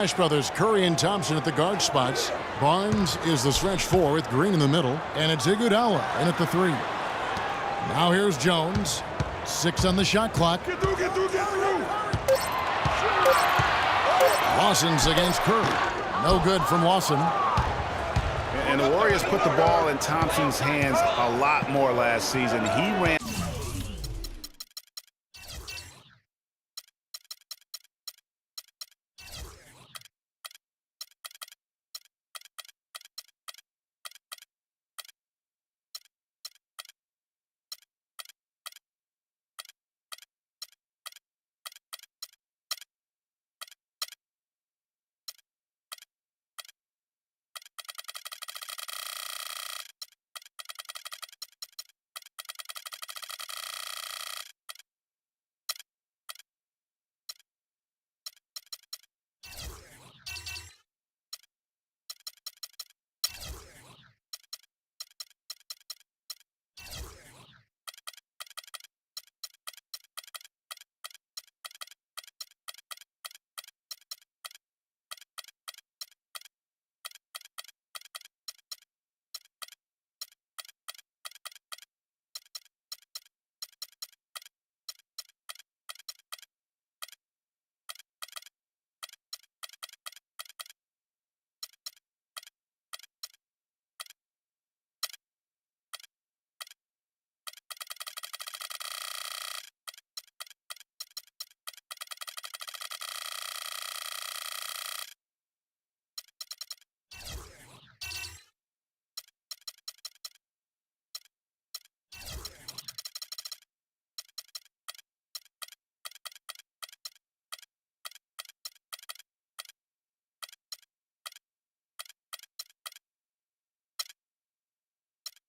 Brothers Curry and Thompson at the guard spots. Barnes is the stretch four with Green in the middle, and it's Iguodala in at the three. Now here's Jones. 6 on the shot clock. Lawson's against Curry. No good from Lawson. And the Warriors put the ball in Thompson's hands a lot more last season. He ran.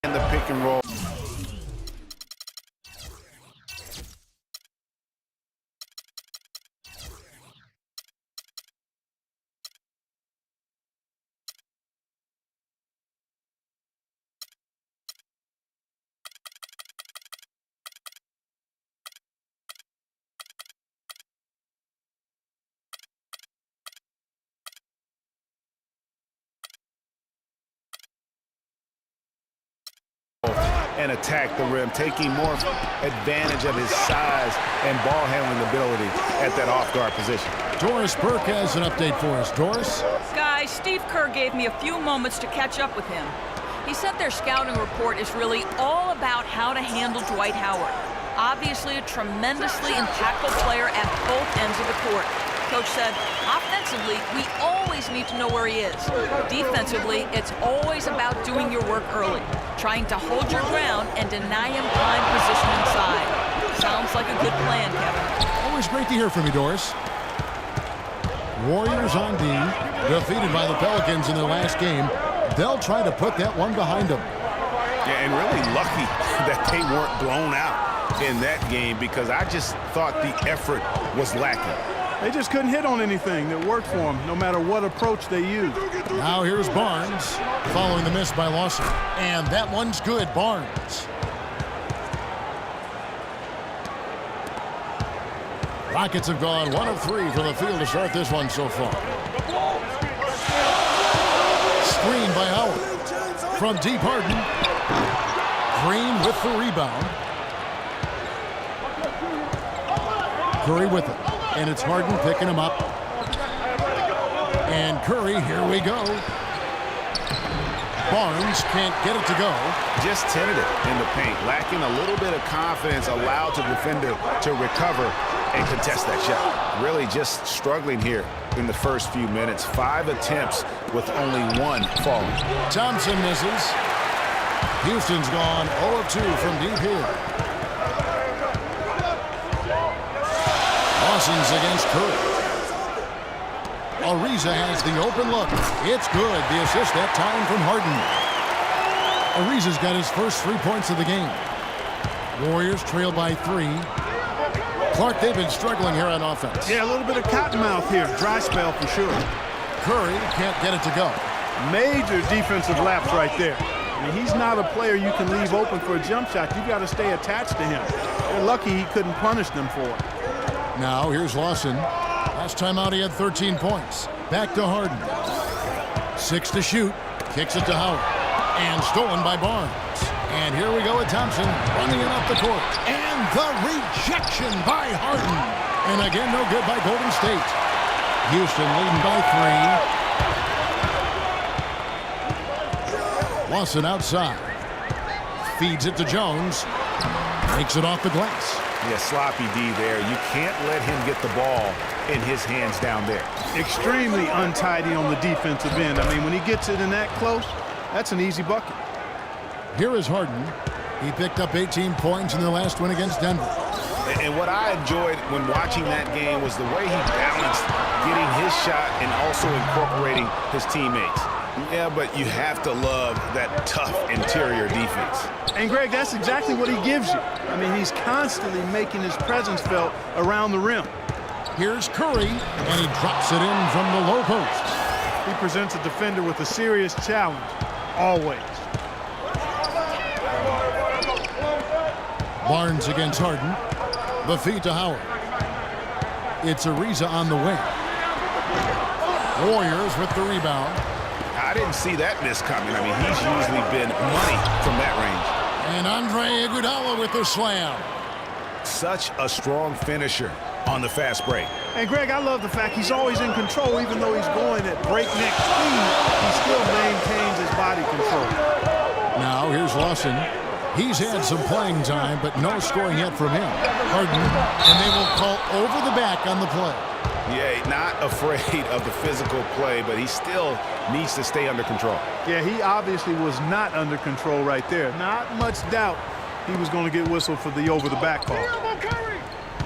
In the pick and roll. And attack the rim, taking more advantage of his size and ball handling ability at that off-guard position. Doris Burke has an update for us. Doris? Guys, Steve Kerr gave me a few moments to catch up with him. He said their scouting report is really all about how to handle Dwight Howard. Obviously a tremendously impactful player at both ends of the court. Coach said, offensively, we always need to know where he is. Defensively, it's always about doing your work early, trying to hold your ground and deny him prime position inside. Sounds like a good plan, Kevin. Always great to hear from you, Doris. Warriors on D, defeated by the Pelicans in their last game. They'll try to put that one behind them. Yeah, and really lucky that they weren't blown out in that game, because I just thought the effort was lacking. They just couldn't hit on anything that worked for them, no matter what approach they used. Now here's Barnes, following the miss by Lawson. And that one's good, Barnes. Rockets have gone 1 of 3 from the field to start this one so far. Screen by Howard. From deep, Harden. Green with the rebound. Curry with it. And it's Harden picking him up. And Curry, here we go. Barnes can't get it to go. Just tentative in the paint, lacking a little bit of confidence, allowed the defender to recover and contest that shot. Really just struggling here in the first few minutes. 5 attempts with only 1 falling. Thompson misses. Houston's gone 0 of 2 from deep here. Lawson's against Curry. Ariza has the open look. It's good. The assist that time from Harden. Ariza's got his first 3 points of the game. Warriors trail by 3. Clark, they've been struggling here on offense. Yeah, a little bit of cottonmouth here. Dry spell for sure. Curry can't get it to go. Major defensive lapse right there. I mean, he's not a player you can leave open for a jump shot. You got to stay attached to him. They're lucky he couldn't punish them for it. Now here's Lawson. Last time out he had 13 points. Back to Harden. 6 to shoot. Kicks it to Howard. And stolen by Barnes. And here we go with Thompson running it up the court. And the rejection by Harden. And again, no good by Golden State. Houston leading by 3. Lawson outside. Feeds it to Jones. Makes it off the glass. Yeah, sloppy D there. You can't let him get the ball in his hands down there. Extremely untidy on the defensive end. I mean, when he gets it in that close, that's an easy bucket. Here is Harden. He picked up 18 points in their last win against Denver. And what I enjoyed when watching that game was the way he balanced getting his shot and also incorporating his teammates. Yeah, but you have to love that tough interior defense. And, Greg, that's exactly what he gives you. I mean, he's constantly making his presence felt around the rim. Here's Curry, and he drops it in from the low post. He presents a defender with a serious challenge, always. Barnes against Harden. The feed to Howard. It's Ariza on the wing. Warriors with the rebound. I didn't see that miss coming. I mean, he's usually been money from that range. And Andre Iguodala with the slam. Such a strong finisher on the fast break. And, Greg, I love the fact he's always in control. Even though he's going at breakneck speed, he still maintains his body control. Now here's Lawson. He's had some playing time, but no scoring yet from him. Harden, and they will call over the back on the play. Yeah, not afraid of the physical play, but he still needs to stay under control. Yeah, he obviously was not under control right there. Not much doubt he was going to get whistled for the over-the-back call.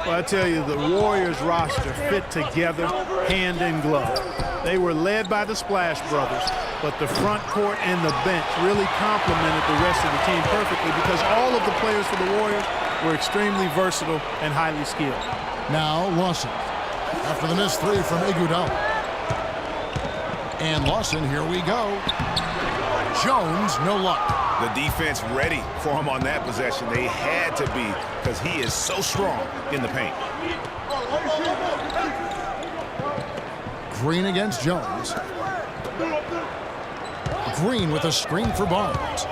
Well, I tell you, the Warriors roster fit together hand in glove. They were led by the Splash Brothers, but the front court and the bench really complemented the rest of the team perfectly because all of the players for the Warriors were extremely versatile and highly skilled. Now Lawson. After the missed 3 from Iguodala. And Lawson, here we go. Jones, no luck. The defense ready for him on that possession. They had to be because he is so strong in the paint. Green against Jones. Green with a screen for Barnes.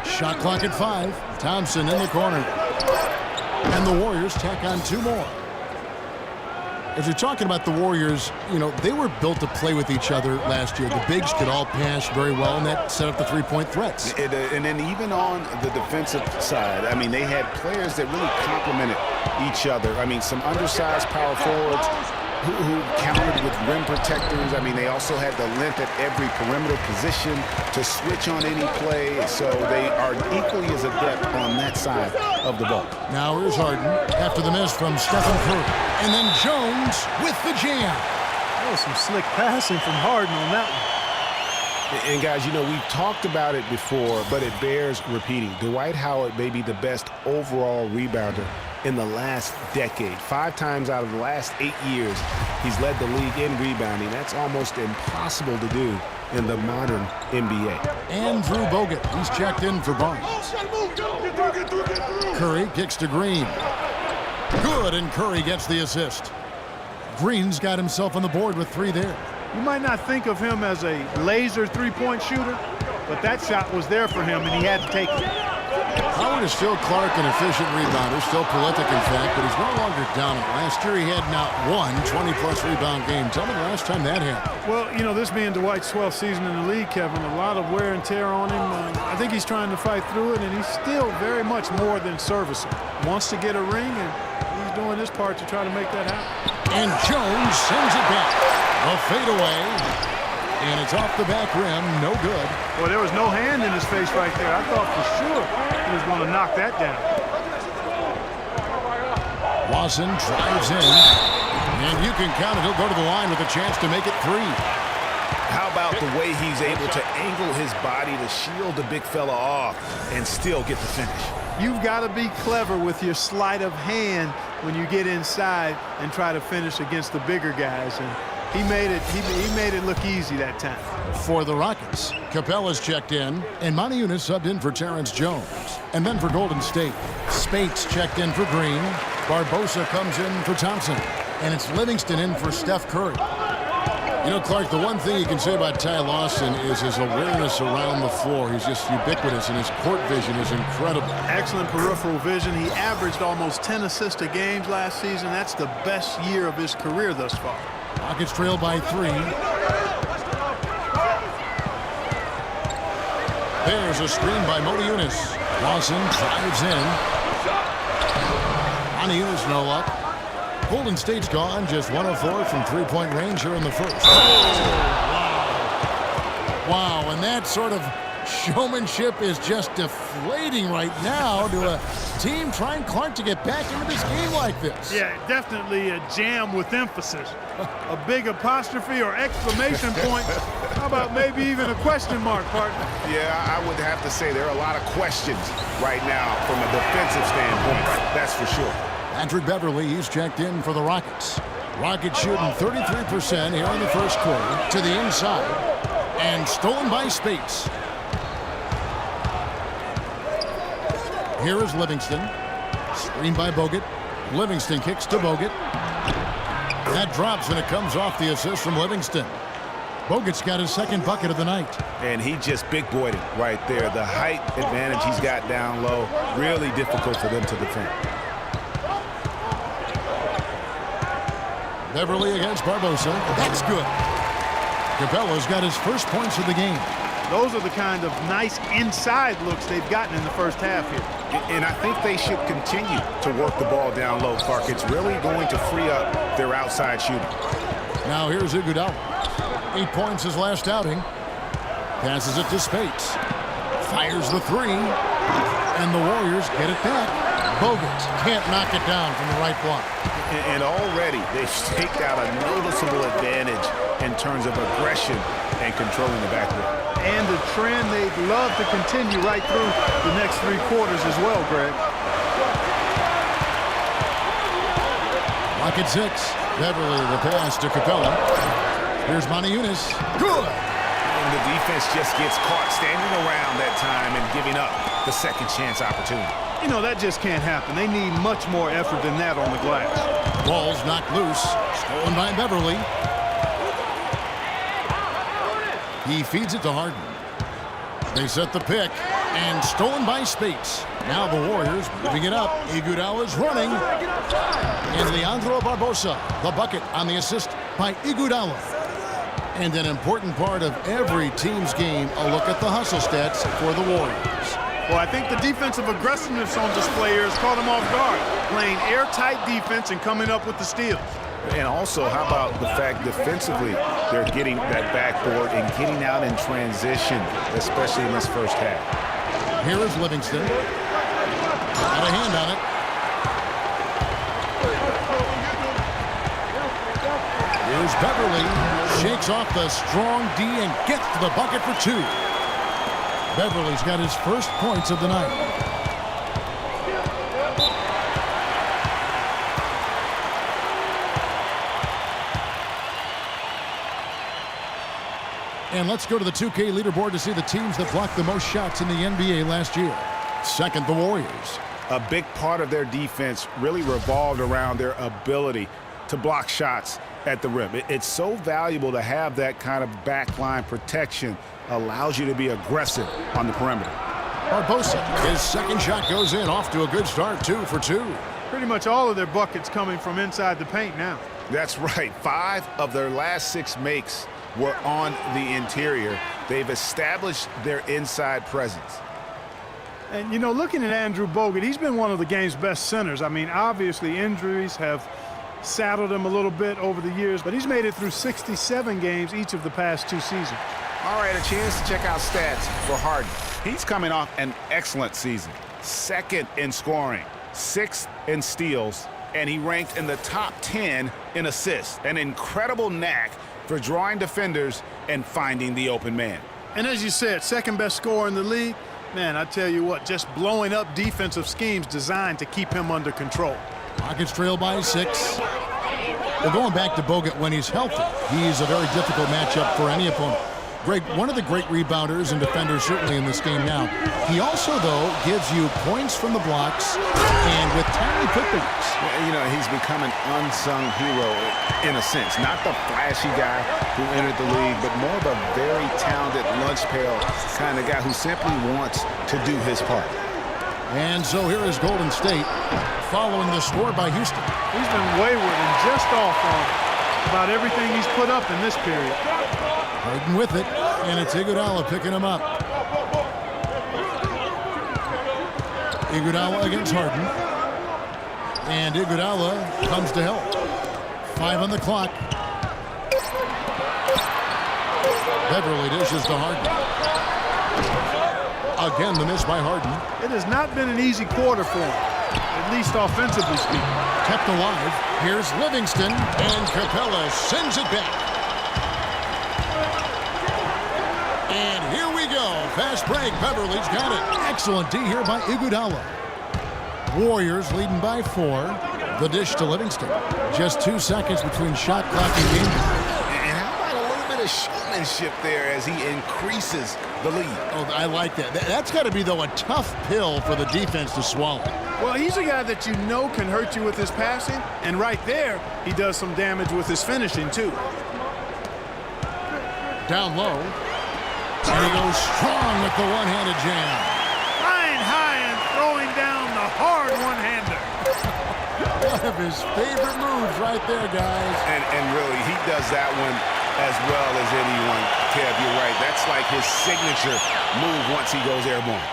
Shot clock at 5. Thompson in the corner. And the Warriors tack on 2 more. As you're talking about the Warriors, you know, they were built to play with each other last year. The bigs could all pass very well, and that set up the three-point threats. And then even on the defensive side, I mean, they had players that really complemented each other. I mean, some undersized power forwards who countered with rim protectors. I mean, they also had the length at every perimeter position to switch on any play. So they are equally as adept on that side of the ball. Now here's Harden after the miss from Stephen Curry. And then Jones with the jam. That was some slick passing from Harden on that one. And, guys, you know, we've talked about it before, but it bears repeating. Dwight Howard may be the best overall rebounder in the last decade. 5 times out of the last 8 years, he's led the league in rebounding. That's almost impossible to do in the modern NBA. Andrew Bogut, he's checked in for Barnes. Curry kicks to Green. Good, and Curry gets the assist. Green's got himself on the board with 3 there. You might not think of him as a laser three-point shooter, but that shot was there for him, and he had to take it. Howard is still Clark, an efficient rebounder, still prolific in fact, but he's no longer dominant. Last year he had not one 20-plus rebound game. Tell me the last time that happened. Well, you know, this being Dwight's 12th season in the league, Kevin, a lot of wear and tear on him. I think he's trying to fight through it, and he's still very much more than serviceable. Wants to get a ring, and he's doing his part to try to make that happen. And Jones sends it back. A fadeaway. And it's off the back rim. No good. Well, there was no hand in his face right there. I thought for sure he was going to knock that down. Lawson drives in. And you can count it. He'll go to the line with a chance to make it 3. How about the way he's able to angle his body to shield the big fella off and still get the finish? You've got to be clever with your sleight of hand when you get inside and try to finish against the bigger guys. And he made it look easy that time. For the Rockets, Capella's checked in, and Montiunas subbed in for Terrence Jones. And then for Golden State, Spates checked in for Green. Barbosa comes in for Thompson. And it's Livingston in for Steph Curry. You know, Clark, the one thing you can say about Ty Lawson is his awareness around the floor. He's just ubiquitous, and his court vision is incredible. Excellent peripheral vision. He averaged almost 10 assists a game last season. That's the best year of his career thus far. Rockets trail by 3. There's a screen by Modiunas. Lawson drives in. Modiunas no luck. Golden State's gone just 1 of 4 from three-point range here in the first. Wow, and that sort of showmanship is just deflating right now to a team trying, Clark, to get back into this game like this. Yeah, definitely a jam with emphasis. A big apostrophe or exclamation point. How about maybe even a question mark, partner? Yeah, I would have to say there are a lot of questions right now from a defensive standpoint. That's for sure. Patrick Beverly, he's checked in for the Rockets. Rockets shooting 33% here in the first quarter to the inside. And stolen by Spates. Here is Livingston. Screen by Bogut. Livingston kicks to Bogut. That drops, and it comes off the assist from Livingston. Bogut's got his second bucket of the night. And he just big-boyed it right there. The height advantage he's got down low, really difficult for them to defend. Beverly against Barbosa. That's good. Capella's got his first points of the game. Those are the kind of nice inside looks they've gotten in the first half here. And I think they should continue to work the ball down low, Clark. It's really going to free up their outside shooting. Now here's Iguodala. 8 points his last outing. Passes it to Spates. Fires the 3. And the Warriors get it back. Bogut can't knock it down from the right block. And already they've staked out a noticeable advantage in terms of aggression and controlling the backcourt. And the trend they'd love to continue right through the next 3 quarters as well, Greg. Rocket 6. Beverly the pass to Capella. Here's Modiunas. Good. And the defense just gets caught standing around that time and giving up the second chance opportunity. You know, that just can't happen. They need much more effort than that on the glass. Ball's knocked loose. Stolen by Beverly. He feeds it to Harden. They set the pick. And stolen by Spates. Now the Warriors moving it up. Iguodala's running. And Leandro Barbosa, the bucket on the assist by Iguodala. And an important part of every team's game, a look at the hustle stats for the Warriors. Well, I think the defensive aggressiveness on display here has caught them off guard. Playing airtight defense and coming up with the steals. And also, how about the fact defensively they're getting that backboard and getting out in transition, especially in this first half. Here is Livingston. Got a hand on it. Here's Beverly. Shakes off the strong D and gets to the bucket for 2. Beverly's got his first points of the night. And let's go to the 2K leaderboard to see the teams that blocked the most shots in the NBA last year. Second, the Warriors. A big part of their defense really revolved around their ability to block shots at the rim. It's so valuable to have that kind of backline protection. Allows you to be aggressive on the perimeter. Barbosa, his second shot goes in, off to a good start, 2 for 2. Pretty much all of their buckets coming from inside the paint now. That's right. 5 of their last 6 makes were on the interior. They've established their inside presence. And, you know, looking at Andrew Bogut, he's been one of the game's best centers. I mean, obviously injuries have saddled him a little bit over the years, but he's made it through 67 games each of the past 2 seasons. All right, a chance to check out stats for Harden. He's coming off an excellent season. 2nd in scoring, 6th in steals, and he ranked in the top 10 in assists. An incredible knack for drawing defenders and finding the open man. And as you said, 2nd best scorer in the league. Man, I tell you what, just blowing up defensive schemes designed to keep him under control. Rockets trail by 6. Well, going back to Bogut when he's healthy, he's a very difficult matchup for any opponent. Greg, one of the great rebounders and defenders certainly in this game now. He also, though, gives you points from the blocks and with tiny putbacks. You know, he's become an unsung hero in a sense. Not the flashy guy who entered the league, but more of a very talented lunch pail kind of guy who simply wants to do his part. And so here is Golden State following the score by Houston. He's been wayward and just off on about everything he's put up in this period. Harden with it, and it's Iguodala picking him up. Iguodala against Harden. And Iguodala comes to help. 5 on the clock. Beverly dishes to Harden. Again, the miss by Harden. It has not been an easy quarter for him, at least offensively speaking. Kept alive. Here's Livingston, and Capella sends it back. And here we go. Fast break. Beverly's got it. Excellent D here by Iguodala. Warriors leading by 4. The dish to Livingston. Just 2 seconds between shot clock and game. And how about a little bit of showmanship there as he increases the lead? Oh, I like that. That's got to be, though, a tough pill for the defense to swallow. Well, he's a guy that you know can hurt you with his passing, and right there, he does some damage with his finishing, too. Down low. And he goes strong with the one-handed jam. Flying high and throwing down the hard one-hander. One of his favorite moves right there, guys. And really, he does that one as well as anyone. Kev, you're right. That's like his signature move once he goes airborne.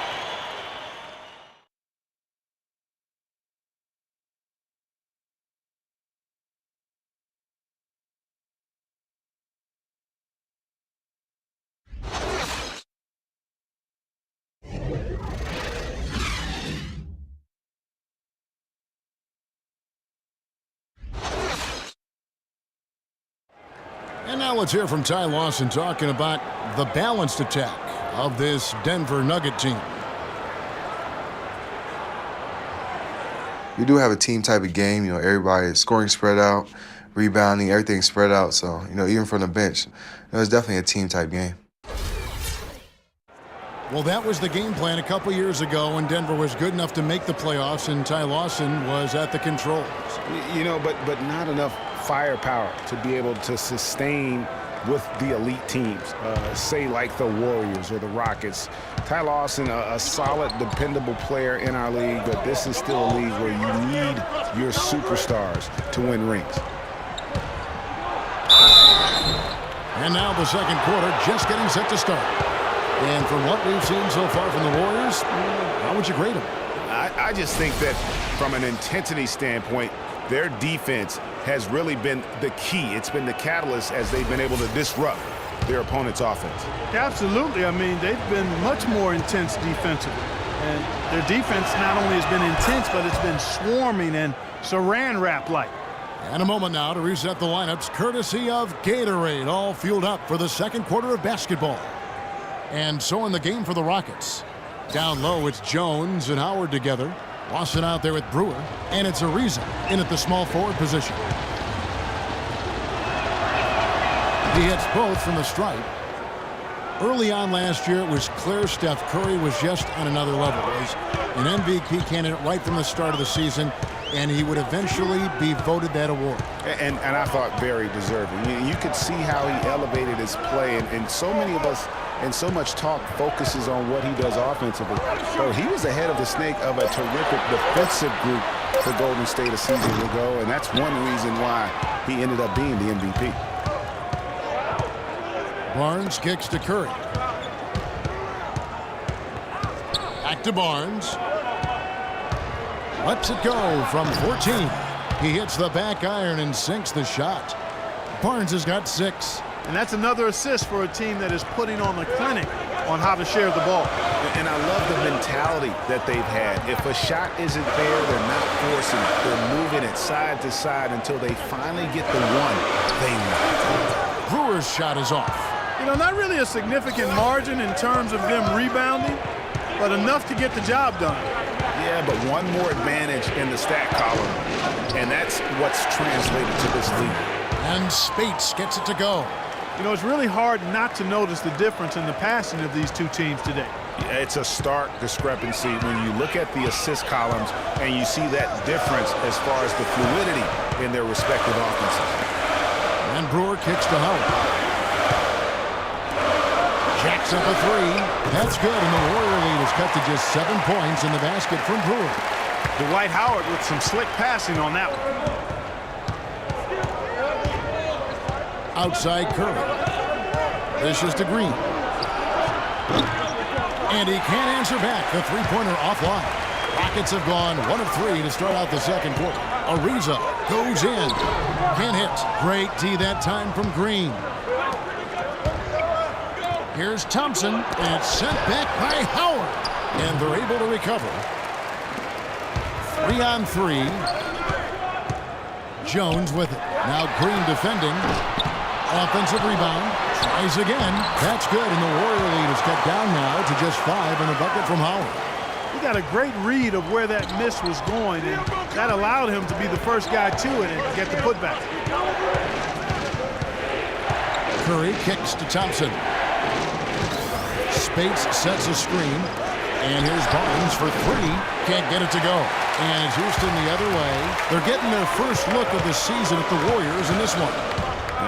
And now let's hear from Ty Lawson talking about the balanced attack of this Denver Nugget team. We do have a team type of game. You know, everybody is scoring spread out, rebounding, everything spread out. So, you know, even from the bench, it's definitely a team type game. Well, that was the game plan a couple years ago when Denver was good enough to make the playoffs and Ty Lawson was at the controls. You know, but not enough firepower to be able to sustain with the elite teams, say like the Warriors or the Rockets. Ty Lawson, a solid, dependable player in our league, but this is still a league where you need your superstars to win rings. And now the second quarter just getting set to start. And from what we've seen so far from the Warriors, how would you grade them? I just think that from an intensity standpoint, their defense has really been the key. It's been the catalyst as they've been able to disrupt their opponent's offense. Absolutely. I mean, they've been much more intense defensively. And their defense not only has been intense, but it's been swarming and saran wrap-like. And a moment now to reset the lineups, courtesy of Gatorade, all fueled up for the second quarter of basketball. And so in the game for the Rockets. Down low, it's Jones and Howard together. Lawson out there with Brewer, and it's Ariza in at the small forward position. He hits both from the stripe. Early on last year, it was clear Steph Curry was just on another level. He was an MVP candidate right from the start of the season, and he would eventually be voted that award. And I thought very deserving. You could see how he elevated his play, and so many of us and so much talk focuses on what he does offensively. So he was ahead of the snake of a terrific defensive group for Golden State a season ago, and that's one reason why he ended up being the MVP. Barnes kicks to Curry. Back to Barnes. Lets it go from 14. He hits the back iron and sinks the shot. Barnes has got 6. And that's another assist for a team that is putting on a clinic on how to share the ball. And I love the mentality that they've had. If a shot isn't there, they're not forcing it. They're moving it side to side until they finally get the one they want. Brewer's shot is off. You know, not really a significant margin in terms of them rebounding, but enough to get the job done. Yeah, but one more advantage in the stat column, and that's what's translated to this league. And Spates gets it to go. You know, it's really hard not to notice the difference in the passing of these two teams today. It's a stark discrepancy when you look at the assist columns and you see that difference as far as the fluidity in their respective offenses. And Brewer kicks to Howard. Jacks up a three. That's good, and the Warrior lead is cut to just 7 points in the basket from Brewer. Dwight Howard with some slick passing on that one. Outside Curry. This is to Green. And he can't answer back. The three-pointer offline. Rockets have gone 1 of 3 to start out the second quarter. Ariza goes in. Can't hit. Great D that time from Green. Here's Thompson, and it's sent back by Howard. And they're able to recover. 3 on 3. Jones with it. Now Green defending. Offensive rebound. Tries again. That's good, and the Warrior lead is cut down now to just 5 in the bucket from Howard. He got a great read of where that miss was going, and that allowed him to be the first guy to it and get the putback. Curry kicks to Thompson. Spates sets a screen. And here's Barnes for 3. Can't get it to go. And it's Houston the other way. They're getting their first look of the season at the Warriors in this one.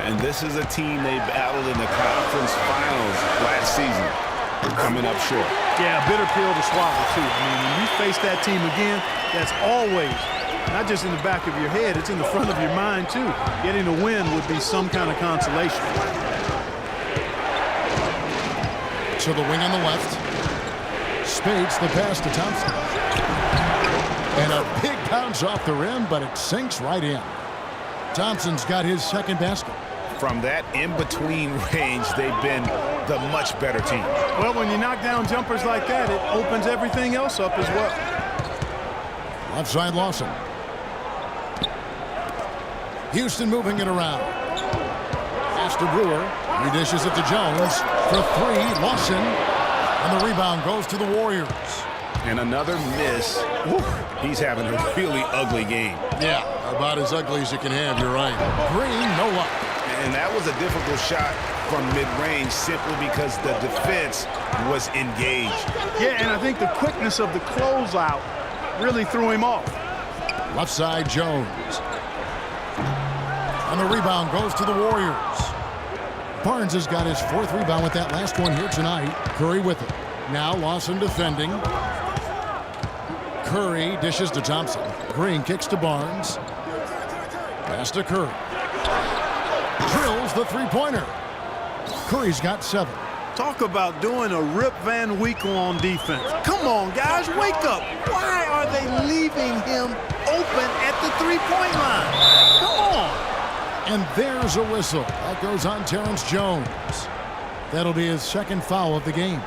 And this is a team they battled in the conference finals last season. Coming up short. Yeah, a bitter pill to swallow, too. I mean, when you face that team again, that's always, not just in the back of your head, it's in the front of your mind, too. Getting a win would be some kind of consolation. To the wing on the left. Spates the pass to Thompson. And a big bounce off the rim, but it sinks right in. Thompson's got his second basket. From that in-between range, they've been the much better team. Well, when you knock down jumpers like that, it opens everything else up as well. Left side Lawson. Houston moving it around. Pass to Brewer. He dishes it to Jones. For 3, Lawson. And the rebound goes to the Warriors. And another miss. Woo, he's having a really ugly game. Yeah, about as ugly as you can have, you're right. Green, no luck. And that was a difficult shot from mid-range simply because the defense was engaged. Yeah, and I think the quickness of the closeout really threw him off. Left side, Jones. And the rebound goes to the Warriors. Barnes has got his 4th rebound with that last one here tonight. Curry with it. Now Lawson defending. Curry dishes to Thompson. Green kicks to Barnes. Pass to Curry. Drills the three-pointer. Curry's got 7. Talk about doing a Rip Van Winkle on defense. Come on, guys, wake up. Why are they leaving him open at the three-point line? Come on. And there's a whistle. That goes on Terrence Jones. That'll be his 2nd foul of the game.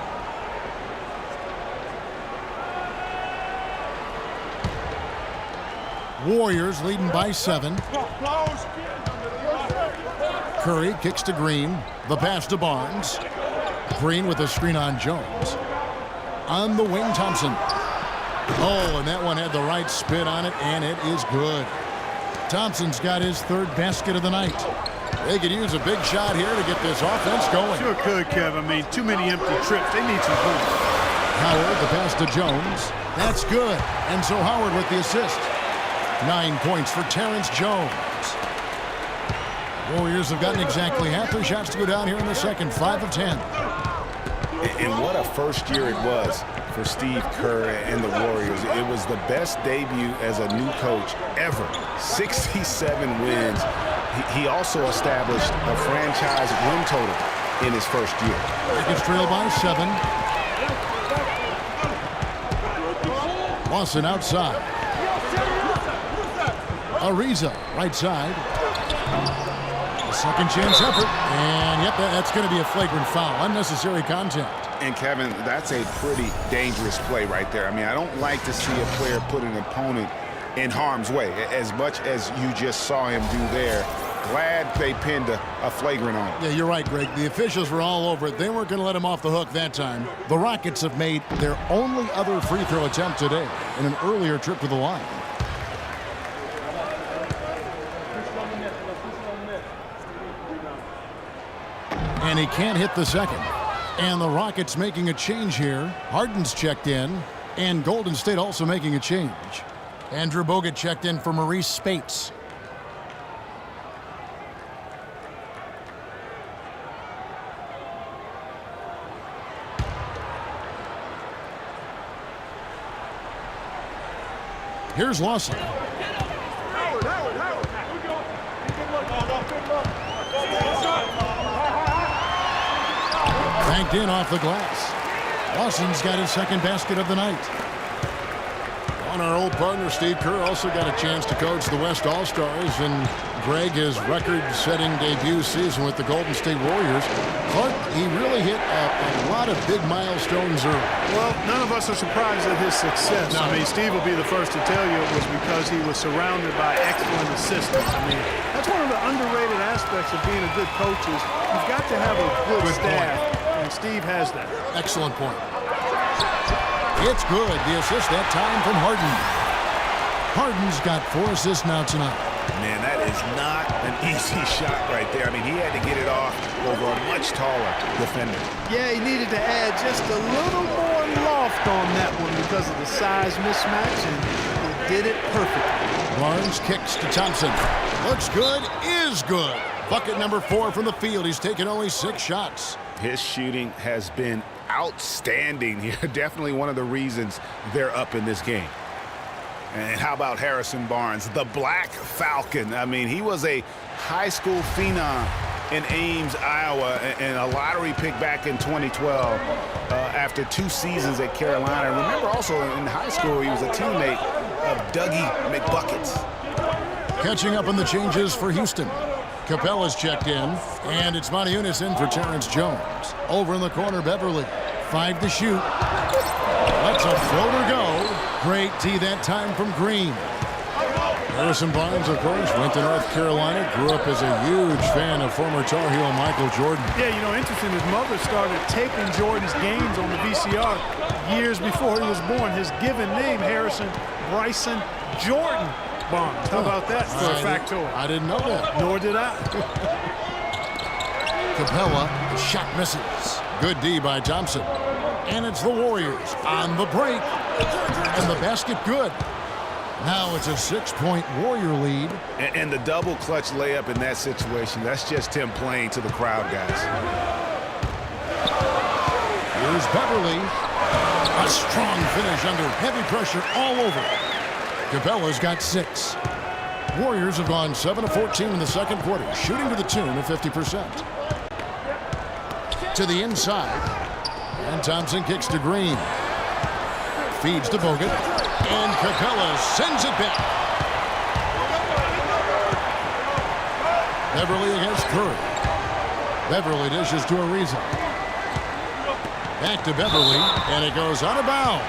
Warriors leading by 7. Curry kicks to Green. The pass to Barnes. Green with a screen on Jones. On the wing, Thompson. Oh, and that one had the right spin on it, and it is good. Thompson's got his 3rd basket of the night. They could use a big shot here to get this offense going. Sure could, Kev. I mean, too many empty trips. They need some points. Howard, the pass to Jones. That's good. And so Howard with the assist. 9 points for Terrence Jones. Warriors have gotten exactly half their shots to go down here in the second. 5 of 10. And what a first year it was for Steve Kerr and the Warriors. It was the best debut as a new coach ever. 67 wins. He also established a franchise win total in his first year. Lakers trail by 7. Lawson outside. Ariza right side. A second chance effort. And yep, that's going to be a flagrant foul. Unnecessary contact. And Kevin, that's a pretty dangerous play right there. I mean, I don't like to see a player put an opponent in harm's way, as much as you just saw him do there. Glad they pinned a flagrant on him. Yeah, you're right, Greg. The officials were all over it. They weren't going to let him off the hook that time. The Rockets have made their only other free throw attempt today in an earlier trip to the line. And he can't hit the second. And the Rockets making a change here. Harden's checked in. And Golden State also making a change. Andrew Bogut checked in for Maurice Spates. Here's Lawson. Banked in off the glass. Lawson's got his second basket of the night. On our old partner, Steve Kerr also got a chance to coach the West All-Stars, and Greg, his record-setting debut season with the Golden State Warriors. Clark, he really hit a lot of big milestones early. Well, none of us are surprised at his success. No. I mean, Steve will be the first to tell you it was because he was surrounded by excellent assistants. I mean, that's one of the underrated aspects of being a good coach is you've got to have a good staff, and Steve has that. Excellent point. It's good. The assist that time from Harden. Harden's got 4 assists now tonight. Man, that is not an easy shot right there. I mean, he had to get it off over a much taller defender. Yeah, he needed to add just a little more loft on that one because of the size mismatch, and he did it perfectly. Barnes kicks to Thompson. Looks good, is good. Bucket number 4 from the field. He's taken only 6 shots. His shooting has been outstanding here. Definitely one of the reasons they're up in this game. And how about Harrison Barnes, the Black Falcon? I mean, he was a high school phenom in Ames, Iowa, and a lottery pick back in 2012 after 2 seasons at Carolina. Remember also in high school, he was a teammate of Dougie McBuckets. Catching up on the changes for Houston. Capella's checked in, and it's Moniunas in for Terrence Jones. Over in the corner, Beverly. 5 to shoot. Lets a floater go. Great D that time from Green. Harrison Barnes, of course, went to North Carolina, grew up as a huge fan of former Tar Heel Michael Jordan. Yeah, you know, interesting, his mother started taping Jordan's games on the VCR years before he was born. His given name, Harrison Bryson Jordan Barnes. How about that for a factoid? I didn't know that. Nor did I. Capella, the shot misses. Good D by Thompson. And it's the Warriors on the break. And the basket good. Now it's a 6-point Warrior lead. And the double clutch layup in that situation, that's just him playing to the crowd, guys. Here's Beverly. A strong finish under heavy pressure all over. Capella's got 6. Warriors have gone 7 of 14 in the second quarter, shooting to the tune of 50%. To the inside. And Thompson kicks to Green. Feeds to Bogut. And Capella sends it back. Beverly against Curry. Beverly dishes to Ariza. Back to Beverly, and it goes out of bounds.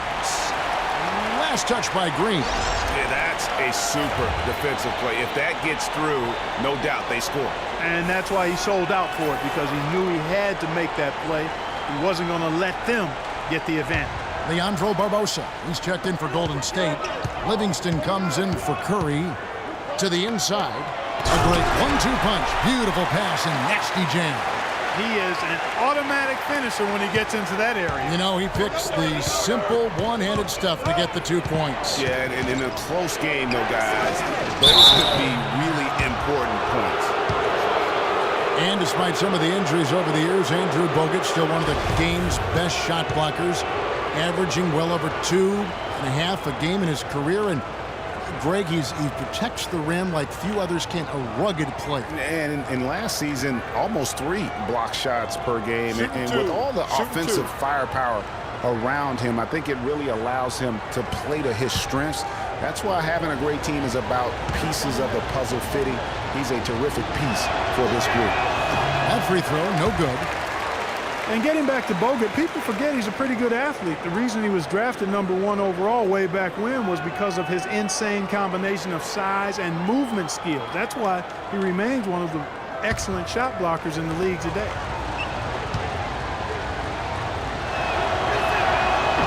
Last touch by Green. Yeah, that's a super defensive play. If that gets through, no doubt they score. And that's why he sold out for it, because he knew he had to make that play. He wasn't going to let them get the advantage. Leandro Barbosa, he's checked in for Golden State. Livingston comes in for Curry. To the inside. A great 1-2 punch. Beautiful pass and nasty jam. He is an automatic finisher when he gets into that area. You know, he picks the simple one-handed stuff to get the 2 points. Yeah, and in a close game, though, guys, those could be really important points. And despite some of the injuries over the years, Andrew Bogut still one of the game's best shot blockers, averaging well over 2.5 a game in his career. And Greg, he protects the rim like few others can. A rugged player. And in last season, almost 3 block shots per game. And with all the offensive firepower around him, I think it really allows him to play to his strengths. That's why having a great team is about pieces of the puzzle fitting. He's a terrific piece for this group. That free throw, no good. And getting back to Bogut, people forget he's a pretty good athlete. The reason he was drafted #1 overall way back when was because of his insane combination of size and movement skills. That's why he remains one of the excellent shot blockers in the league today.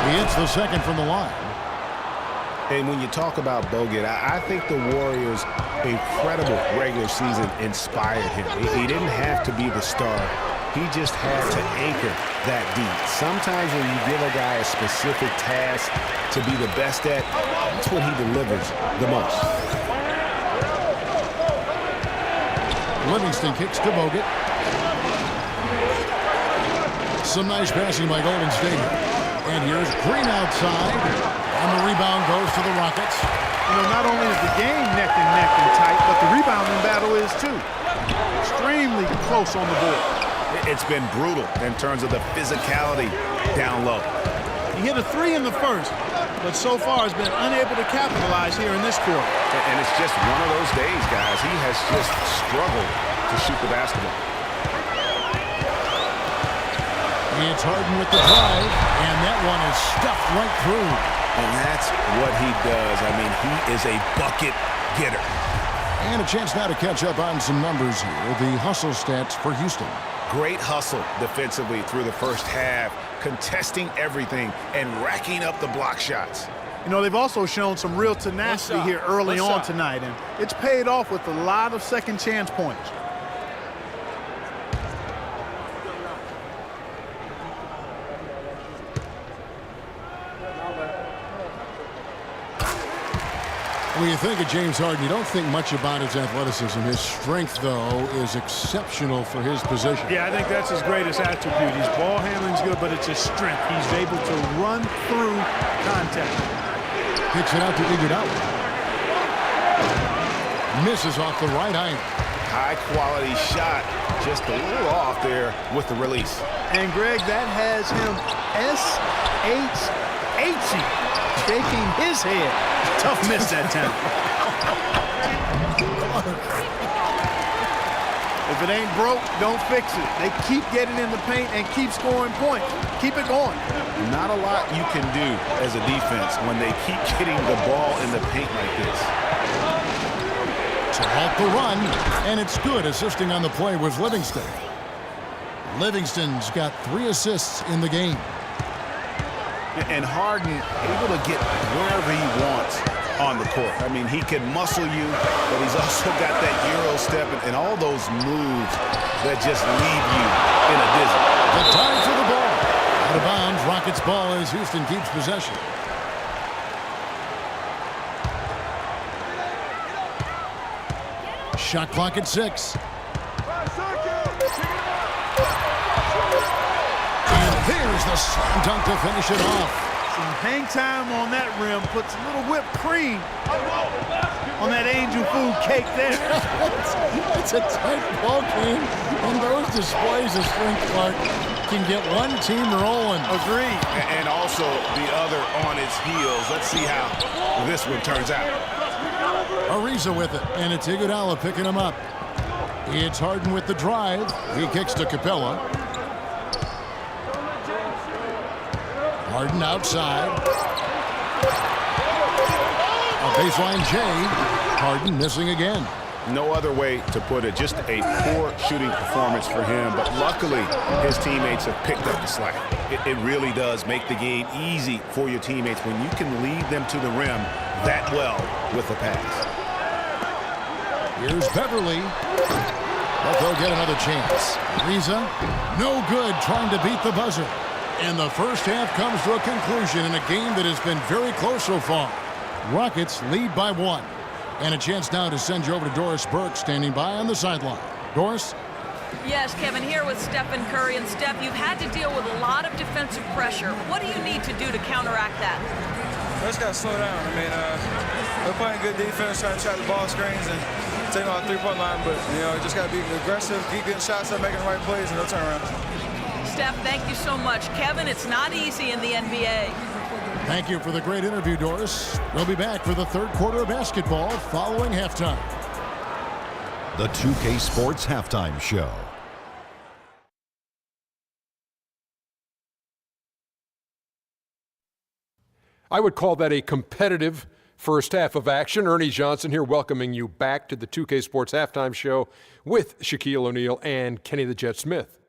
He hits the second from the line. And when you talk about Bogut, I think the Warriors' incredible regular season inspired him. He didn't have to be the star. He just had to anchor that deep. Sometimes when you give a guy a specific task to be the best at, that's when he delivers the most. Livingston kicks to Bogut. Some nice passing by Golden State. And here's Green outside. And the rebound goes to the Rockets. You know, not only is the game neck and tight, but the rebounding battle is too. Extremely close on the board. It's been brutal in terms of the physicality down low. He hit a 3 in the first, but so far has been unable to capitalize here in this quarter. And it's just one of those days, guys. He has just struggled to shoot the basketball. It's Harden with the drive, and that one is stuffed right through. And that's what he does. I mean, he is a bucket getter. And a chance now to catch up on some numbers here. The hustle stats for Houston. Great hustle defensively through the first half, contesting everything and racking up the block shots. You know, they've also shown some real tenacity here early on tonight, and it's paid off with a lot of second chance points. When you think of James Harden, you don't think much about his athleticism. His strength, though, is exceptional for his position. Yeah, I think that's his greatest attribute. His ball handling's good, but it's his strength. He's able to run through contact. Kicks it out to Iguodala. Misses off the right iron. High-quality shot, just a little off there with the release. And, Greg, that has him S-H-H-ing, shaking his head. Tough miss that time. If it ain't broke, don't fix it. They keep getting in the paint and keep scoring points. Keep it going. Not a lot you can do as a defense when they keep getting the ball in the paint like this. To halt the run, and it's good. Assisting on the play was Livingston. Livingston's got 3 assists in the game. And Harden able to get wherever he wants on the court. I mean, he can muscle you, but he's also got that Euro step and all those moves that just leave you in a dizzy. The time for the ball. Out of bounds, Rockets ball as Houston keeps possession. Shot clock at 6. There's the slam dunk to finish it off. Some hang time on that rim puts a little whipped cream on that angel food cake there. It's a tight ball game, and those displays of strength, Clark, can get one team rolling. Agreed. And also the other on its heels. Let's see how this one turns out. Ariza with it, and it's Iguodala picking him up. It's Harden with the drive. He kicks to Capella. Harden outside. A baseline J. Harden missing again. No other way to put it. Just a poor shooting performance for him, but luckily his teammates have picked up the slack. It really does make the game easy for your teammates when you can lead them to the rim that well with the pass. Here's Beverly. But they'll get another chance. Ariza, no good, trying to beat the buzzer. And the first half comes to a conclusion in a game that has been very close so far. Rockets lead by 1. And a chance now to send you over to Doris Burke, standing by on the sideline. Doris? Yes, Kevin, here with Stephen Curry. And Steph, you've had to deal with a lot of defensive pressure. What do you need to do to counteract that? We just got to slow down. I mean, we're playing good defense, trying to track the ball screens and take on the three-point line. But, you know, just got to be aggressive, keep getting shots up, making the right plays, and no turnaround. Steph, thank you so much. Kevin, it's not easy in the NBA. Thank you for the great interview, Doris. We'll be back for the third quarter of basketball following halftime. The 2K Sports Halftime Show. I would call that a competitive first half of action. Ernie Johnson here welcoming you back to the 2K Sports Halftime Show with Shaquille O'Neal and Kenny the Jet Smith.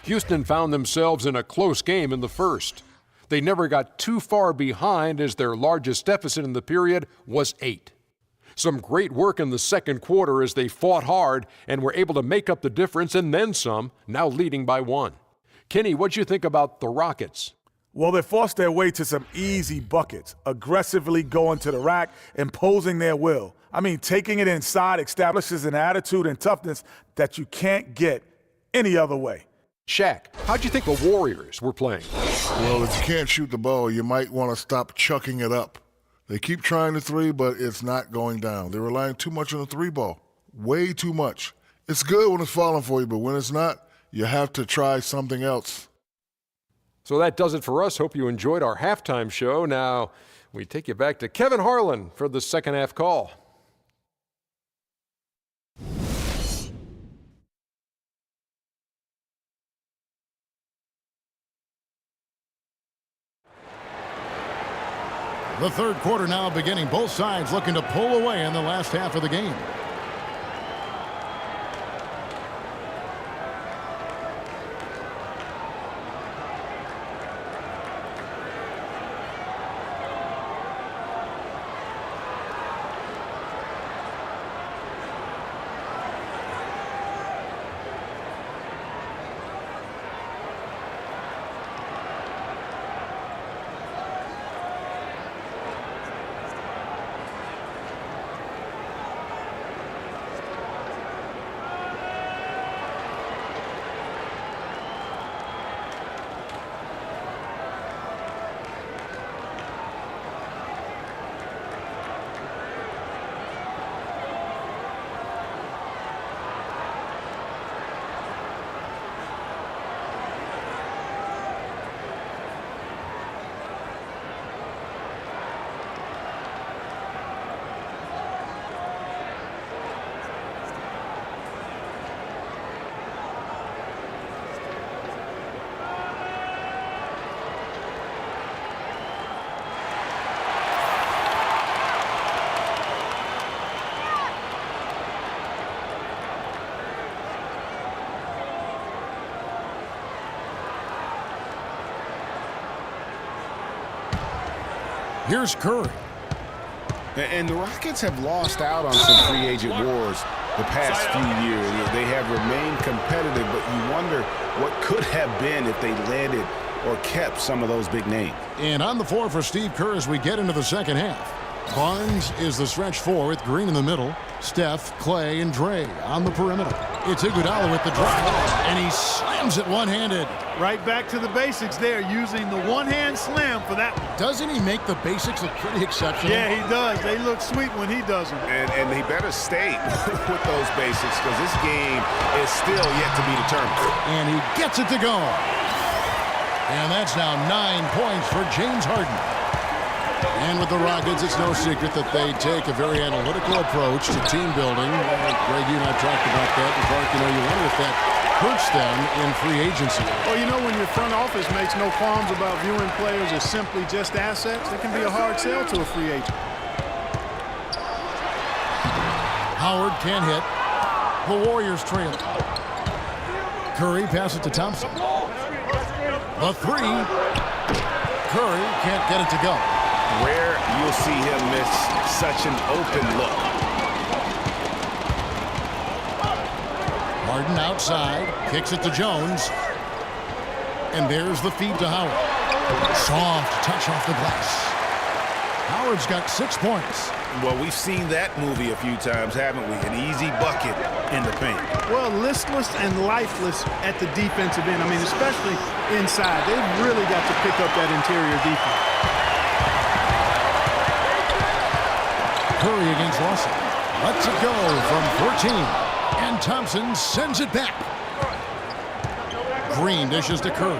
Houston found themselves in a close game in the first. They never got too far behind as their largest deficit in the period was 8. Some great work in the second quarter as they fought hard and were able to make up the difference and then some, now leading by 1. Kenny, what'd you think about the Rockets? Well, they forced their way to some easy buckets, aggressively going to the rack, imposing their will. I mean, taking it inside establishes an attitude and toughness that you can't get any other way. Shaq, how'd you think the Warriors were playing? Well, if you can't shoot the ball, you might want to stop chucking it up. They keep trying the three, but it's not going down. They're relying too much on the three ball, way too much. It's good when it's falling for you, but when it's not, you have to try something else. So that does it for us. Hope you enjoyed our halftime show. Now we take you back to Kevin Harlan for the second half call. The third quarter now beginning. Both sides looking to pull away in the last half of the game. Here's Curry. And the Rockets have lost out on some free agent wars the past few years. They have remained competitive, but you wonder what could have been if they landed or kept some of those big names. And on the floor for Steve Kerr as we get into the second half. Barnes is the stretch 4 with Green in the middle. Steph, Clay, and Dre on the perimeter. It's Iguodala with the drive, and he slams it one-handed. Right back to the basics there, using the one-hand slam for that one. Doesn't he make the basics look pretty exceptional? Yeah, he does. They look sweet when he does them. And he better stay with those basics because this game is still yet to be determined. And he gets it to go. And that's now 9 points for James Harden. And with the Rockets, it's no secret that they take a very analytical approach to team building. Greg, you and I talked about that. And Clark, you wonder if that hurts them in free agency. Well, when your front office makes no qualms about viewing players as simply just assets, it can be a hard sell to a free agent. Howard can't hit. The Warriors trail. Curry passes to Thompson. The three. Curry can't get it to go. Rare you'll see him miss such an open look. Harden outside, kicks it to Jones. And there's the feed to Howard. Soft touch off the glass. Howard's got 6 points. Well, we've seen that movie a few times, haven't we? An easy bucket in the paint. Well, listless and lifeless at the defensive end. I mean, especially inside. They've really got to pick up that interior defense. Curry against Lawson. Lets it go from 14. And Thompson sends it back. Green dishes to Curry.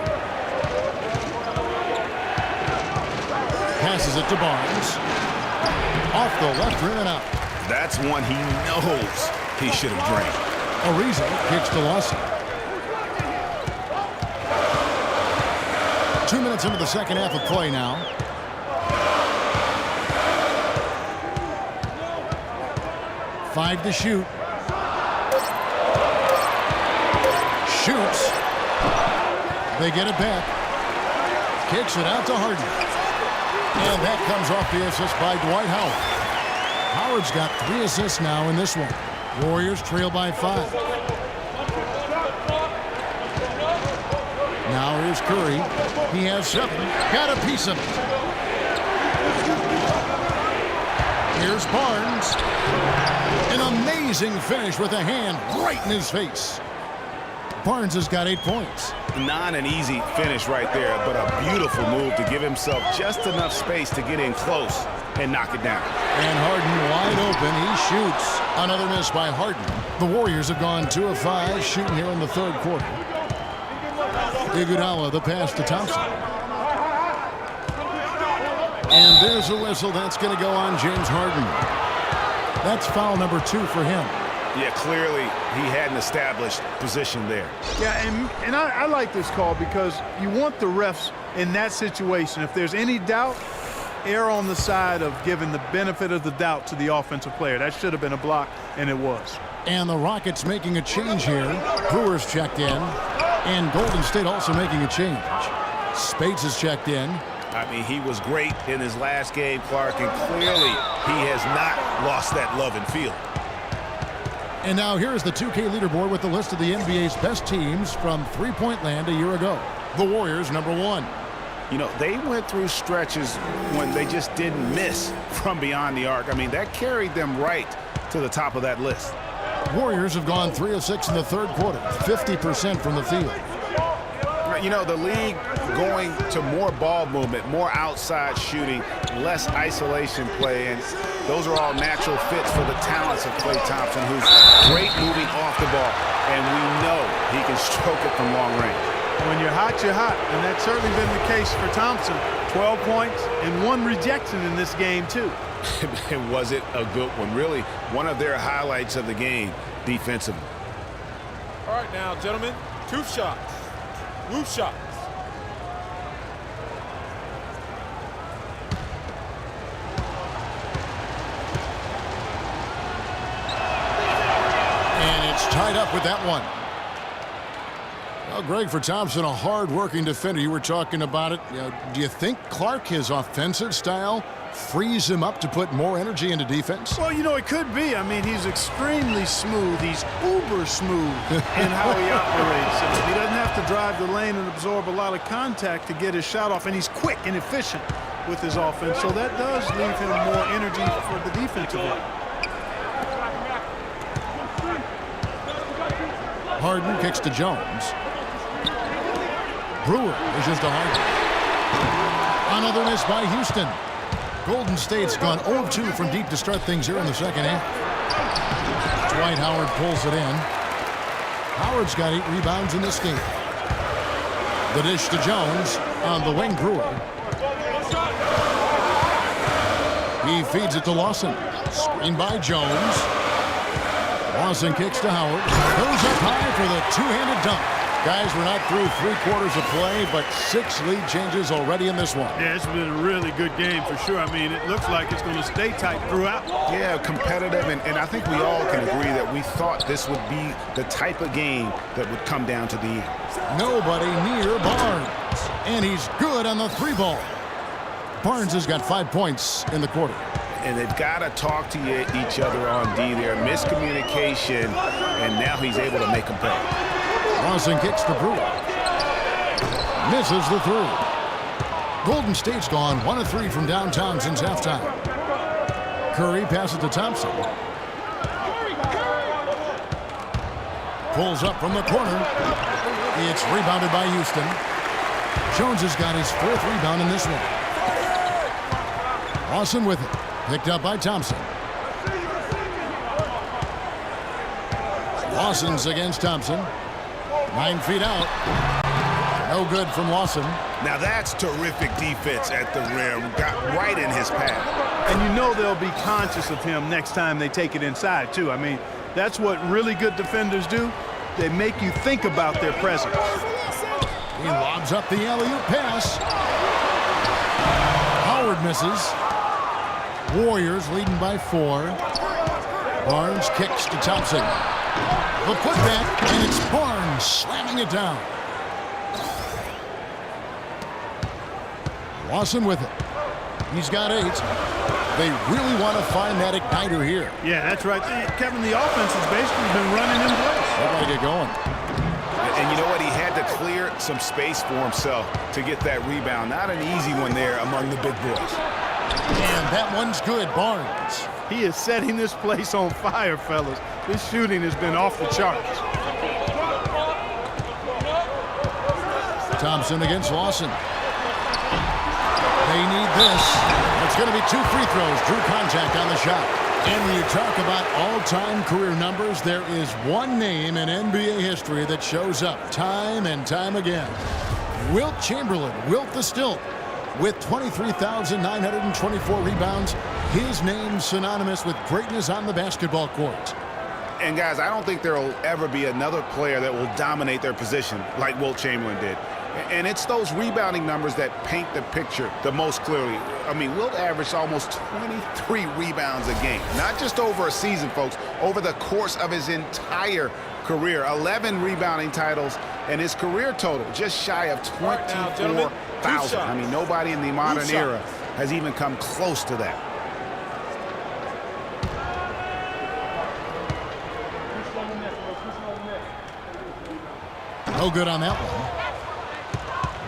Passes it to Barnes. Off the left rim and out. That's one he knows he should have drained. Ariza kicks to Lawson. 2 minutes into the second half of play now. Five to shoot. Shoots. They get it back. Kicks it out to Harden. And that comes off the assist by Dwight Howard. Howard's got 3 assists now in this one. Warriors trail by 5. Now here's Curry. He has 7. Got a piece of it. Here's Barnes. An amazing finish with a hand right in his face. Barnes has got 8 points. Not an easy finish right there, but a beautiful move to give himself just enough space to get in close and knock it down. And Harden wide open. He shoots. Another miss by Harden. The Warriors have gone 2 of 5 shooting here in the third quarter. Iguodala, the pass to Thompson. And there's a whistle. That's going to go on James Harden. That's foul number 2 for him. Yeah, clearly he had an established position there. Yeah, and I like this call because you want the refs in that situation. If there's any doubt, err on the side of giving the benefit of the doubt to the offensive player. That should have been a block, and it was. And the Rockets making a change here. Brewers checked in. And Golden State also making a change. Spates has checked in. I mean, he was great in his last game, Clark, and clearly he has not lost that love and feel. And now here's the 2K leaderboard with the list of the NBA's best teams from three-point land a year ago. The Warriors, number 1. You know, they went through stretches when they just didn't miss from beyond the arc. I mean, that carried them right to the top of that list. Warriors have gone 3 of 6 in the third quarter, 50% from the field. You know, the league going to more ball movement, more outside shooting, less isolation play, and those are all natural fits for the talents of Klay Thompson, who's great moving off the ball, and we know he can stroke it from long range. When you're hot, and that's certainly been the case for Thompson. 12 points and 1 rejection in this game, too. And was it a good one? Really, one of their highlights of the game defensively. All right, now, gentlemen, 2 shots. Roof shots. And it's tied up with that one. Well, Greg, for Thompson, a hard-working defender. You were talking about it. Do you think Clark, his offensive style, frees him up to put more energy into defense? Well, it could be. I mean, he's extremely smooth. He's uber smooth in how he operates. He doesn't have to drive the lane and absorb a lot of contact to get his shot off, and he's quick and efficient with his offense. So that does leave him more energy for the defensive end. Harden kicks to Jones. Brewer is just a Harden. Another miss by Houston. Golden State's gone 0-2 from deep to start things here in the second half. Dwight Howard pulls it in. Howard's got 8 rebounds in this game. The dish to Jones on the wing. Brewer. He feeds it to Lawson. Screen by Jones. Lawson kicks to Howard. Goes up high for the two-handed dunk. Guys, we're not through 3 quarters of play, but 6 lead changes already in this one. Yeah, it's been a really good game for sure. I mean, it looks like it's going to stay tight throughout. Yeah, competitive, and I think we all can agree that we thought this would be the type of game that would come down to the end. Nobody near Barnes, and he's good on the 3-ball. Barnes has got 5 points in the quarter. And they've got to talk to each other on D there. Miscommunication, and now he's able to make them pay. Lawson kicks to Brewer. Misses the 3. Golden State's gone 1 of 3 from downtown since halftime. Curry passes to Thompson. Pulls up from the corner. It's rebounded by Houston. Jones has got his 4th rebound in this one. Lawson with it. Picked up by Thompson. Lawson's against Thompson. 9 feet out. No good from Lawson. Now that's terrific defense at the rim. Got right in his path. And they'll be conscious of him next time they take it inside, too. I mean, that's what really good defenders do. They make you think about their presence. He lobs up the alley-oop pass. Howard misses. Warriors leading by 4. Barnes kicks to Thompson. The putback, and it's Barnes slamming it down. Lawson with it. He's got 8. They really want to find that igniter here. Yeah, that's right. Kevin, the offense has basically been running in place. They got to get going. And you know what? He had to clear some space for himself to get that rebound. Not an easy one there among the big boys. And that one's good, Barnes. He is setting this place on fire, fellas. This shooting has been off the charts. Thompson against Lawson. They need this. It's going to be 2 free throws. Drew contact on the shot. And when you talk about all-time career numbers, there is one name in NBA history that shows up time and time again. Wilt Chamberlain, Wilt the Stilt, with 23,924 rebounds. His name synonymous with greatness on the basketball court. And guys, I don't think there will ever be another player that will dominate their position like Wilt Chamberlain did. And it's those rebounding numbers that paint the picture the most clearly. I mean, Wilt averaged almost 23 rebounds a game. Not just over a season, folks, over the course of his entire career. 11 rebounding titles, and his career total just shy of 24,000. I mean, nobody in the modern era has even come close to that. No good on that one.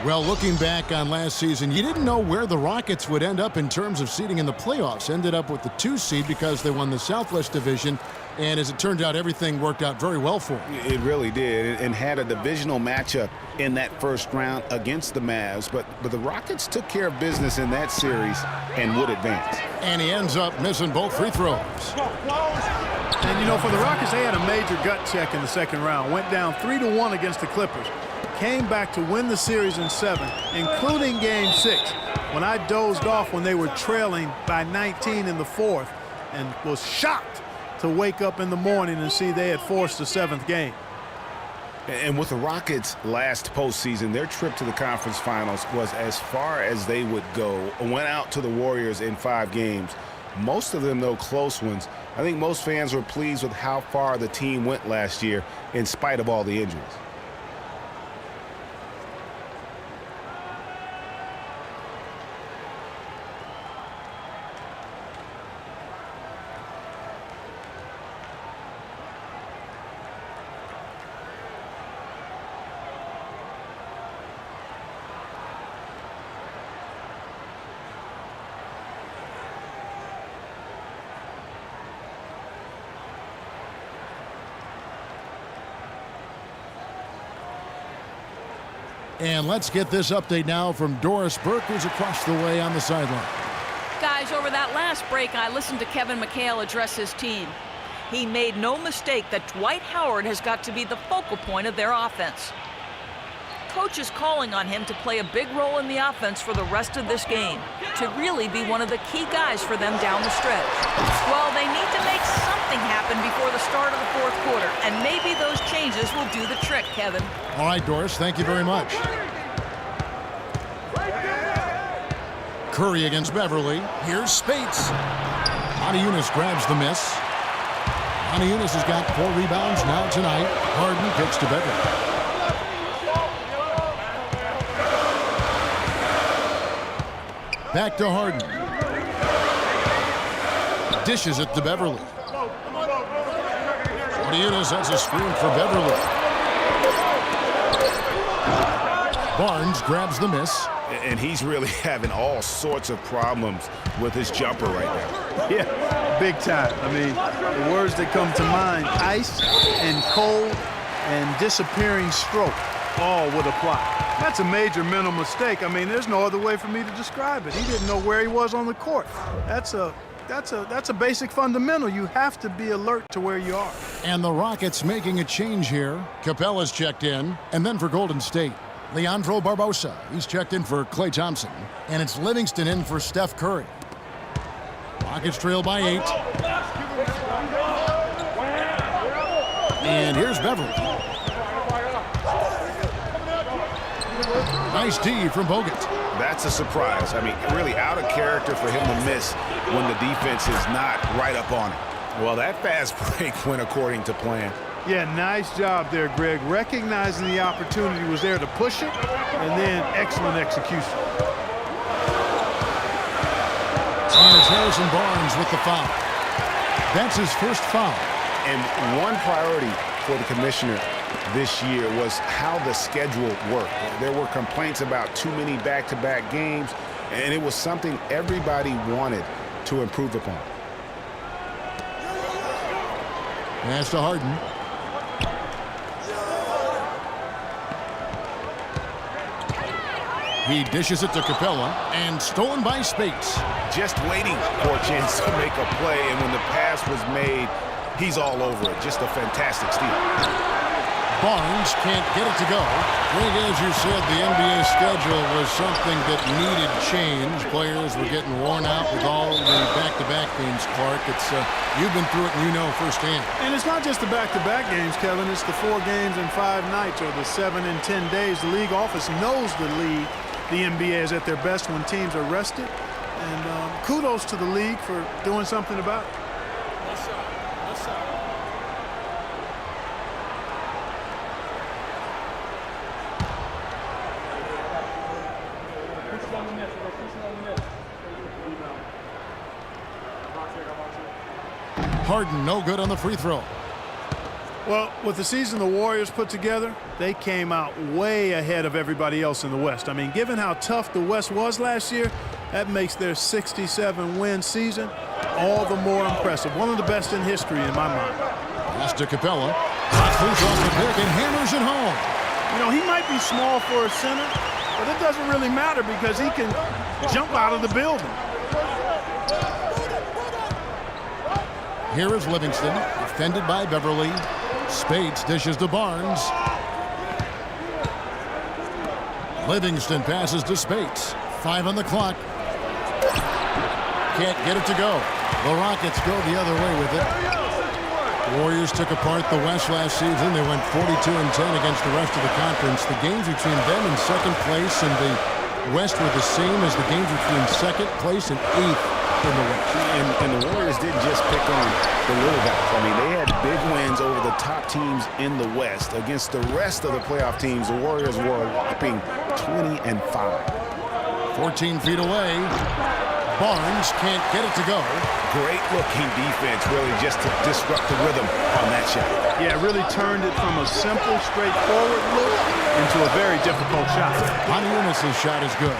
Well, looking back on last season, you didn't know where the Rockets would end up in terms of seeding in the playoffs. Ended up with the 2 seed because they won the Southwest Division. And as it turned out, everything worked out very well for them. It really did, and had a divisional matchup in that first round against the Mavs. But the Rockets took care of business in that series and would advance. And he ends up missing both free throws. And, you know, for the Rockets, they had a major gut check in the second round. Went down 3-1 against the Clippers. Came back to win the series in 7, including Game 6, when I dozed off when they were trailing by 19 in the 4th and was shocked to wake up in the morning and see they had forced the 7th game. And with the Rockets' last postseason, their trip to the conference finals was as far as they would go. Went out to the Warriors in 5 games. Most of them, though, close ones. I think most fans were pleased with how far the team went last year in spite of all the injuries. And let's get this update now from Doris Burke, who's across the way on the sideline. Guys, over that last break, I listened to Kevin McHale address his team. He made no mistake that Dwight Howard has got to be the focal point of their offense. Coach is calling on him to play a big role in the offense for the rest of this game, to really be one of the key guys for them down the stretch. Well, they need to make something happen before the start of the 4th quarter, and maybe those changes will do the trick, Kevin. All right, Doris, thank you very much. Curry against Beverly. Here's Spates. Eunice grabs the miss. Eunice has got 4 rebounds now tonight. Harden kicks to Beverly. Back to Harden. Dishes it to Beverly. Eunice has a screen for Beverly. Barnes grabs the miss. And he's really having all sorts of problems with his jumper right now. Yeah, big time. I mean, the words that come to mind, ice and cold and disappearing stroke, all would apply. That's a major mental mistake. I mean, there's no other way for me to describe it. He didn't know where he was on the court. That's a basic fundamental. You have to be alert to where you are. And the Rockets making a change here. Capella's checked in. And then for Golden State, Leandro Barbosa. He's checked in for Klay Thompson. And it's Livingston in for Steph Curry. Rockets trail by 8. And here's Beverly. Nice D from Bogut. That's a surprise. I mean, really out of character for him to miss when the defense is not right up on it. Well, that fast break went according to plan. Yeah, nice job there, Greg. Recognizing the opportunity was there to push it, and then excellent execution. And it's Harrison Barnes with the foul. That's his first foul. And one priority for the commissioner this year was how the schedule worked. There were complaints about too many back-to-back games, and it was something everybody wanted to improve upon. Pass to Harden. He dishes it to Capella, and stolen by Spates. Just waiting for a chance to make a play, and when the pass was made, he's all over it. Just a fantastic steal. Barnes can't get it to go. Greg, as you said, the NBA schedule was something that needed change. Players were getting worn out with all the back-to-back games, Clark. You've been through it and you know firsthand. And it's not just the back-to-back games, Kevin. It's the 4 games in 5 nights or the 7 and 10 days. The league office knows the NBA is at their best when teams are rested. And kudos to the league for doing something about it. Harden, no good on the free throw. Well, with the season the Warriors put together, they came out way ahead of everybody else in the West. I mean, given how tough the West was last year, that makes their 67-win season all the more impressive. One of the best in history in my mind. Pass to Capella. Loose off the pick and hammers it home. You know, he might be small for a center, but it doesn't really matter because he can jump out of the building. Here is Livingston, defended by Beverly. Spates dishes to Barnes. Livingston passes to Spates. 5 on the clock. Can't get it to go. The Rockets go the other way with it. The Warriors took apart the West last season. They went 42-10 against the rest of the conference. The games between them in second place and the West were the same as the games between second place and 8th. In the West. And the Warriors didn't just pick on the little guys. I mean, they had big wins over the top teams in the West. Against the rest of the playoff teams, the Warriors were a whopping 20-5. 14 feet away. Barnes can't get it to go. Great looking defense, really, just to disrupt the rhythm on that shot. Yeah, really turned it from a simple, straightforward look into a very difficult shot. Pontiunas' shot is good.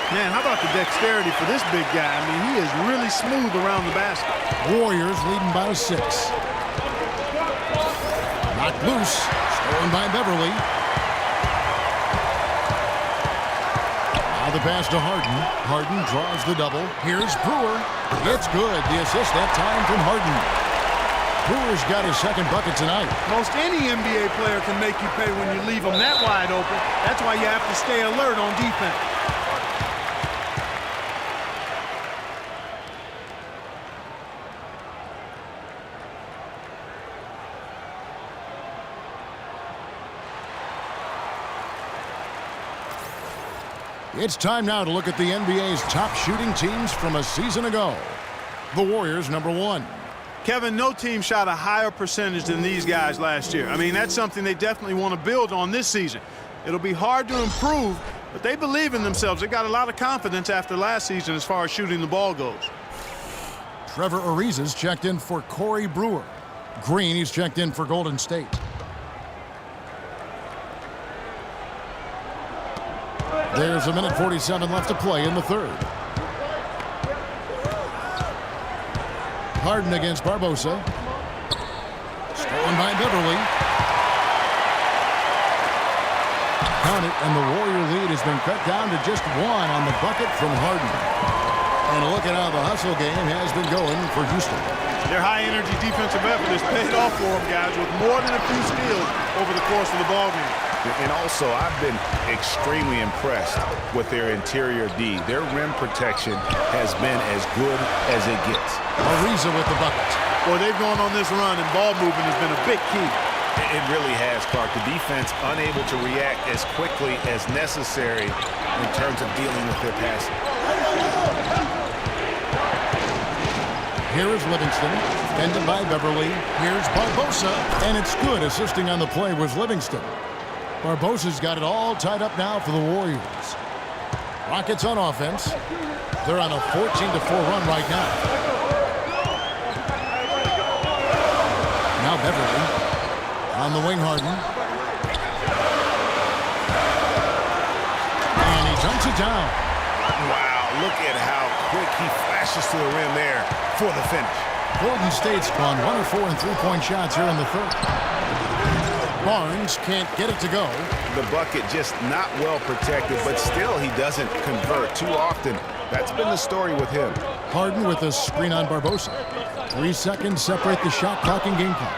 Man, how about the dexterity for this big guy? I mean, he is really smooth around the basket. Warriors leading by 6. Knocked loose. Stolen by Beverly. Now the pass to Harden. Harden draws the double. Here's Brewer. It's good. The assist that time from Harden. Brewer's got his second bucket tonight. Most any NBA player can make you pay when you leave them that wide open. That's why you have to stay alert on defense. It's time now to look at the NBA's top shooting teams from a season ago. The Warriors, number 1. Kevin, no team shot a higher percentage than these guys last year. I mean, that's something they definitely want to build on this season. It'll be hard to improve, but they believe in themselves. They got a lot of confidence after last season as far as shooting the ball goes. Trevor Ariza's checked in for Corey Brewer. Green, he's checked in for Golden State. There's a minute 47 left to play in the third. Harden against Barbosa. Stolen by Beverly. Count it, and the Warrior lead has been cut down to just 1 on the bucket from Harden. And look at how the hustle game has been going for Houston. Their high-energy defensive effort has paid off for them, guys, with more than a few steals over the course of the ballgame. And also, I've been extremely impressed with their interior D. Their rim protection has been as good as it gets. Ariza with the bucket. Boy, they've gone on this run, and ball movement has been a big key. It really has, Clark. The defense unable to react as quickly as necessary in terms of dealing with their passing. Here is Livingston, defended by Beverly. Here's Barbosa, and it's good. Assisting on the play was Livingston. Barbosa's got it all tied up now for the Warriors. Rockets on offense. They're on a 14-4 run right now. Now Beverly on the wing, Harden. And he dunks it down. Wow, look at how quick he flashes to the rim there for the finish. Golden State's gone 1 of 4 in three-point shots here in the third. Barnes can't get it to go. The bucket just not well protected, but still he doesn't convert too often. That's been the story with him. Harden with a screen on Barbosa. 3 seconds separate the shot clock and game clock.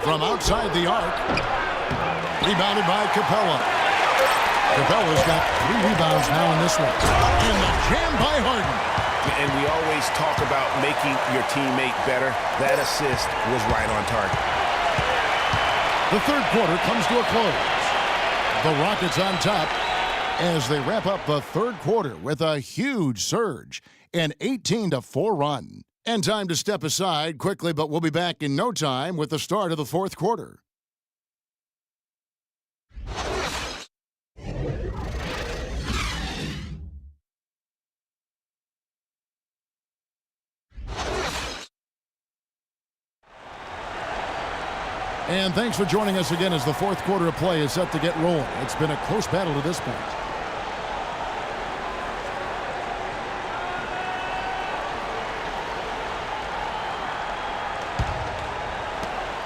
From outside the arc. Rebounded by Capella. Capella's got 3 rebounds now in this one. And the jam by Harden. And we always talk about making your teammate better. That assist was right on target. The third quarter comes to a close. The Rockets on top as they wrap up the third quarter with a huge surge, an 18-4 run. And time to step aside quickly, but we'll be back in no time with the start of the fourth quarter. And thanks for joining us again as the fourth quarter of play is set to get rolling. It's been a close battle to this point.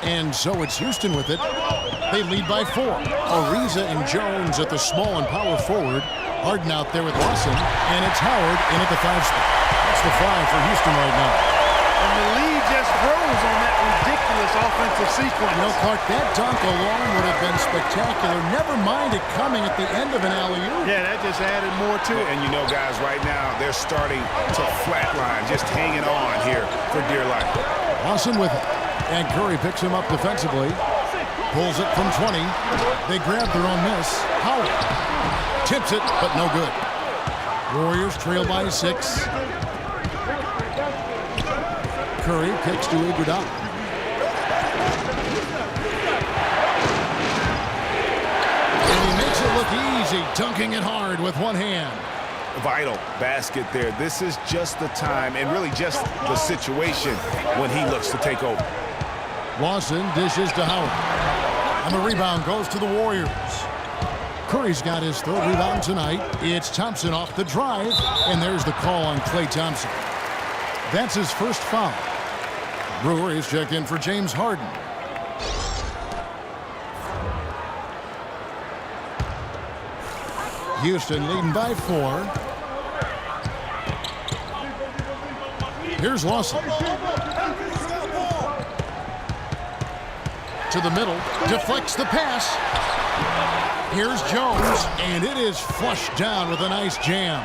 And so it's Houston with it. They lead by 4. Ariza and Jones at the small and power forward. Harden out there with Lawson. And it's Howard in at the 5 spot. That's the 5 for Houston right now. And the lead just grows on that ridiculous offensive sequence. You know, Clark, that dunk alone would have been spectacular. Never mind it coming at the end of an alley-oop. Yeah, that just added more to it. And you know, guys, right now, they're starting to flatline, just hanging on here for dear life. Lawson with it. And Curry picks him up defensively. Pulls it from 20. They grab their own miss. Howard tips it, but no good. Warriors trail by 6. Curry kicks to Iguodala. And he makes it look easy, dunking it hard with one hand. Vital basket there. This is just the time and really just the situation when he looks to take over. Lawson dishes to Howard. And the rebound goes to the Warriors. Curry's got his 3rd rebound tonight. It's Thompson off the drive. And there's the call on Klay Thompson. That's his first foul. Brewers check in for James Harden. Houston leading by 4. Here's Lawson. To the middle, deflects the pass. Here's Jones, and it is flushed down with a nice jam.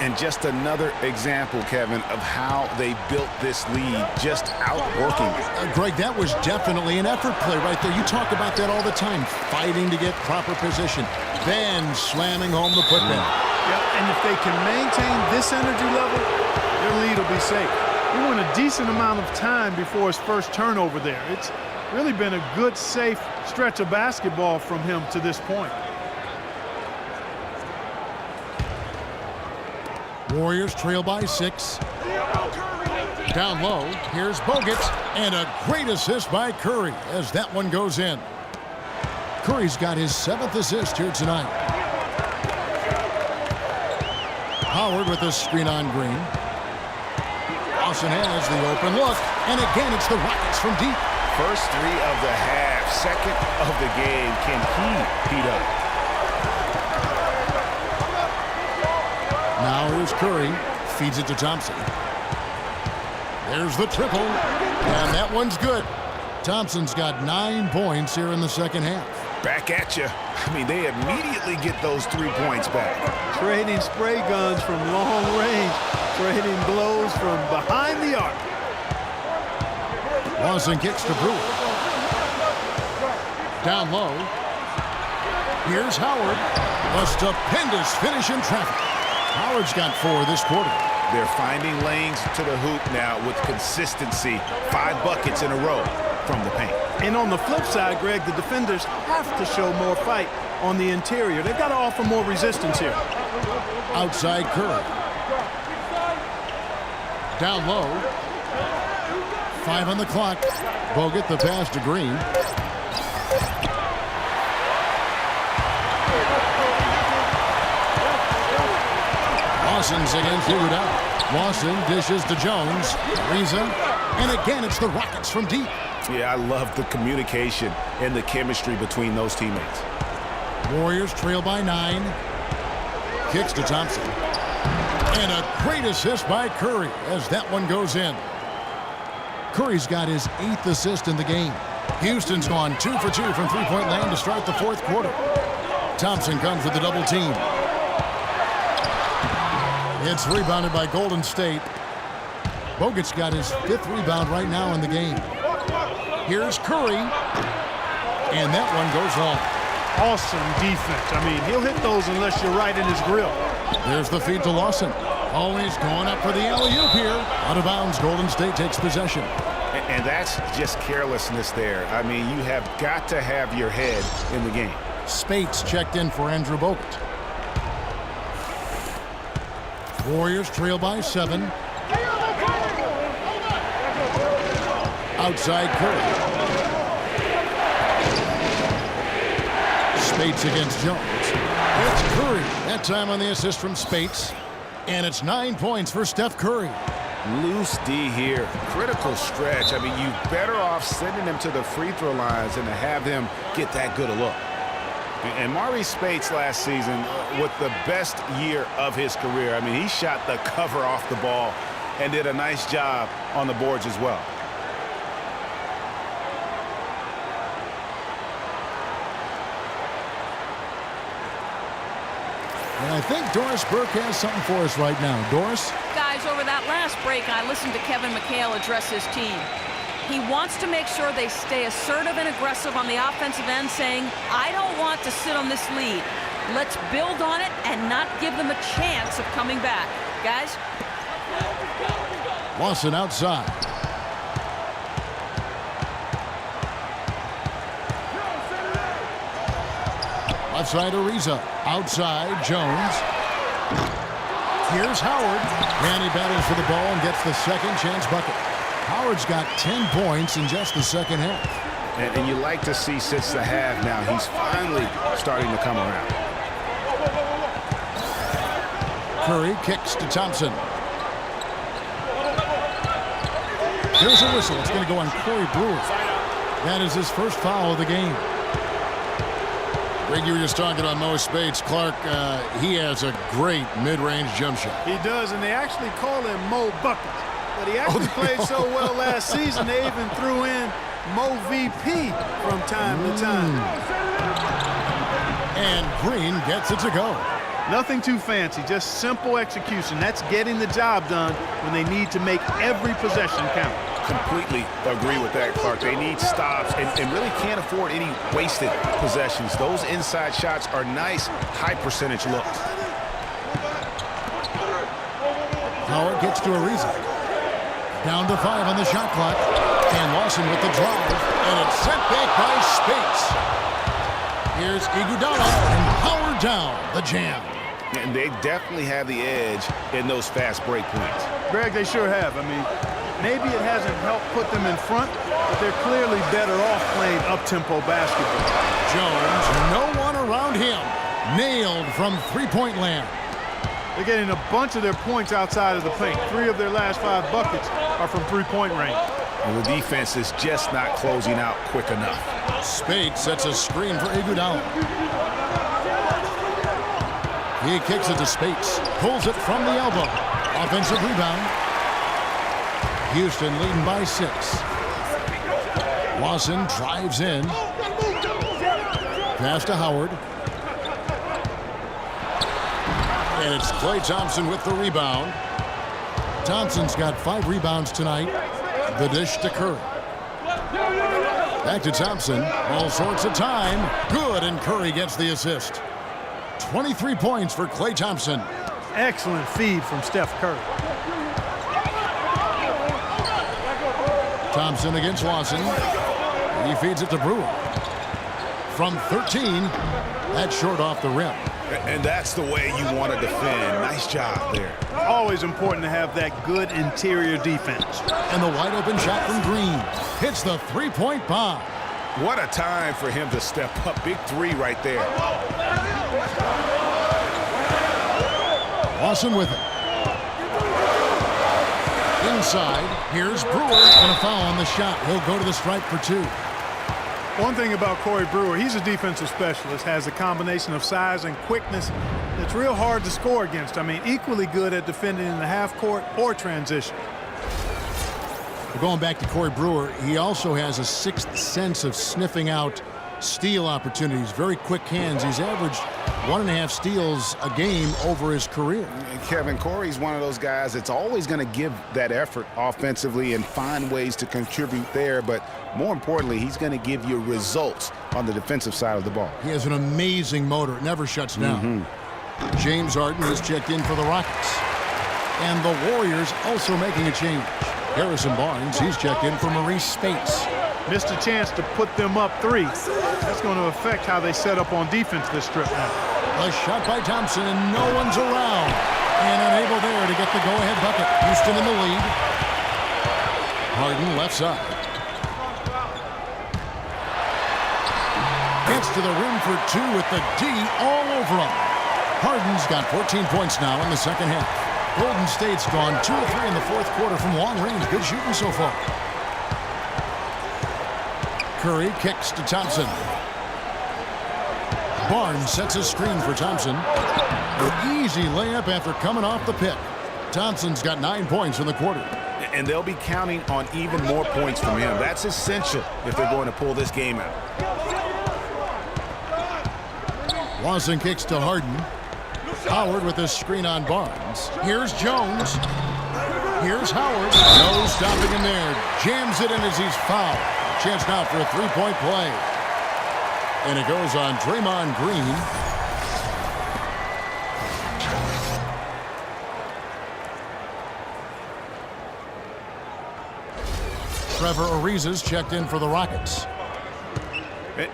And just another example, Kevin, of how they built this lead, just outworking it. Greg, that was definitely an effort play right there. You talk about that all the time, fighting to get proper position, then slamming home the putback. Yep, and if they can maintain this energy level, their lead will be safe. He went a decent amount of time before his first turnover there. It's really been a good, safe stretch of basketball from him to this point. Warriors trail by 6. Down low, here's Bogut, and a great assist by Curry as that one goes in. Curry's got his 7th assist here tonight. Howard with a screen on Green. Lawson has the open look, and again it's the Rockets from deep. First 3 of the half, 2nd of the game. Can he heat up? Now here's Curry, feeds it to Thompson. There's the triple, and that one's good. Thompson's got 9 points here in the second half. Back at you. I mean, they immediately get those 3 points back. Trading spray guns from long range, trading blows from behind the arc. Lawson kicks to Brewer. Down low. Here's Howard. A stupendous finish in traffic. Howard's got 4 this quarter. They're finding lanes to the hoop now with consistency. 5 buckets in a row. from the paint. And on the flip side, Greg, the defenders have to show more fight on the interior. They've got to offer more resistance here. Outside Curry. Down low. 5 on the clock. Bogut the pass to Green. Lawson's against Iguodala. Lawson dishes to Jones. Ariza. And again, it's the Rockets from deep. Yeah, I love the communication and the chemistry between those teammates. Warriors trail by 9. Kicks to Thompson. And a great assist by Curry as that one goes in. Curry's got his 8th assist in the game. Houston's gone 2 for 2 from three-point land to start the 4th quarter. Thompson comes with the double team. It's rebounded by Golden State. Bogut's got his 5th rebound right now in the game. Here's Curry. And that one goes long. Awesome defense. I mean, he'll hit those unless you're right in his grill. There's the feed to Lawson. Always going up for the alley-oop here. Out of bounds, Golden State takes possession. And that's just carelessness there. I mean, you have got to have your head in the game. Spates checked in for Andrew Bogut. Warriors trail by 7. Outside Curry. Spates against Jones. It's Curry. That time on the assist from Spates. And it's 9 points for Steph Curry. Loose D here. Critical stretch. I mean, you're better off sending him to the free throw lines than to have him get that good a look. And Maurice Spates last season with the best year of his career. I mean, he shot the cover off the ball and did a nice job on the boards as well. And I think Doris Burke has something for us right now. Doris? Guys, over that last break, I listened to Kevin McHale address his team. He wants to make sure they stay assertive and aggressive on the offensive end, saying, I don't want to sit on this lead. Let's build on it and not give them a chance of coming back. Guys? Lawson outside. Left side Ariza. Outside Jones. Here's Howard. And he battles for the ball and gets the second chance bucket. Howard's got 10 points in just the second half. And you like to see since the half now, he's finally starting to come around. Curry kicks to Thompson. There's a whistle. It's going to go on Corey Brewer. That is his first foul of the game. Greg, you were just talking about Mo Spates. Clark, he has a great mid-range jump shot. He does, and they actually call him Mo Buckets. But he actually played so well last season, they even threw in Mo VP from time to time. And Green gets it to go. Nothing too fancy, just simple execution. That's getting the job done when they need to make every possession count. Completely agree with that, Clark. They need stops and really can't afford any wasted possessions. Those inside shots are nice, high-percentage looks. Howard gets to Ariza. Down to 5 on the shot clock. And Lawson with the drive. And it's sent back by Spates. Here's Iguodala and Howard down the jam. And they definitely have the edge in those fast break points. Greg, they sure have. I mean, maybe it hasn't helped put them in front, but they're clearly better off playing up-tempo basketball. Jones, no one around him. Nailed from three-point land. They're getting a bunch of their points outside of the paint. 3 of their last 5 buckets are from three-point range. And the defense is just not closing out quick enough. Spates sets a screen for Iguodala. He kicks it to Spates. Pulls it from the elbow. Offensive rebound. Houston leading by 6. Lawson drives in. Pass to Howard. And it's Klay Thompson with the rebound. Thompson's got 5 rebounds tonight. The dish to Curry. Back to Thompson. All sorts of time. Good, and Curry gets the assist. 23 points for Klay Thompson. Excellent feed from Steph Curry. Thompson against Lawson. He feeds it to Brewer. From 13, that's short off the rim. And that's the way you want to defend. Nice job there. Always important to have that good interior defense. And the wide open shot from Green. Hits the three-point bomb. What a time for him to step up. Big three right there. Lawson with it. Inside, here's Brewer. And a foul on the shot. He'll go to the stripe for 2. One thing about Corey Brewer, he's a defensive specialist, has a combination of size and quickness that's real hard to score against. I mean, equally good at defending in the half court or transition. Going back to Corey Brewer, he also has a sixth sense of sniffing out steal opportunities. Very quick hands. He's averaged 1.5 steals a game over his career. And Kevin, Corey's one of those guys that's always going to give that effort offensively and find ways to contribute there. But more importantly, he's going to give you results on the defensive side of the ball. He has an amazing motor. It never shuts down. James Harden is checked in for the Rockets. And the Warriors also making a change. Harrison Barnes, he's checked in for Maurice Spates. Missed a chance to put them up 3. That's going to affect how they set up on defense this trip now. A shot by Thompson, and no one's around. And unable there to get the go-ahead bucket. Houston in the lead. Harden left side. Gets to the rim for 2 with the D all over him. Harden's got 14 points now in the second half. Golden State's gone 2 of 3 in the fourth quarter from long range. Good shooting so far. Curry kicks to Thompson. Barnes sets a screen for Thompson. An easy layup after coming off the pick. Thompson's got 9 points in the quarter. And they'll be counting on even more points from him. That's essential if they're going to pull this game out. Lawson kicks to Harden. Howard with a screen on Barnes. Here's Jones. Here's Howard. No stopping him there. Jams it in as he's fouled. Chance now for a three-point play. And it goes on Draymond Green. Trevor Ariza's checked in for the Rockets.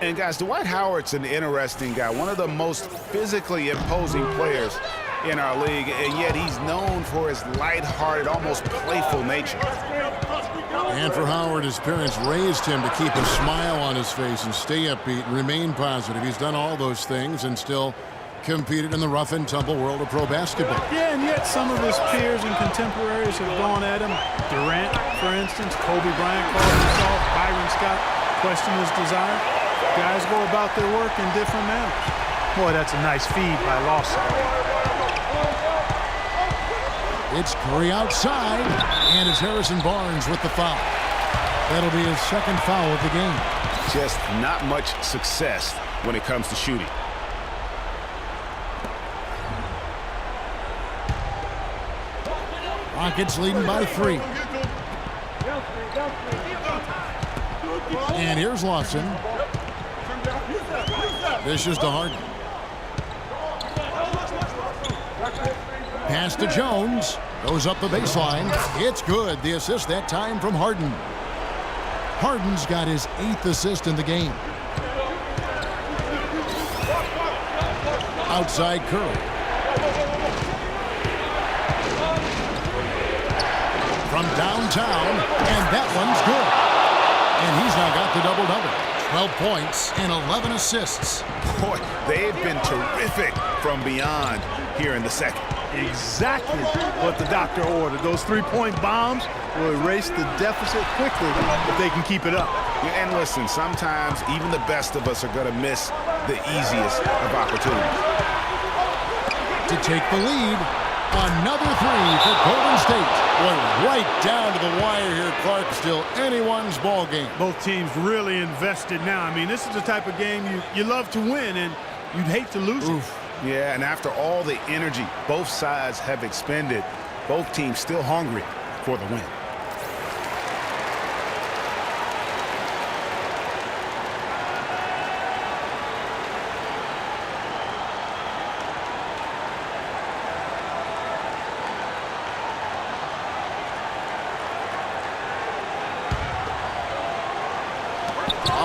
And guys, Dwight Howard's an interesting guy, one of the most physically imposing players in our league, and yet he's known for his lighthearted, almost playful nature. And for Howard, his parents raised him to keep a smile on his face and stay upbeat and remain positive. He's done all those things and still competed in the rough and tumble world of pro basketball. Yeah, and yet some of his peers and contemporaries have gone at him. Durant, for instance, Kobe Bryant called him soft, Byron Scott questioned his desire. Guys go about their work in different manners. Boy, that's a nice feed by Lawson. It's Curry outside, and it's Harrison Barnes with the foul. That'll be his second foul of the game. Just not much success when it comes to shooting. Rockets leading by 3. And here's Lawson. Vicious to Harden. Pass to Jones. Goes up the baseline. It's good. The assist that time from Harden. Harden's got his 8th assist in the game. Outside Curry. From downtown, and that one's good. And he's now got the double-double. 12 points and 11 assists. Boy, they've been terrific from beyond here in the second. Exactly what the doctor ordered. Those three-point bombs will erase the deficit quickly if they can keep it up. And listen, sometimes even the best of us are going to miss the easiest of opportunities. To take the lead, another 3 for Golden State. Boy, right down to the wire here, Clark. Still anyone's ball game. Both teams really invested now. I mean, this is the type of game you love to win, and you'd hate to lose it. Yeah, and after all the energy both sides have expended, both teams still hungry for the win.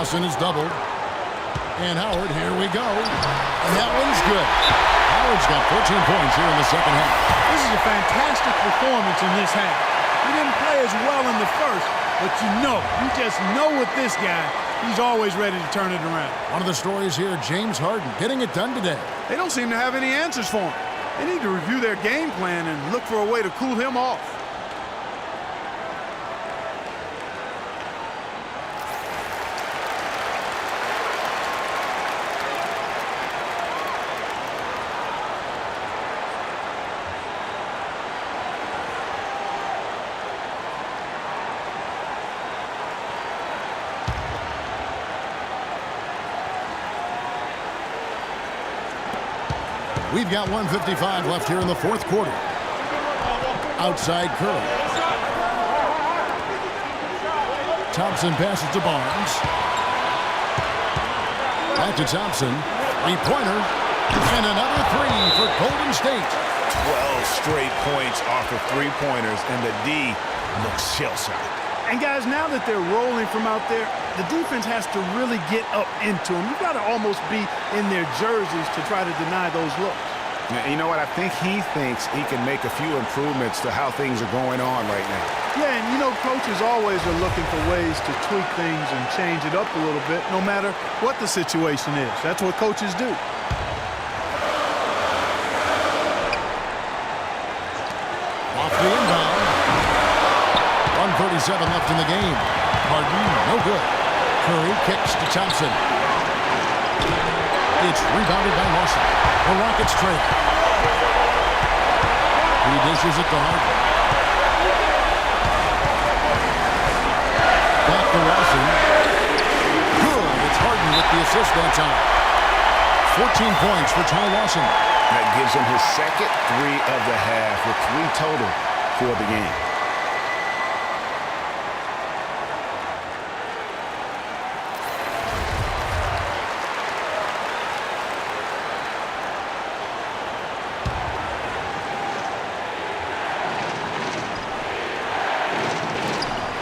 Lawson is doubled. And Howard, here we go. And that one's good. Howard's got 14 points here in the second half. This is a fantastic performance in this half. He didn't play as well in the first, but you just know with this guy, he's always ready to turn it around. One of the stories here, James Harden getting it done today. They don't seem to have any answers for him. They need to review their game plan and look for a way to cool him off. We've got 1:55 left here in the fourth quarter. Outside Curry. Thompson passes to Barnes. Back to Thompson. Three-pointer. And another three for Golden State. 12 straight points off of three-pointers, and the D looks shell-shocked. And guys, now that they're rolling from out there, the defense has to really get up into them. You've got to almost be in their jerseys to try to deny those looks. You know what? I think he thinks he can make a few improvements to how things are going on right now. Yeah, and coaches always are looking for ways to tweak things and change it up a little bit, no matter what the situation is. That's what coaches do. Off the inbound. 1:37 left in the game. Harden, no good. Curry kicks to Thompson. It's rebounded by Lawson. The Rockets trail. He dishes it to Harden. Back to Lawson. Good. It's Harden with the assist that time. 14 points for Ty Lawson. That gives him his second three of the half with 3 total for the game.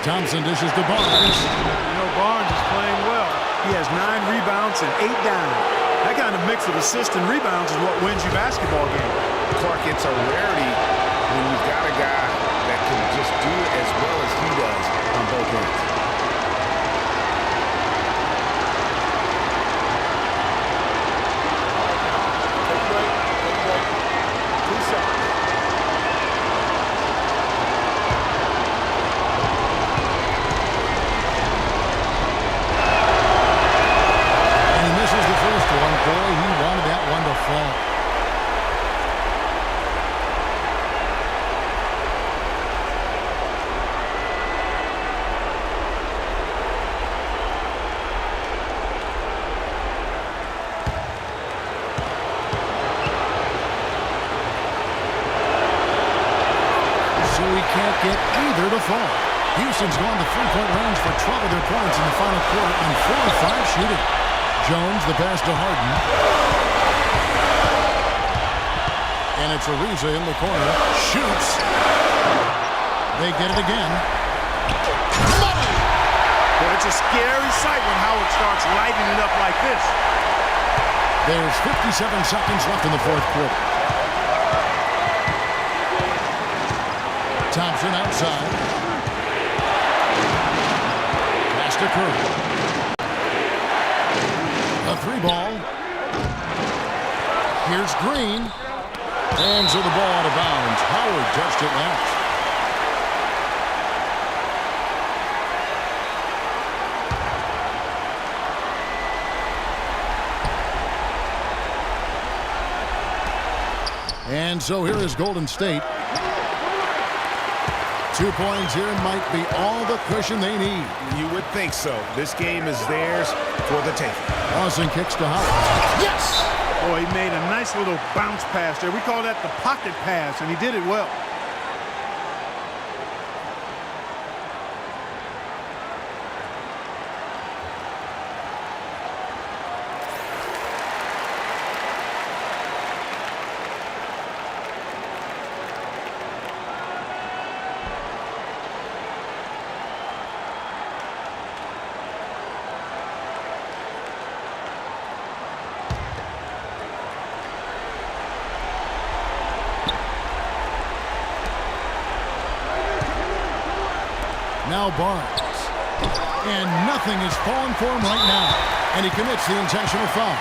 Thompson dishes to Barnes. Barnes is playing well. He has 9 rebounds and 8 down. That kind of mix of assists and rebounds is what wins you basketball games. Clark, it's a rarity when you've got a guy that can just do it as well as he does on both ends. Boy, he wanted that one to fall. So he can't get either to fall. Houston's gone to three-point range for 12 of their points in the final quarter on 4 of 5 shooting. Jones, the pass to Harden. And it's Ariza in the corner. Shoots. They get it again. Money! But it's a scary sight when Howard starts lighting it up like this. There's 57 seconds left in the fourth quarter. Thompson outside. Pass to Curry. A 3-ball. Here's Green. And so the ball out of bounds. Howard touched it last. And so here is Golden State. 2 points here might be all the cushion they need. You would think so. This game is theirs for the taking. Lawson kicks to Howard. Yes! Boy, he made a nice little bounce pass there. We call that the pocket pass, and he did it well. Now Barnes. And nothing is falling for him right now. And he commits the intentional foul.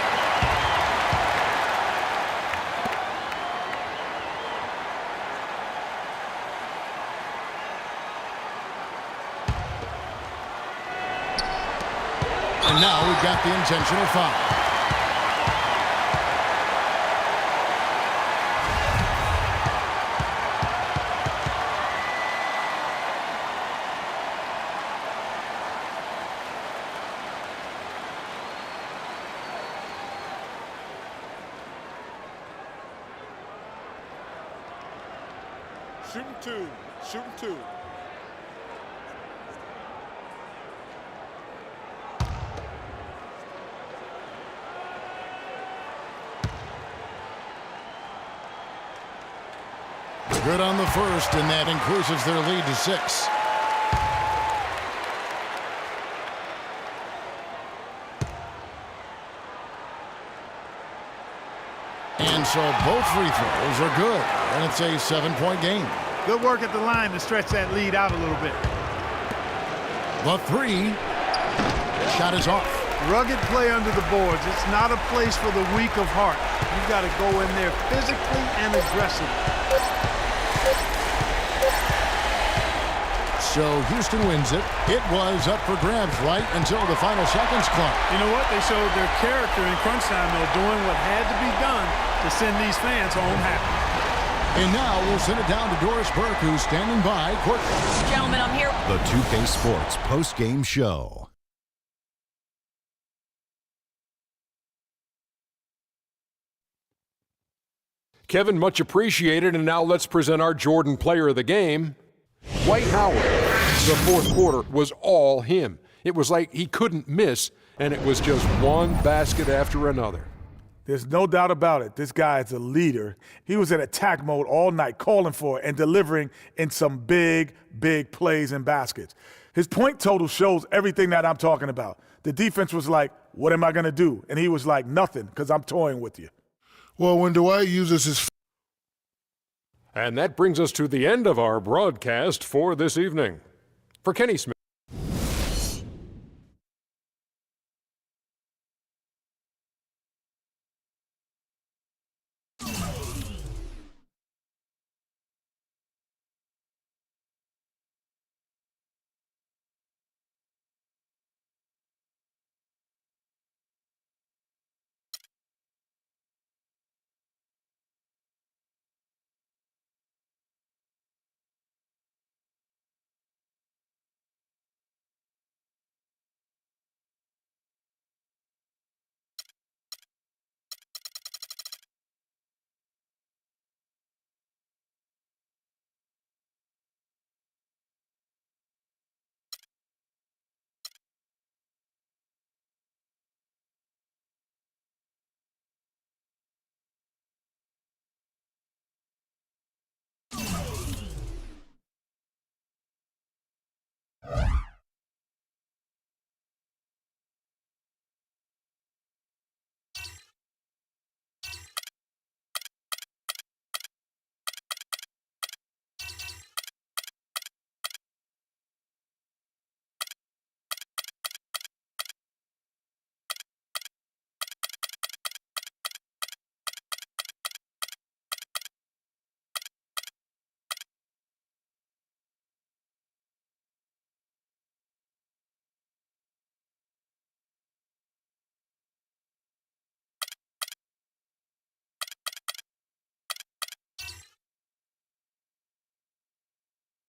And now we've got the intentional foul. Shooting two. Shooting two. Good on the first, and that increases their lead to 6. And so both free throws are good, and it's a 7-point game. Good work at the line to stretch that lead out a little bit. The 3 shot is off. Rugged play under the boards. It's not a place for the weak of heart. You've got to go in there physically and aggressively. So Houston wins it. It was up for grabs right until the final seconds clock. You know what? They showed their character in crunch time, though, doing what had to be done to send these fans home happy. And now we'll send it down to Doris Burke, who's standing by court. Gentlemen, I'm here. The 2K Sports post-game show. Kevin, much appreciated. And now let's present our Jordan player of the game, Dwight Howard. The fourth quarter was all him. It was like he couldn't miss, and it was just one basket after another. There's no doubt about it. This guy is a leader. He was in attack mode all night, calling for it and delivering in some big, big plays and baskets. His point total shows everything that I'm talking about. The defense was like, what am I going to do? And he was like, nothing, because I'm toying with you. Well, when Dwight uses his... And that brings us to the end of our broadcast for this evening. For Kenny Smith.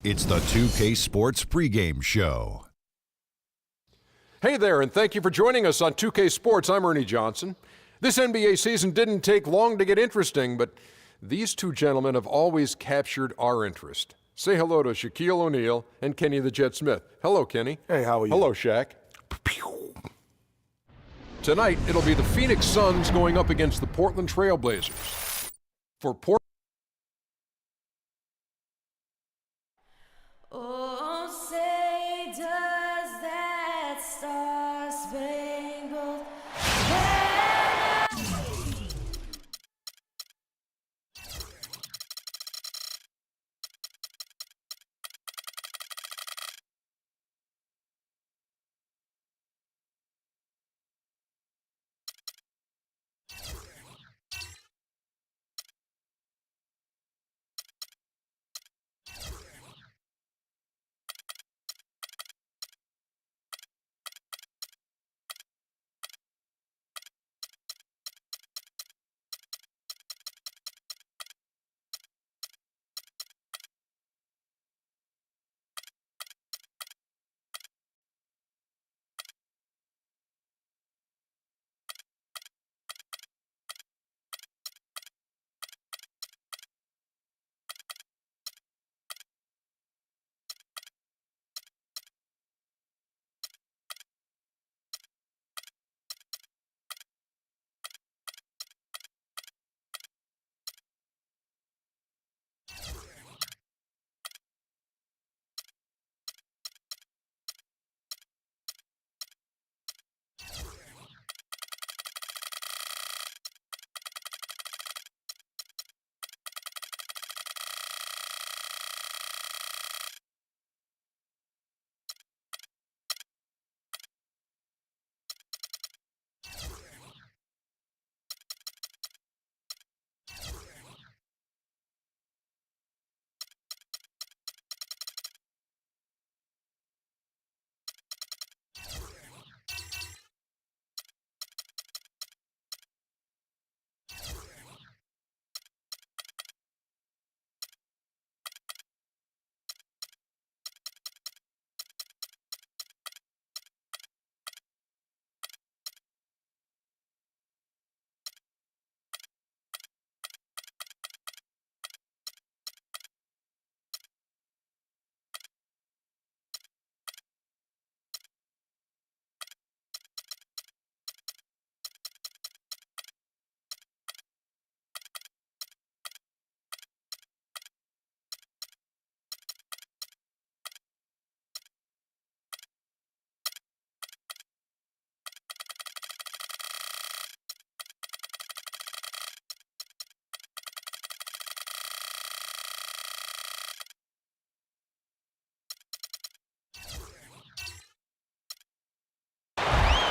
It's the 2K Sports pregame show. Hey there, and thank you for joining us on 2K Sports. I'm Ernie Johnson. This NBA season didn't take long to get interesting, but these two gentlemen have always captured our interest. Say hello to Shaquille O'Neal and Kenny the Jet Smith. Hello, Kenny. Hey, how are you? Hello, Shaq. Tonight, it'll be the Phoenix Suns going up against the Portland Trail Blazers. For Portland.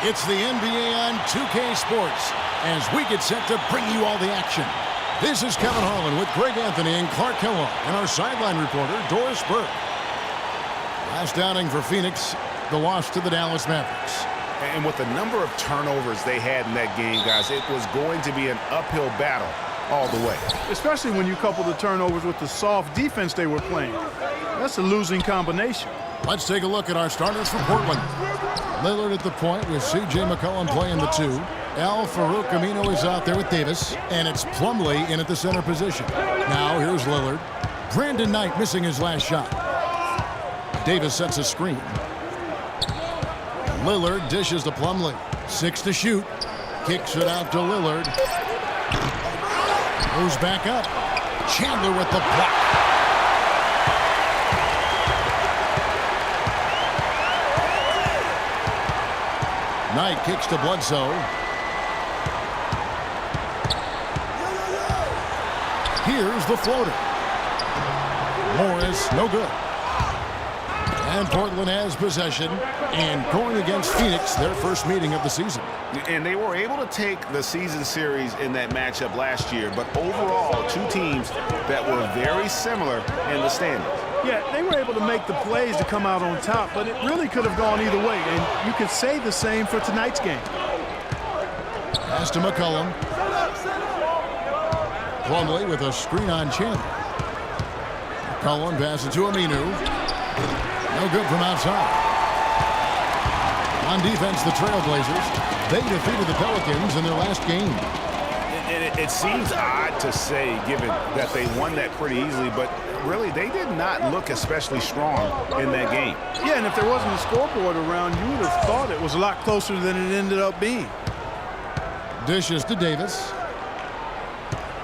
It's the NBA on 2K Sports as we get set to bring you all the action. This is Kevin Harlan with Greg Anthony and Clark Kellogg and our sideline reporter, Doris Burke. Last outing for Phoenix, the loss to the Dallas Mavericks. And with the number of turnovers they had in that game, guys, it was going to be an uphill battle all the way. Especially when you couple the turnovers with the soft defense they were playing. That's a losing combination. Let's take a look at our starters for Portland. Lillard at the point with C.J. McCollum playing the 2. Al Farouk Amino is out there with Davis, and it's Plumlee in at the center position. Now here's Lillard. Brandon Knight missing his last shot. Davis sets a screen. Lillard dishes to Plumlee. 6 to shoot. Kicks it out to Lillard. Moves back up. Chandler with the block. Knight kicks to Bledsoe. Here's the floater. Morris, no good. And Portland has possession and going against Phoenix, their first meeting of the season. And they were able to take the season series in that matchup last year, but overall, two teams that were very similar in the standings. Yeah, they were able to make the plays to come out on top, but it really could have gone either way, and you could say the same for tonight's game. Pass to McCollum. Plumlee with a screen on Chandler. McCollum passes to Aminu. No good from outside. On defense, the Trailblazers, they defeated the Pelicans in their last game. And it seems odd to say, given that they won that pretty easily, but really, they did not look especially strong in that game. Yeah, and if there wasn't a scoreboard around, you would have thought it was a lot closer than it ended up being. Dishes to Davis.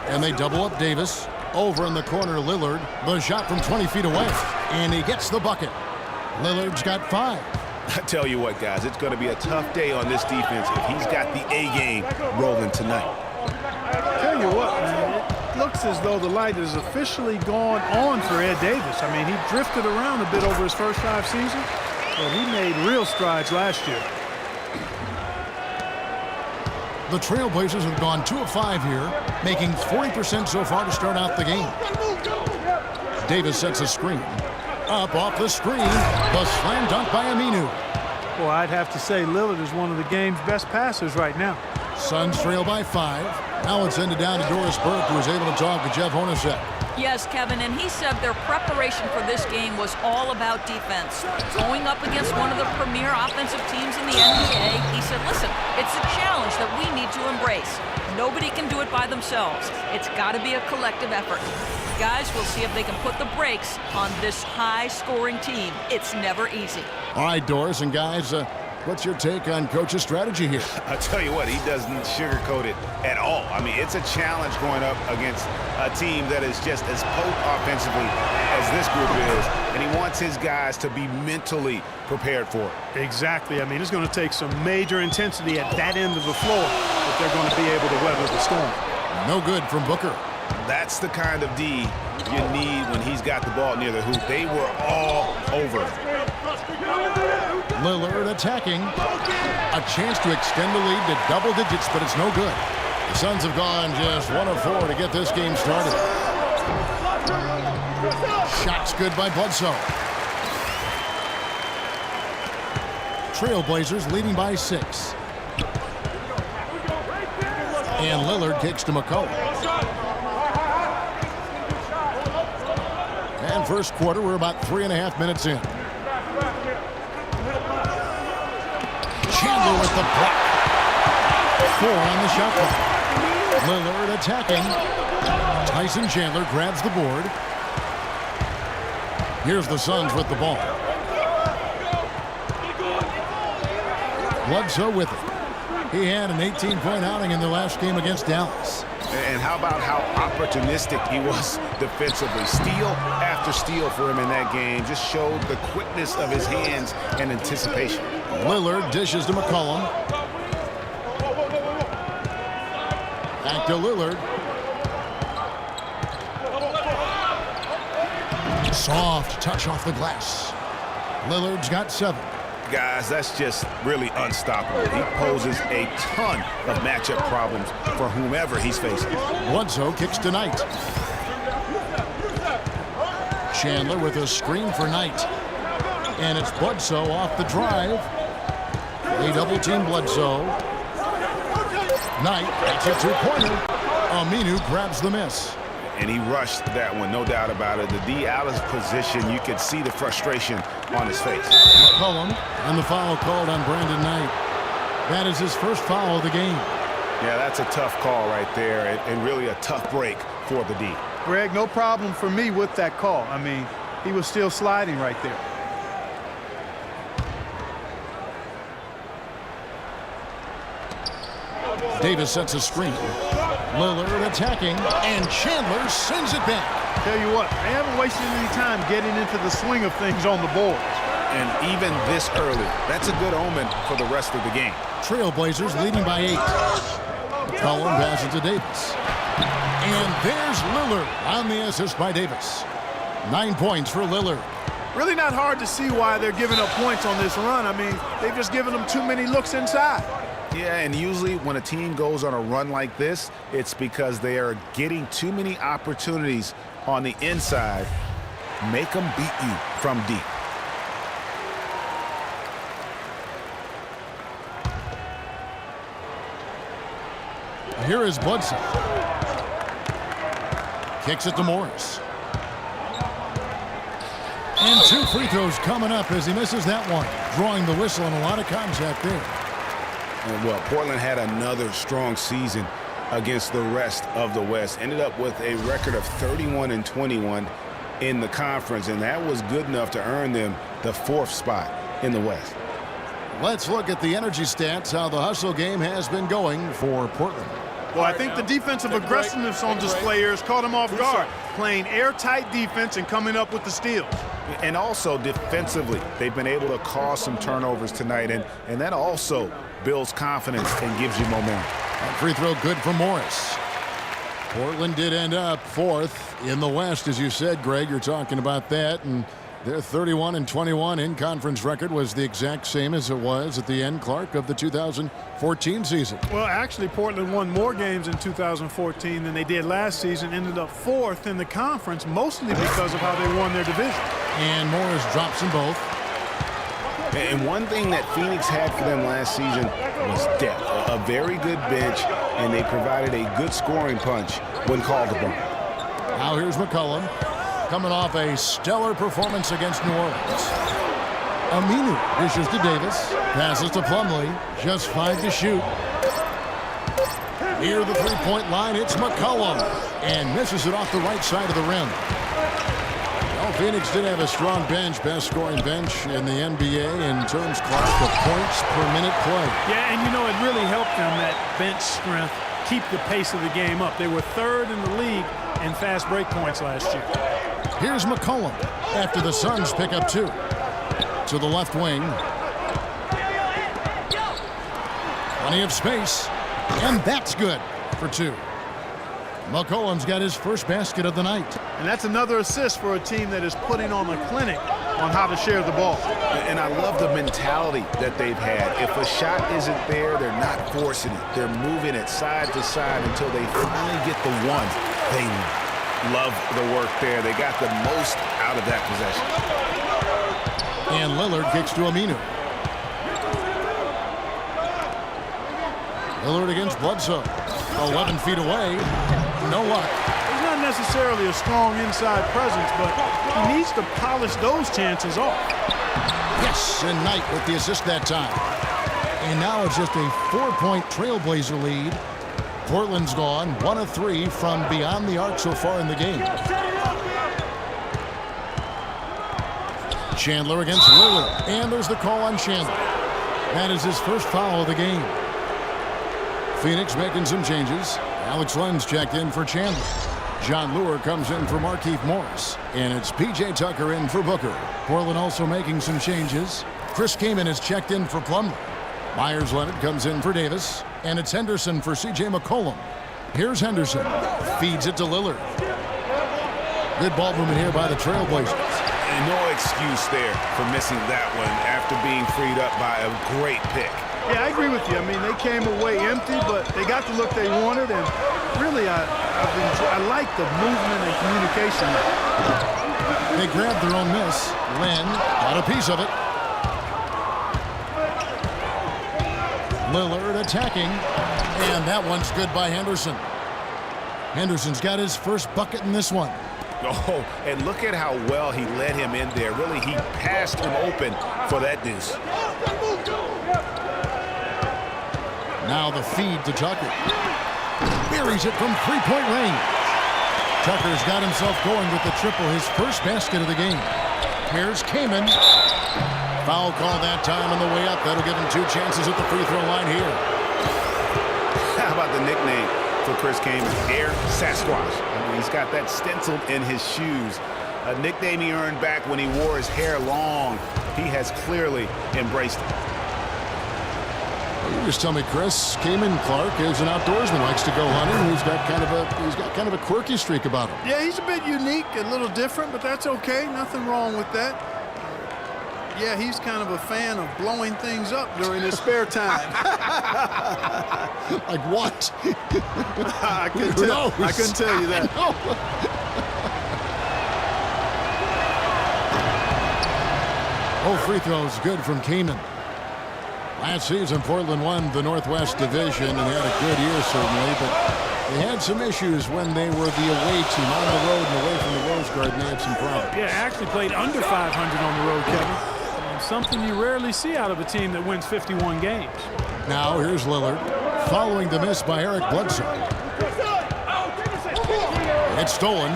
And they double up Davis. Over in the corner, Lillard. The shot from 20 feet away. And he gets the bucket. Lillard's got 5. I tell you what, guys, it's going to be a tough day on this defense if he's got the A game rolling tonight. Tell you what, man, it looks as though the light has officially gone on for Ed Davis. I mean, he drifted around a bit over his first 5 seasons, but he made real strides last year. The Trailblazers have gone 2 of 5 here, making 40% so far to start out the game. Davis sets a screen. Up off the screen, the slam dunk by Aminu. Well, I'd have to say Lillard is one of the game's best passers right now. Suns trail by 5. Now it's ended down to Doris Burke, who was able to talk to Jeff Hornacek. Yes, Kevin, and he said their preparation for this game was all about defense. Going up against one of the premier offensive teams in the NBA, he said, listen, it's a challenge that we need to embrace. Nobody can do it by themselves. It's got to be a collective effort. Guys, we'll see if they can put the brakes on this high-scoring team. It's never easy. All right, Doris, and guys, what's your take on Coach's strategy here? I'll tell you what, he doesn't sugarcoat it at all. I mean, it's a challenge going up against a team that is just as potent offensively as this group is, and he wants his guys to be mentally prepared for it. Exactly. I mean, it's going to take some major intensity at that end of the floor if they're going to be able to weather the storm. No good from Booker. That's the kind of D you need when he's got the ball near the hoop. They were all over it. Lillard attacking. A chance to extend the lead to double digits, but it's no good. The Suns have gone just 1 of 4 to get this game started. Shots good by Bledsoe. Trailblazers leading by 6. And Lillard kicks to McCollum. And first quarter, we're about 3.5 minutes in. Chandler with the block. 4 on the shot clock. Lillard attacking. Tyson Chandler grabs the board. Here's the Suns with the ball. Bledsoe with it. He had an 18-point outing in the last game against Dallas. And how about how opportunistic he was defensively? Steal after steal for him in that game just showed the quickness of his hands and anticipation. Lillard dishes to McCollum. Back to Lillard. Soft touch off the glass. Lillard's got 7. guys, that's just really unstoppable. He poses a ton of matchup problems for whomever he's facing. Bledsoe kicks to Knight. Chandler with a screen for Knight. And it's Bledsoe off the drive. They double-team Bledsoe. Knight makes a two-pointer. Aminu grabs the miss. And he rushed that one, no doubt about it. The D out of position, you could see the frustration on his face. McCollum, and the foul called on Brandon Knight. That is his first foul of the game. Yeah, that's a tough call right there, and really a tough break for the D. Greg, no problem for me with that call. I mean, he was still sliding right there. Davis sets a screen. Lillard attacking, and Chandler sends it back. Tell you what, they haven't wasted any time getting into the swing of things on the board. And even this early, that's a good omen for the rest of the game. Trailblazers leading by 8. McCollum passes to Davis. And there's Lillard on the assist by Davis. 9 points for Lillard. Really not hard to see why they're giving up points on this run. I mean, they've just given them too many looks inside. Yeah, and usually when a team goes on a run like this, it's because they are getting too many opportunities on the inside. Make them beat you from deep. Here is Bledsoe. Kicks it to Morris. And 2 free throws coming up as he misses that one. Drawing the whistle and a lot of contact there. And well, Portland had another strong season against the rest of the West. Ended up with a record of 31-21 in the conference, and that was good enough to earn them the 4th spot in the West. Let's look at the energy stats, how the hustle game has been going for Portland. Well, I think the defensive aggressiveness on display here has caught him off guard. Playing airtight defense and coming up with the steals. And also defensively, they've been able to cause some turnovers tonight, and that also builds confidence and gives you momentum. And free throw good for Morris. Portland did end up 4th in the West, as you said, Greg. You're talking about that, and their 31-21 in conference record was the exact same as it was at the end, Clark, of the 2014 season. Well, actually, Portland won more games in 2014 than they did last season. Ended up 4th in the conference, mostly because of how they won their division. And Morris drops them both. And one thing that Phoenix had for them last season was depth. A very good bench, and they provided a good scoring punch when called upon. Now here's McCollum, coming off a stellar performance against New Orleans. Aminu dishes to Davis, passes to Plumlee, just 5 to shoot. Near the three-point line, it's McCollum, and misses it off the right side of the rim. Well, Phoenix did have a strong bench, best scoring bench in the NBA in terms, Clark, of points per minute play. Yeah, and you know, it really helped them, that bench strength, keep the pace of the game up. They were 3rd in the league in fast break points last year. Here's McCollum after the Suns pick up 2. To the left wing. Plenty of space, and that's good for 2. McCollum's got his first basket of the night. And that's another assist for a team that is putting on a clinic on how to share the ball. And I love the mentality that they've had. If a shot isn't there, they're not forcing it. They're moving it side to side until they finally get the one they need. Love the work there. They got the most out of that possession. And Lillard kicks to Aminu. Lillard against Bledsoe. 11 feet away. No luck. He's not necessarily a strong inside presence, but he needs to polish those chances off. Yes, and Knight with the assist that time. And now it's just a 4-point Trailblazer lead. Portland's gone 1 of 3 from beyond the arc so far in the game. Chandler against Lillard. And there's the call on Chandler. That is his first foul of the game. Phoenix making some changes. Alex Lenz checked in for Chandler. John Lure comes in for Markieff Morris. And it's P.J. Tucker in for Booker. Portland also making some changes. Chris Kaman is checked in for Plumlee. Myers Leonard comes in for Davis. And it's Henderson for C.J. McCollum. Here's Henderson. Feeds it to Lillard. Good ball movement here by the Trailblazers. And no excuse there for missing that one after being freed up by a great pick. Yeah, I agree with you. I mean, they came away empty, but they got the look they wanted, and really, I like the movement and communication. They grabbed their own miss. Lynn got a piece of it. Lillard attacking, and that one's good by Henderson. Henderson's got his first bucket in this one. Oh, and look at how well he led him in there. Really, he passed him open for that deuce. Now the feed to Tucker. Buries it from three-point range. Tucker's got himself going with the triple, his first basket of the game. Here's Kaman. Foul call that time on the way up. That'll give him 2 chances at the free throw line here. How about the nickname for Chris Kaman? Air Sasquatch. I mean, he's got that stenciled in his shoes. A nickname he earned back when he wore his hair long. He has clearly embraced it. You just tell me, Chris, Kaman Clark is an outdoorsman, likes to go hunting. He's got kind of a quirky streak about him. Yeah, he's a bit unique, a little different, but that's okay. Nothing wrong with that. Yeah, he's kind of a fan of blowing things up during his spare time. Like what? I couldn't tell you that. Oh, free throws good from Kaman. Last season, Portland won the Northwest Division and had a good year, certainly, but they had some issues when they were the away team on the road and away from the Rose Garden. They had some problems. Yeah, actually played under 500 on the road, Kevin. Something you rarely see out of a team that wins 51 games. Now here's Lillard, following the miss by Eric Bledsoe. It's stolen.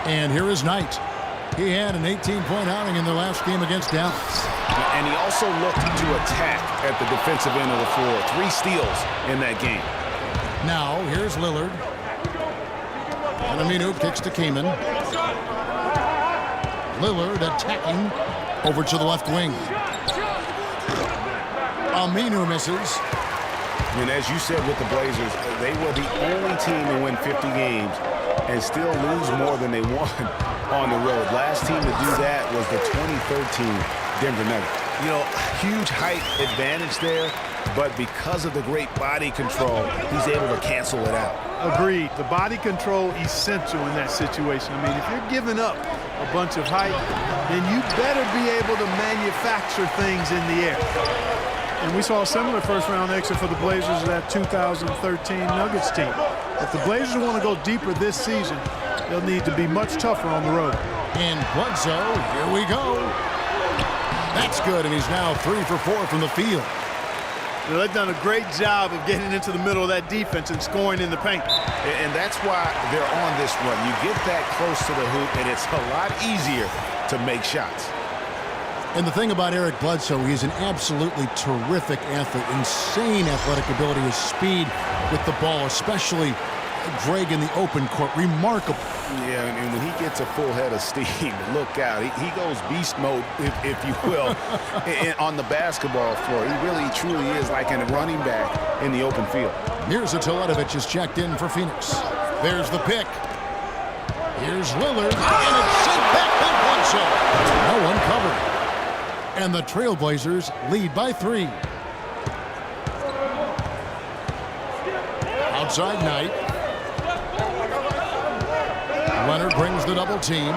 And here is Knight. He had an 18-point outing in their last game against Dallas. And he also looked to attack at the defensive end of the floor. 3 steals in that game. Now here's Lillard. And Aminu kicks to Kaman. Lillard attacking over to the left wing. Aminu misses. And as you said with the Blazers, they were the only team to win 50 games and still lose more than they won on the road. Last team to do that was the 2013 Denver Nuggets. You know, huge height advantage there, but because of the great body control, he's able to cancel it out. Agreed. The body control essential in that situation. I mean, if you're giving up a bunch of height, then you better be able to manufacture things in the air. And we saw a similar first-round exit for the Blazers of that 2013 Nuggets team. If the Blazers want to go deeper this season, they'll need to be much tougher on the road. And Bledsoe, here we go. That's good, and he's now 3 for 4 from the field. Well, they've done a great job of getting into the middle of that defense and scoring in the paint. And that's why they're on this run. You get that close to the hoop, and it's a lot easier to make shots. And the thing about Eric Bledsoe, he's an absolutely terrific athlete, insane athletic ability, his speed with the ball, especially Greg in the open court, remarkable. Yeah, and when he gets a full head of steam, look out. He goes beast mode, if you will, on the basketball floor. He really, truly is like a running back in the open field. Here's Teletovic is checked in for Phoenix. There's the pick. Here's Lillard, and it's sent back by Bledsoe. No one covered. And the Trailblazers lead by 3. Outside Knight. Leonard brings the double team.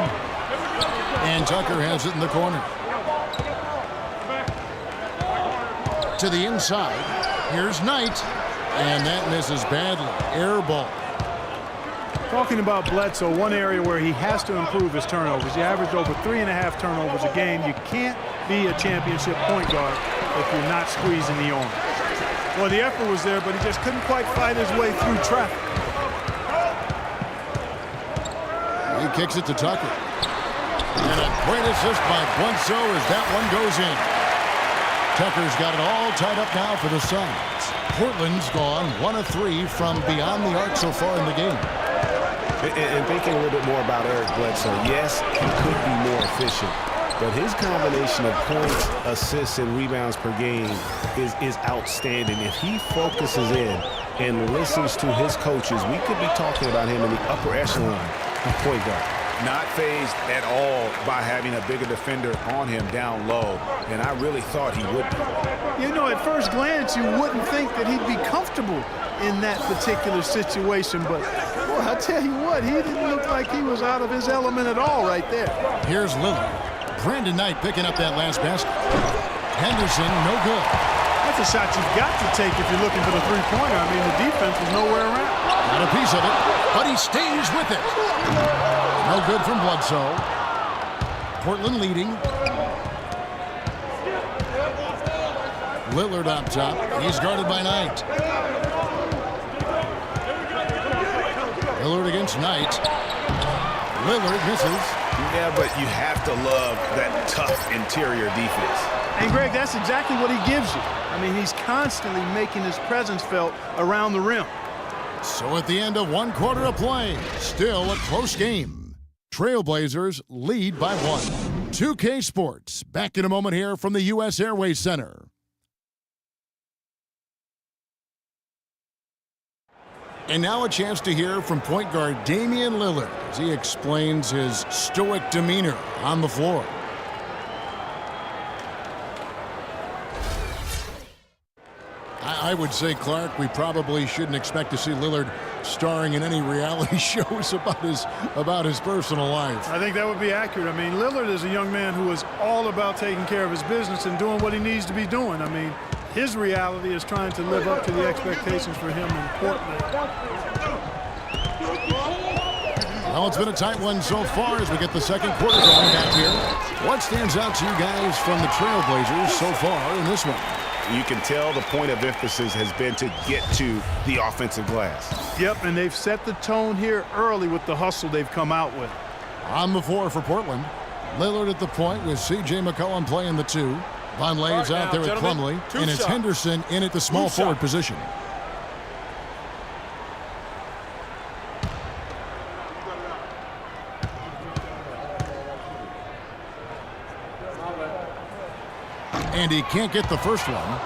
And Tucker has it in the corner. To the inside. Here's Knight. And that misses badly. Air ball. Talking about Bledsoe, one area where he has to improve his turnovers. He averaged over 3.5 turnovers a game. You can't be a championship point guard if you're not squeezing the arm. Well, the effort was there, but he just couldn't quite fight his way through traffic. He kicks it to Tucker. And a great assist by Bledsoe as that one goes in. Tucker's got it all tied up now for the Suns. Portland's gone 1 of 3 from beyond the arc so far in the game. And thinking a little bit more about Eric Bledsoe, yes, he could be more efficient. but his combination of points, assists, and rebounds per game is outstanding. If he focuses in and listens to his coaches, we could be talking about him in the upper echelon of point guard. Not fazed at all by having a bigger defender on him down low, and I really thought he would be. You know, at first glance, you wouldn't think that he'd be comfortable in that particular situation, but boy, I tell you what, he didn't look like he was out of his element at all right there. Here's Lillard. Brandon Knight picking up that last basket. Henderson, no good. That's a shot you've got to take if you're looking for the three-pointer. I mean, the defense was nowhere around. Got a piece of it, but he stays with it. No good from Bledsoe. Portland leading. Lillard up top. He's guarded by Knight. Lillard against Knight. Lillard misses. Yeah, but you have to love that tough interior defense. And, Greg, that's exactly what he gives you. I mean, he's constantly making his presence felt around the rim. So at the end of one quarter of play, still a close game. Trailblazers lead by 1. 2K Sports, back in a moment here from the U.S. Airways Center. And now a chance to hear from point guard Damian Lillard as he explains his stoic demeanor on the floor. I would say, Clark, we probably shouldn't expect to see Lillard starring in any reality shows about his personal life. I think that would be accurate. I mean, Lillard is a young man who is all about taking care of his business and doing what he needs to be doing. I mean, his reality is trying to live up to the expectations for him in Portland. Well, it's been a tight one so far as we get the second quarter going back here. What stands out to you guys from the Trailblazers so far in this one? You can tell the point of emphasis has been to get to the offensive glass. Yep, and they've set the tone here early with the hustle they've come out with. On the floor for Portland, Lillard at the point with C.J. McCollum playing the 2. Vonleh's out there at Plumlee, and it's Henderson in at the small forward position. And he can't get the first one.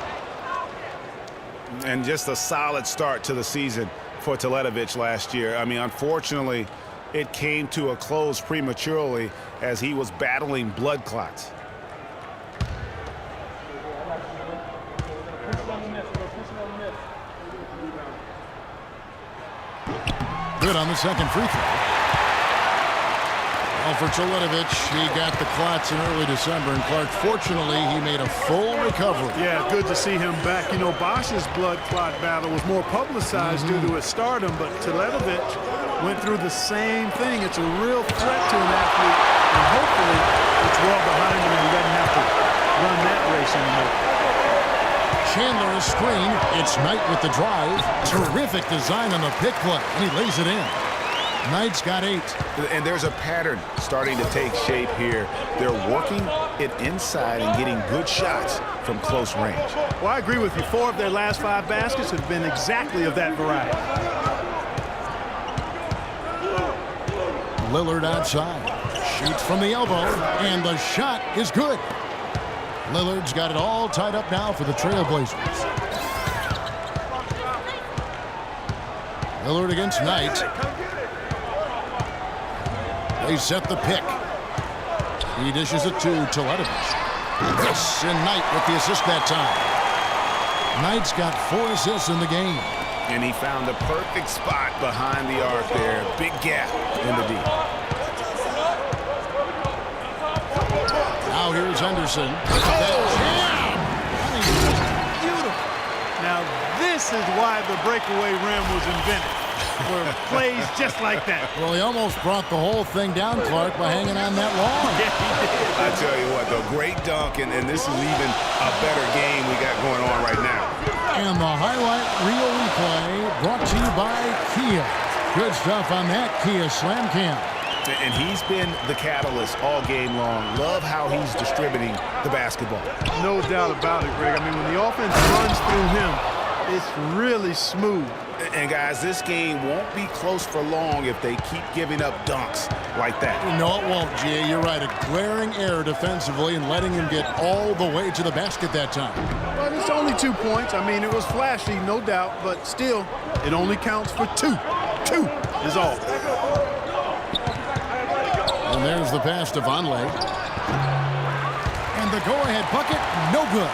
And just a solid start to the season for Teletovic last year. I mean, unfortunately, it came to a close prematurely as he was battling blood clots. Good on the second free throw. Well, for Teletovic, he got the clots in early December, and Clark, fortunately, he made a full recovery. Yeah, good to see him back. You know, Bosch's blood clot battle was more publicized due to his stardom, but Teletovic went through the same thing. It's a real threat to an athlete, and hopefully it's well behind him and he doesn't have to run that race anymore. Chandler a screen. It's Knight with the drive. Terrific design on the pick play, and he lays it in. Knight's got 8. And there's a pattern starting to take shape here. They're working it inside and getting good shots from close range. Well, I agree with you. 4 of their last 5 baskets have been exactly of that variety. Lillard outside. Shoots from the elbow, and the shot is good. Lillard's got it all tied up now for the Trailblazers. Lillard against Knight. They set the pick. He dishes it to Teletovic. Yes, and Knight with the assist that time. Knight's got 4 assists in the game. And he found the perfect spot behind the arc there. Big gap in the D. Now here's Henderson. Beautiful. Now this is why the breakaway rim was invented. For plays just like that. Well, he almost brought the whole thing down, Clark, by hanging on that long. I tell you what, though, great dunk, and this is even a better game we got going on right now. And the highlight reel replay brought to you by Kia. Good stuff on that Kia Slam Cam. And he's been the catalyst all game long. Love how he's distributing the basketball. No doubt about it, Greg. I mean, when the offense runs through him, it's really smooth. And, guys, this game won't be close for long if they keep giving up dunks like that. No, it won't, G. You're right. A glaring error defensively and letting him get all the way to the basket that time. But it's only 2 points. I mean, it was flashy, no doubt, but still, it only counts for 2. 2 is all. And there's the pass to Vonleh. And the go-ahead bucket, no good.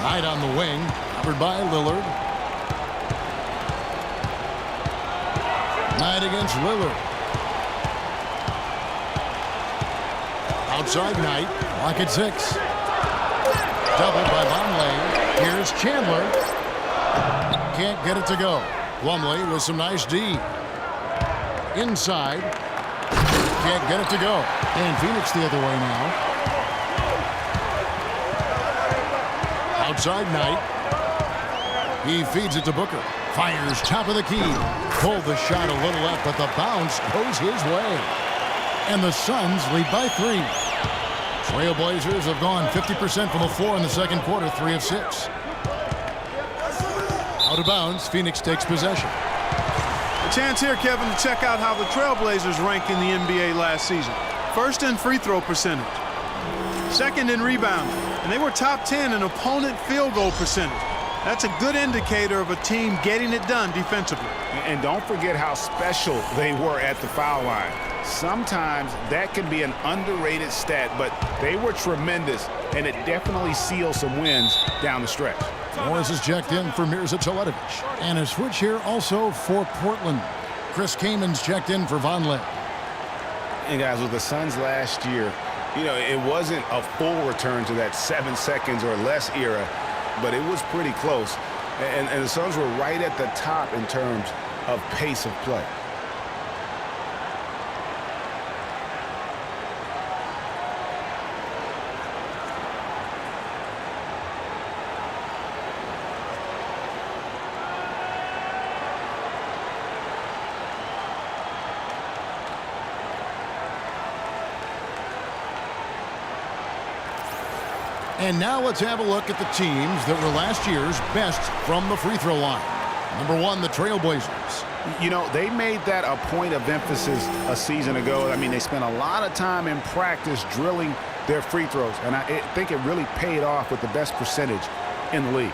Knight on the wing, covered by Lillard. Knight against Lillard. Outside Knight, lock at 6. Doubled by Vonleh. Here's Chandler. Can't get it to go. Plumlee with some nice D. Inside. Can't get it to go. And Phoenix the other way now. Outside Knight. He feeds it to Booker. Fires top of the key. Pulled the shot a little left, but the bounce goes his way. And the Suns lead by 3. Trailblazers have gone 50% from the floor in the second quarter, 3 of 6. Out of bounds, Phoenix takes possession. A chance here, Kevin, to check out how the Trailblazers rank in the NBA last season. First in free throw percentage. Second in rebounding. And they were top 10 in opponent field goal percentage. That's a good indicator of a team getting it done defensively. And don't forget how special they were at the foul line. Sometimes that can be an underrated stat, but they were tremendous, and it definitely sealed some wins down the stretch. Morris is checked in for Mirza Teletovic. And a switch here also for Portland. Chris Kamen's checked in for Vonleh. And guys, with the Suns last year, you know, it wasn't a full return to that 7 seconds or less era, but it was pretty close. And the Suns were right at the top in terms of pace of play. And now let's have a look at the teams that were last year's best from the free throw line. Number 1, the Trailblazers. You know, they made that a point of emphasis a season ago. I mean, they spent a lot of time in practice drilling their free throws, and I think it really paid off with the best percentage in the league.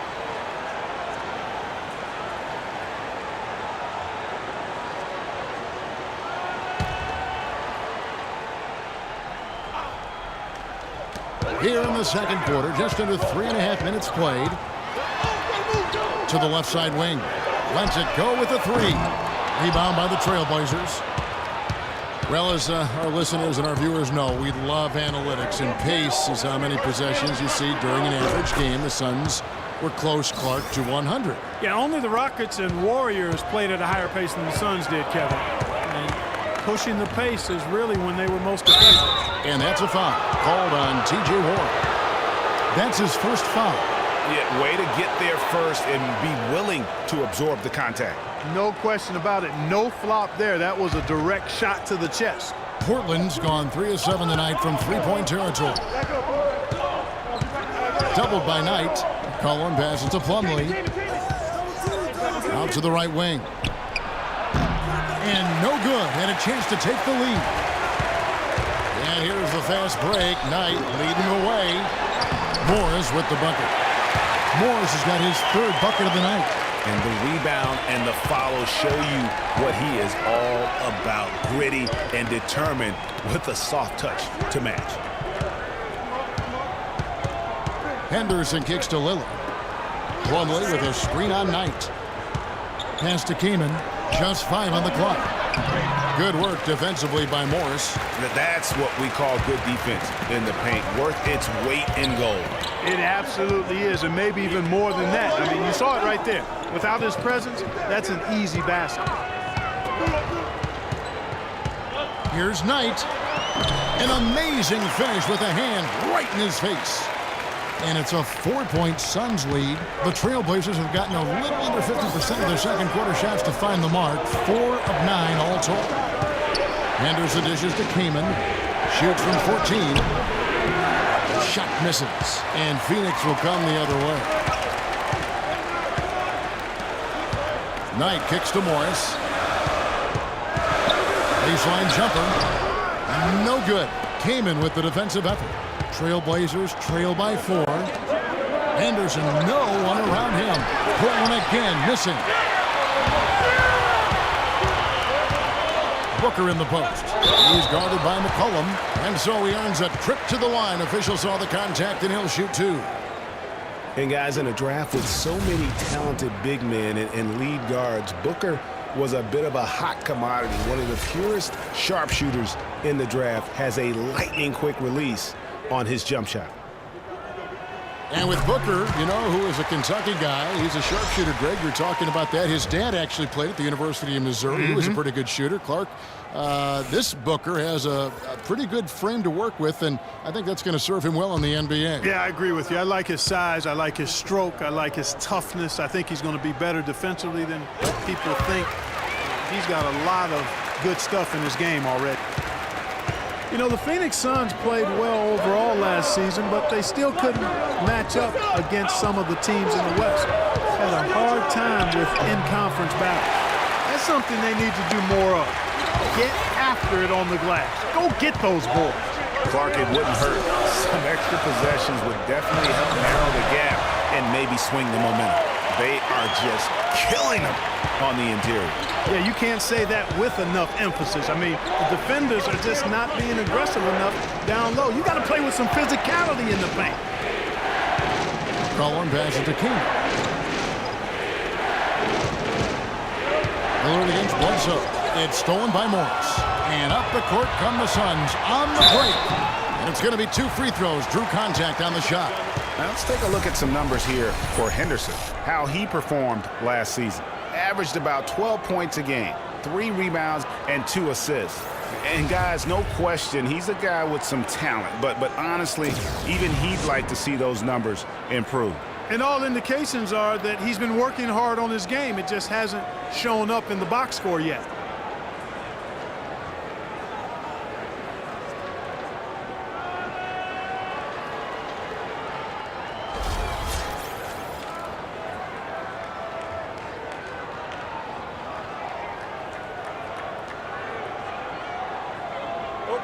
Here in the second quarter, just under 3.5 minutes played. To the left side wing. Lets it go with a 3. Rebound by the Trailblazers. Well, as our listeners and our viewers know, we love analytics, and pace is how many possessions you see during an average game. The Suns were close, Clark, to 100. Yeah, only the Rockets and Warriors played at a higher pace than the Suns did, Kevin. And pushing the pace is really when they were most effective. And that's a foul called on T.J. Warren. That's his first foul. Yeah, way to get there first and be willing to absorb the contact. No question about it. No flop there. That was a direct shot to the chest. Portland's gone 3 of 7 tonight from three-point territory. Doubled by Knight. Cullen passes to Plumlee. Out to the right wing. And no good. Had a chance to take the lead. And here's the fast break. Knight leading the way. Morris with the bucket. Morris has got his 3rd bucket of the night. And the rebound and the follow show you what he is all about. Gritty and determined with a soft touch to match. Henderson kicks to Lillard. Plumlee with a screen on Knight. Pass to Kaman. Just 5 on the clock. Good work defensively by Morris. That's what we call good defense in the paint. Worth its weight in gold. It absolutely is, and maybe even more than that. I mean, you saw it right there. Without his presence, that's an easy basket. Here's Knight. An amazing finish with a hand right in his face. And it's a 4-point Suns lead. The Trailblazers have gotten a little under 50% of their second quarter shots to find the mark. 4 of 9 all told. Henderson dishes to Kaman. Shoots from 14. Shot misses. And Phoenix will come the other way. Knight kicks to Morris. Baseline jumper. No good. Kamen with the defensive effort. Trailblazers trail by 4. Anderson, no one around him. Portland again, missing. Booker in the post. He's guarded by McCollum, and so he earns a trip to the line. Official saw the contact, and he'll shoot 2. And guys, in a draft with so many talented big men and lead guards, Booker was a bit of a hot commodity. One of the purest sharpshooters in the draft, has a lightning-quick release on his jump shot. And with Booker, you know, who is a Kentucky guy, he's a sharpshooter, Greg. You're talking about that. His dad actually played at the University of Missouri. He was a pretty good shooter. Clark, this Booker has a pretty good frame to work with, and I think that's going to serve him well in the NBA. Yeah, I agree with you. I like his size. I like his stroke. I like his toughness. I think he's going to be better defensively than people think. He's got a lot of good stuff in his game already. You know, the Phoenix Suns played well overall last season, but they still couldn't match up against some of the teams in the West. Had a hard time with in-conference battles. That's something they need to do more of. Get after it on the glass. Go get those boards. Clark, it wouldn't hurt. Some extra possessions would definitely help narrow the gap and maybe swing the momentum. They are just killing them on the interior. Yeah, you can't say that with enough emphasis. I mean, the defenders are just not being aggressive enough down low. You got to play with some physicality in the paint. Collin passes to King. Lillard against Bledsoe. It's stolen by Morris. And up the court come the Suns on the break. And it's going to be 2 free throws. Drew contact on the shot. Now let's take a look at some numbers here for Henderson. How he performed last season. Averaged about 12 points a game, 3 rebounds, and 2 assists. And guys, no question, he's a guy with some talent. But honestly, even he'd like to see those numbers improve. And all indications are that he's been working hard on his game. It just hasn't shown up in the box score yet.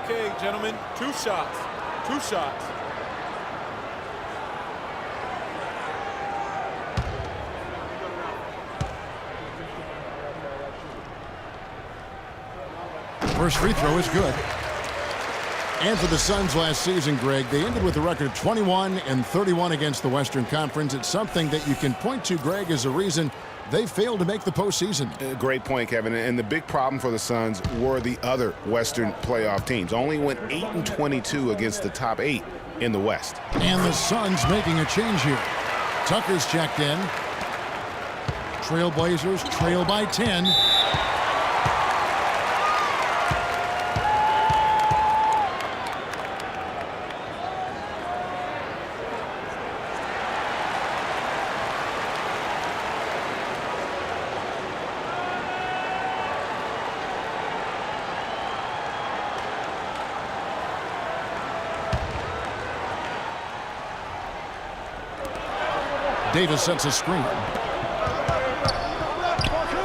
Okay, gentlemen, 2 shots. 2 shots. First free throw is good. And for the Suns last season, Greg, they ended with a record of 21-31 against the Western Conference. It's something that you can point to, Greg, as a reason they failed to make the postseason. Great point, Kevin. And the big problem for the Suns were the other Western playoff teams. Only went 8-22 against the top 8 in the West. And the Suns making a change here. Tucker's checked in. Trailblazers trail by 10. Davis sets a screen.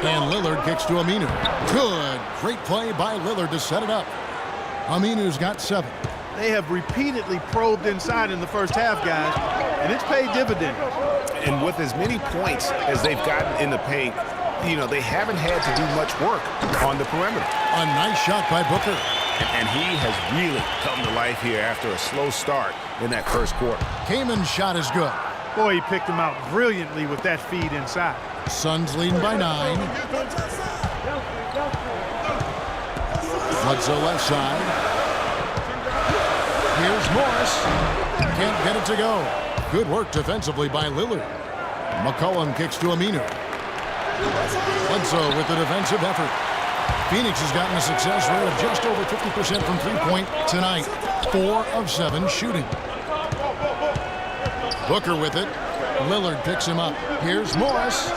And Lillard kicks to Aminu. Good. Great play by Lillard to set it up. Aminu's got 7. They have repeatedly probed inside in the first half, guys, and it's paid dividends. And with as many points as they've gotten in the paint, you know, they haven't had to do much work on the perimeter. A nice shot by Booker. And he has really come to life here after a slow start in that first quarter. Kamen's shot is good. Boy, he picked him out brilliantly with that feed inside. Suns leading by 9. Bledsoe left side. Here's Morris. Can't get it to go. Good work defensively by Lillard. McCollum kicks to Aminu. Bledsoe with the defensive effort. Phoenix has gotten a success rate of just over 50% from three-point tonight. 4 of 7 shooting. Booker with it. Lillard picks him up. Here's Morris.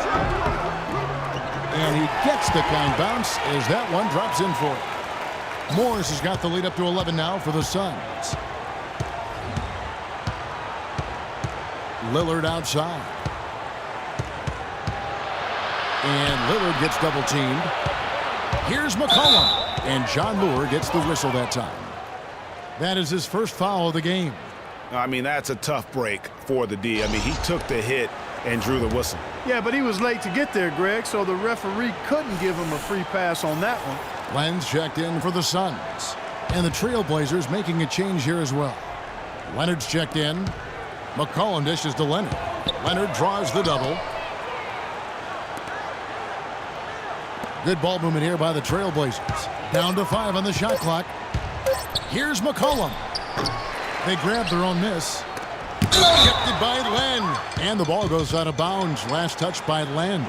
And he gets the climb bounce as that one drops in for it. Morris has got the lead up to 11 now for the Suns. Lillard outside. And Lillard gets double-teamed. Here's McCollum. And John Moore gets the whistle that time. That is his first foul of the game. I mean, that's a tough break for the D. I mean, he took the hit and drew the whistle. Yeah, but he was late to get there, Greg, so the referee couldn't give him a free pass on that one. Lenz checked in for the Suns. And the Trailblazers making a change here as well. Leonard's checked in. McCollum dishes to Leonard. Leonard draws the double. Good ball movement here by the Trailblazers. Down to 5 on the shot clock. Here's McCollum. They grab their own miss. Kept it by Len. And the ball goes out of bounds. Last touch by Len.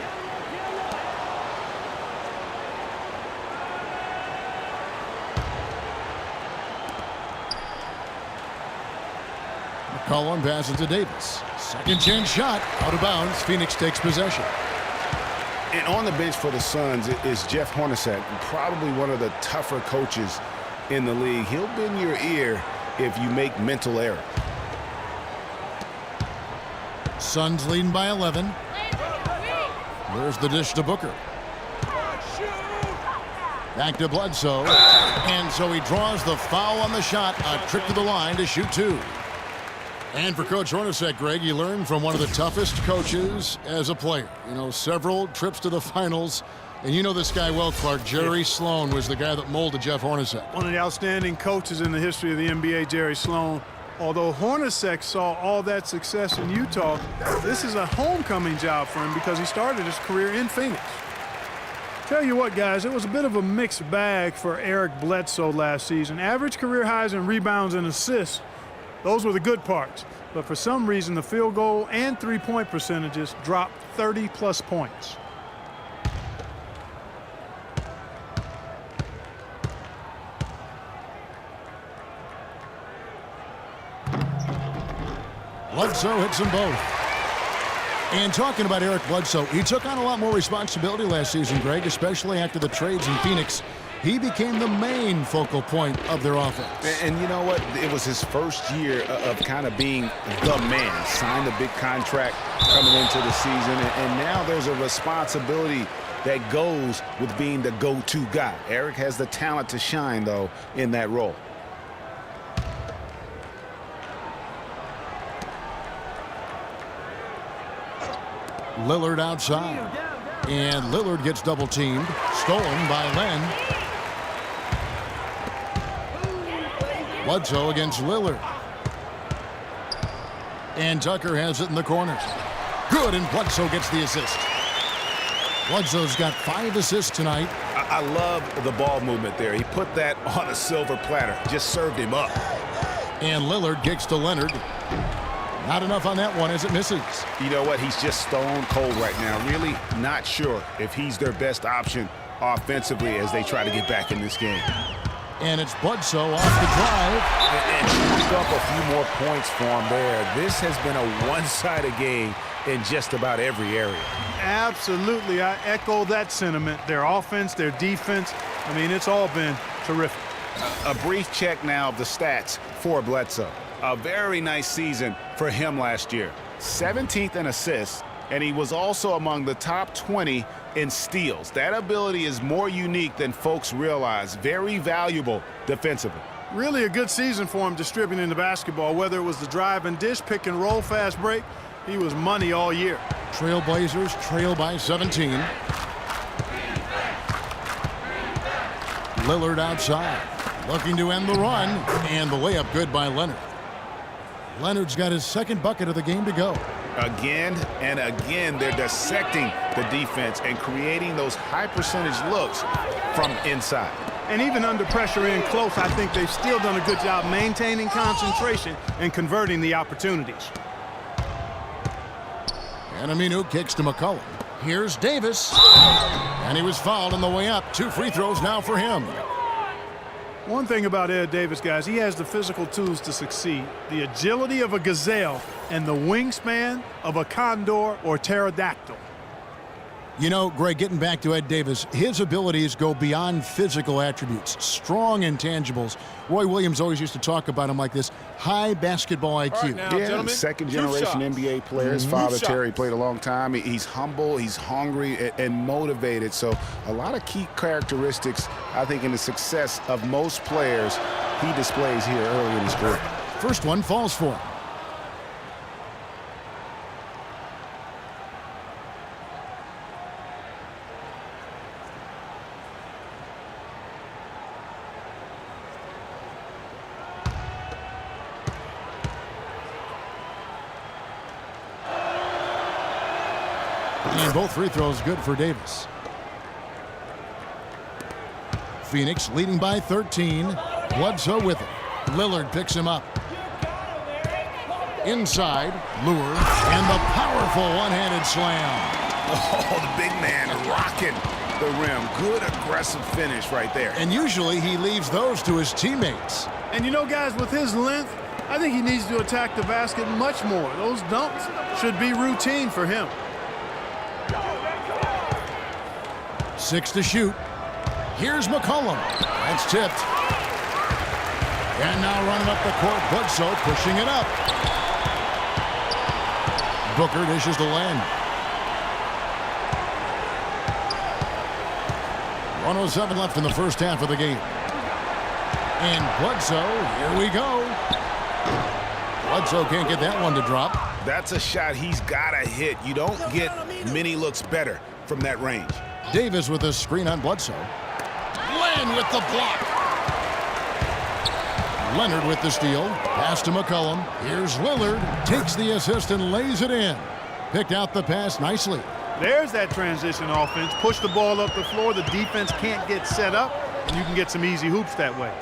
McCollum passes to Davis. Second chance shot. Out of bounds. Phoenix takes possession. And on the bench for the Suns is Jeff Hornacek, probably one of the tougher coaches in the league. He'll bend your ear if you make mental errors. Suns leading by 11. There's the dish to Booker. Back to Bledsoe. And so he draws the foul on the shot. A trip to the line to shoot 2. And for Coach Hornacek, Greg, he learned from one of the toughest coaches as a player. You know, several trips to the finals. And you know this guy well, Clark. Jerry Sloan was the guy that molded Jeff Hornacek. One of the outstanding coaches in the history of the NBA, Jerry Sloan. Although Hornacek saw all that success in Utah, this is a homecoming job for him because he started his career in Phoenix. Tell you what, guys, it was a bit of a mixed bag for Eric Bledsoe last season. Average career highs in rebounds and assists. Those were the good parts. But for some reason, the field goal and three-point percentages dropped 30-plus points. Bledsoe hits them both. And talking about Eric Bledsoe, he took on a lot more responsibility last season, Greg, especially after the trades in Phoenix. He became the main focal point of their offense. And you know what? It was his first year of kind of being the man. Signed a big contract coming into the season. And now there's a responsibility that goes with being the go-to guy. Eric has the talent to shine, though, in that role. Lillard outside. And Lillard gets double-teamed. Stolen by Len. Bledsoe against Lillard. And Tucker has it in the corner. Good, and Bledsoe gets the assist. Bledsoe's got 5 assists tonight. I love the ball movement there. He put that on a silver platter. Just served him up. And Lillard kicks to Leonard. Not enough on that one as it misses. You know what? He's just stone cold right now. Really not sure if he's their best option offensively as they try to get back in this game. And it's Bledsoe off the drive. And picked up a few more points for him there. This has been a one-sided game in just about every area. Absolutely. I echo that sentiment. Their offense, their defense. I mean, it's all been terrific. A brief check now of the stats for Bledsoe. A very nice season for him last year. 17th in assists, and he was also among the top 20 in steals. That ability is more unique than folks realize. Very valuable defensively. Really a good season for him distributing the basketball, whether it was the drive and dish, pick and roll, fast break. He was money all year. Trailblazers trail by 17. Lillard outside, looking to end the run, and the layup good by Leonard. Leonard's got his second bucket of the game to go. Again and again, they're dissecting the defense and creating those high percentage looks from inside. And even under pressure in close, I think they've still done a good job maintaining concentration and converting the opportunities. And Aminu kicks to McCollum. Here's Davis. And he was fouled on the way up. 2 free throws now for him. One thing about Ed Davis, guys, he has the physical tools to succeed. The agility of a gazelle and the wingspan of a condor or pterodactyl. You know, Greg, getting back to Ed Davis, his abilities go beyond physical attributes, strong intangibles. Roy Williams always used to talk about him like this, high basketball IQ. Yeah, second-generation NBA player. His father, Terry, played a long time. He's humble, he's hungry, and motivated. So a lot of key characteristics, I think, in the success of most players he displays here early in his career. First one falls for him. And both free throws good for Davis. Phoenix leading by 13. Bledsoe with it. Lillard picks him up. Inside, Lure, and the powerful one-handed slam. Oh, the big man rocking the rim. Good aggressive finish right there. And usually he leaves those to his teammates. And you know, guys, with his length, I think he needs to attack the basket much more. Those dunks should be routine for him. 6 to shoot. Here's McCollum. That's tipped. And now running up the court, Bledsoe pushing it up. Booker dishes to Len. 1:07 left in the first half of the game. And Bledsoe, here we go. Bledsoe can't get that one to drop. That's a shot he's got to hit. You don't get many looks better from that range. Davis with a screen on Bledsoe. Len with the block. Leonard with the steal. Pass to McCollum. Here's Lillard. Takes the assist and lays it in. Picked out the pass nicely. There's that transition offense. Push the ball up the floor. The defense can't get set up, and you can get some easy hoops that way.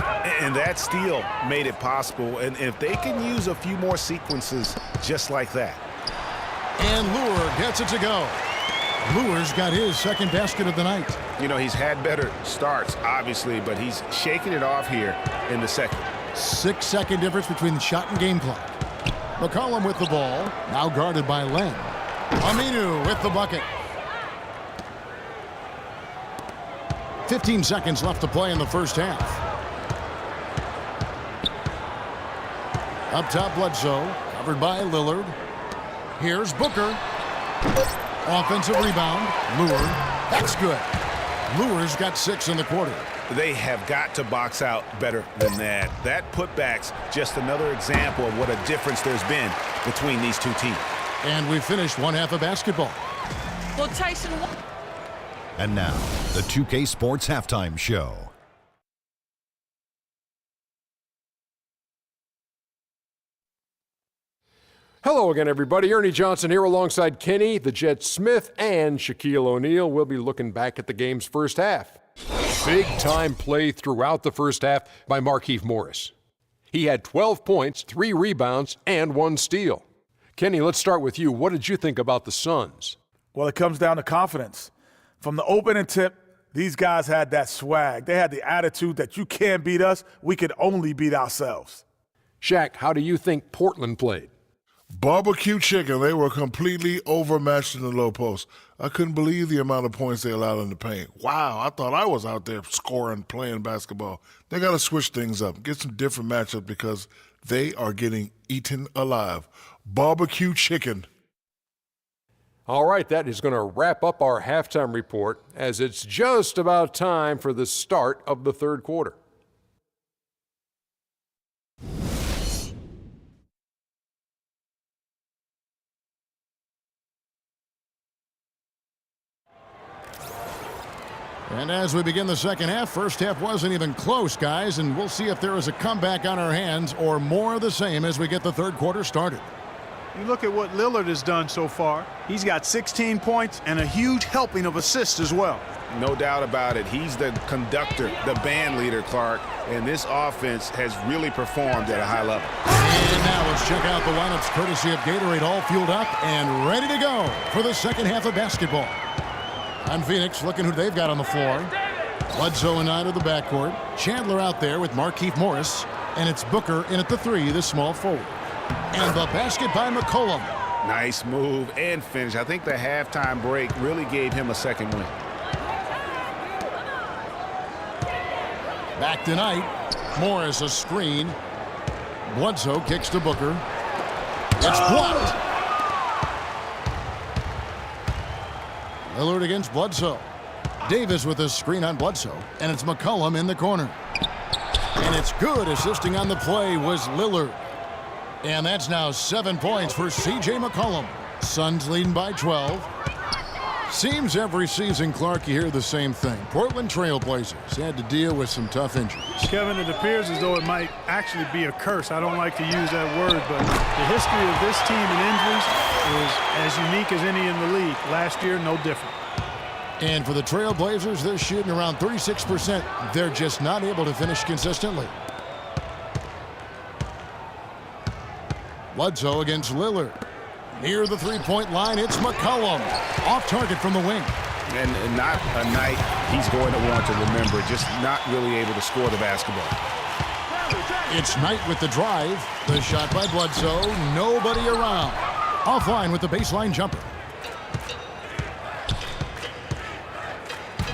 And that steal made it possible. And if they can use a few more sequences just like that. And Lure gets it to go. Lure's got his second basket of the night. You know, he's had better starts, obviously, but he's shaking it off here in the second. 6-second difference between the shot and game clock. McCollum with the ball, now guarded by Len. Aminu with the bucket. 15 seconds left to play in the first half. Up top, Bledsoe, covered by Lillard. Here's Booker. Offensive rebound. Lure. That's good. Lure's got 6 in the quarter. They have got to box out better than that. That putback's just another example of what a difference there's been between these two teams. And we finished one half of basketball. Well, Tyson. And now, the 2K Sports Halftime Show. Hello again, everybody. Ernie Johnson here alongside Kenny, the Jet Smith, and Shaquille O'Neal. We'll be looking back at the game's first half. Big-time play throughout the first half by Markieff Morris. He had 12 points, 3 rebounds, and 1 steal. Kenny, let's start with you. What did you think about the Suns? Well, it comes down to confidence. From the opening tip, these guys had that swag. They had the attitude that you can't beat us, we could only beat ourselves. Shaq, how do you think Portland played? Barbecue chicken. They were completely overmatched in the low post. I couldn't believe the amount of points they allowed in the paint. Wow, I thought I was out there scoring, playing basketball. They got to switch things up, get some different matchups because they are getting eaten alive. Barbecue chicken. All right, that is going to wrap up our halftime report as it's just about time for the start of the third quarter. And as we begin the second half, first half wasn't even close, guys, and we'll see if there is a comeback on our hands or more of the same as we get the third quarter started. You look at what Lillard has done so far. He's got 16 points and a huge helping of assists as well. No doubt about it. He's the conductor, the band leader, Clark, and this offense has really performed at a high level. And now let's check out the lineups courtesy of Gatorade, all fueled up and ready to go for the second half of basketball. On Phoenix, looking who they've got on the floor. Bledsoe and Knight of the backcourt. Chandler out there with Markieff Morris. And it's Booker in at the 3, the small forward. And the basket by McCollum. Nice move and finish. I think the halftime break really gave him a second win. Back tonight, Morris a screen. Bledsoe kicks to Booker. It's blocked. Lillard against Bledsoe. Davis with a screen on Bledsoe, and it's McCollum in the corner. And it's good. Assisting on the play was Lillard. And that's now 7 points for C.J. McCollum. Suns leading by 12. Seems every season, Clark, you hear the same thing. Portland Trailblazers had to deal with some tough injuries. Kevin, it appears as though it might actually be a curse. I don't like to use that word, but the history of this team and injuries is as unique as any in the league. Last year, no different. And for the Trailblazers, they're shooting around 36%. They're just not able to finish consistently. Bledsoe against Lillard. Near the three-point line, it's McCollum. Off target from the wing. And not a night he's going to want to remember, just not really able to score the basketball. It's Knight with the drive. The shot by Bledsoe. Nobody around. Offline with the baseline jumper.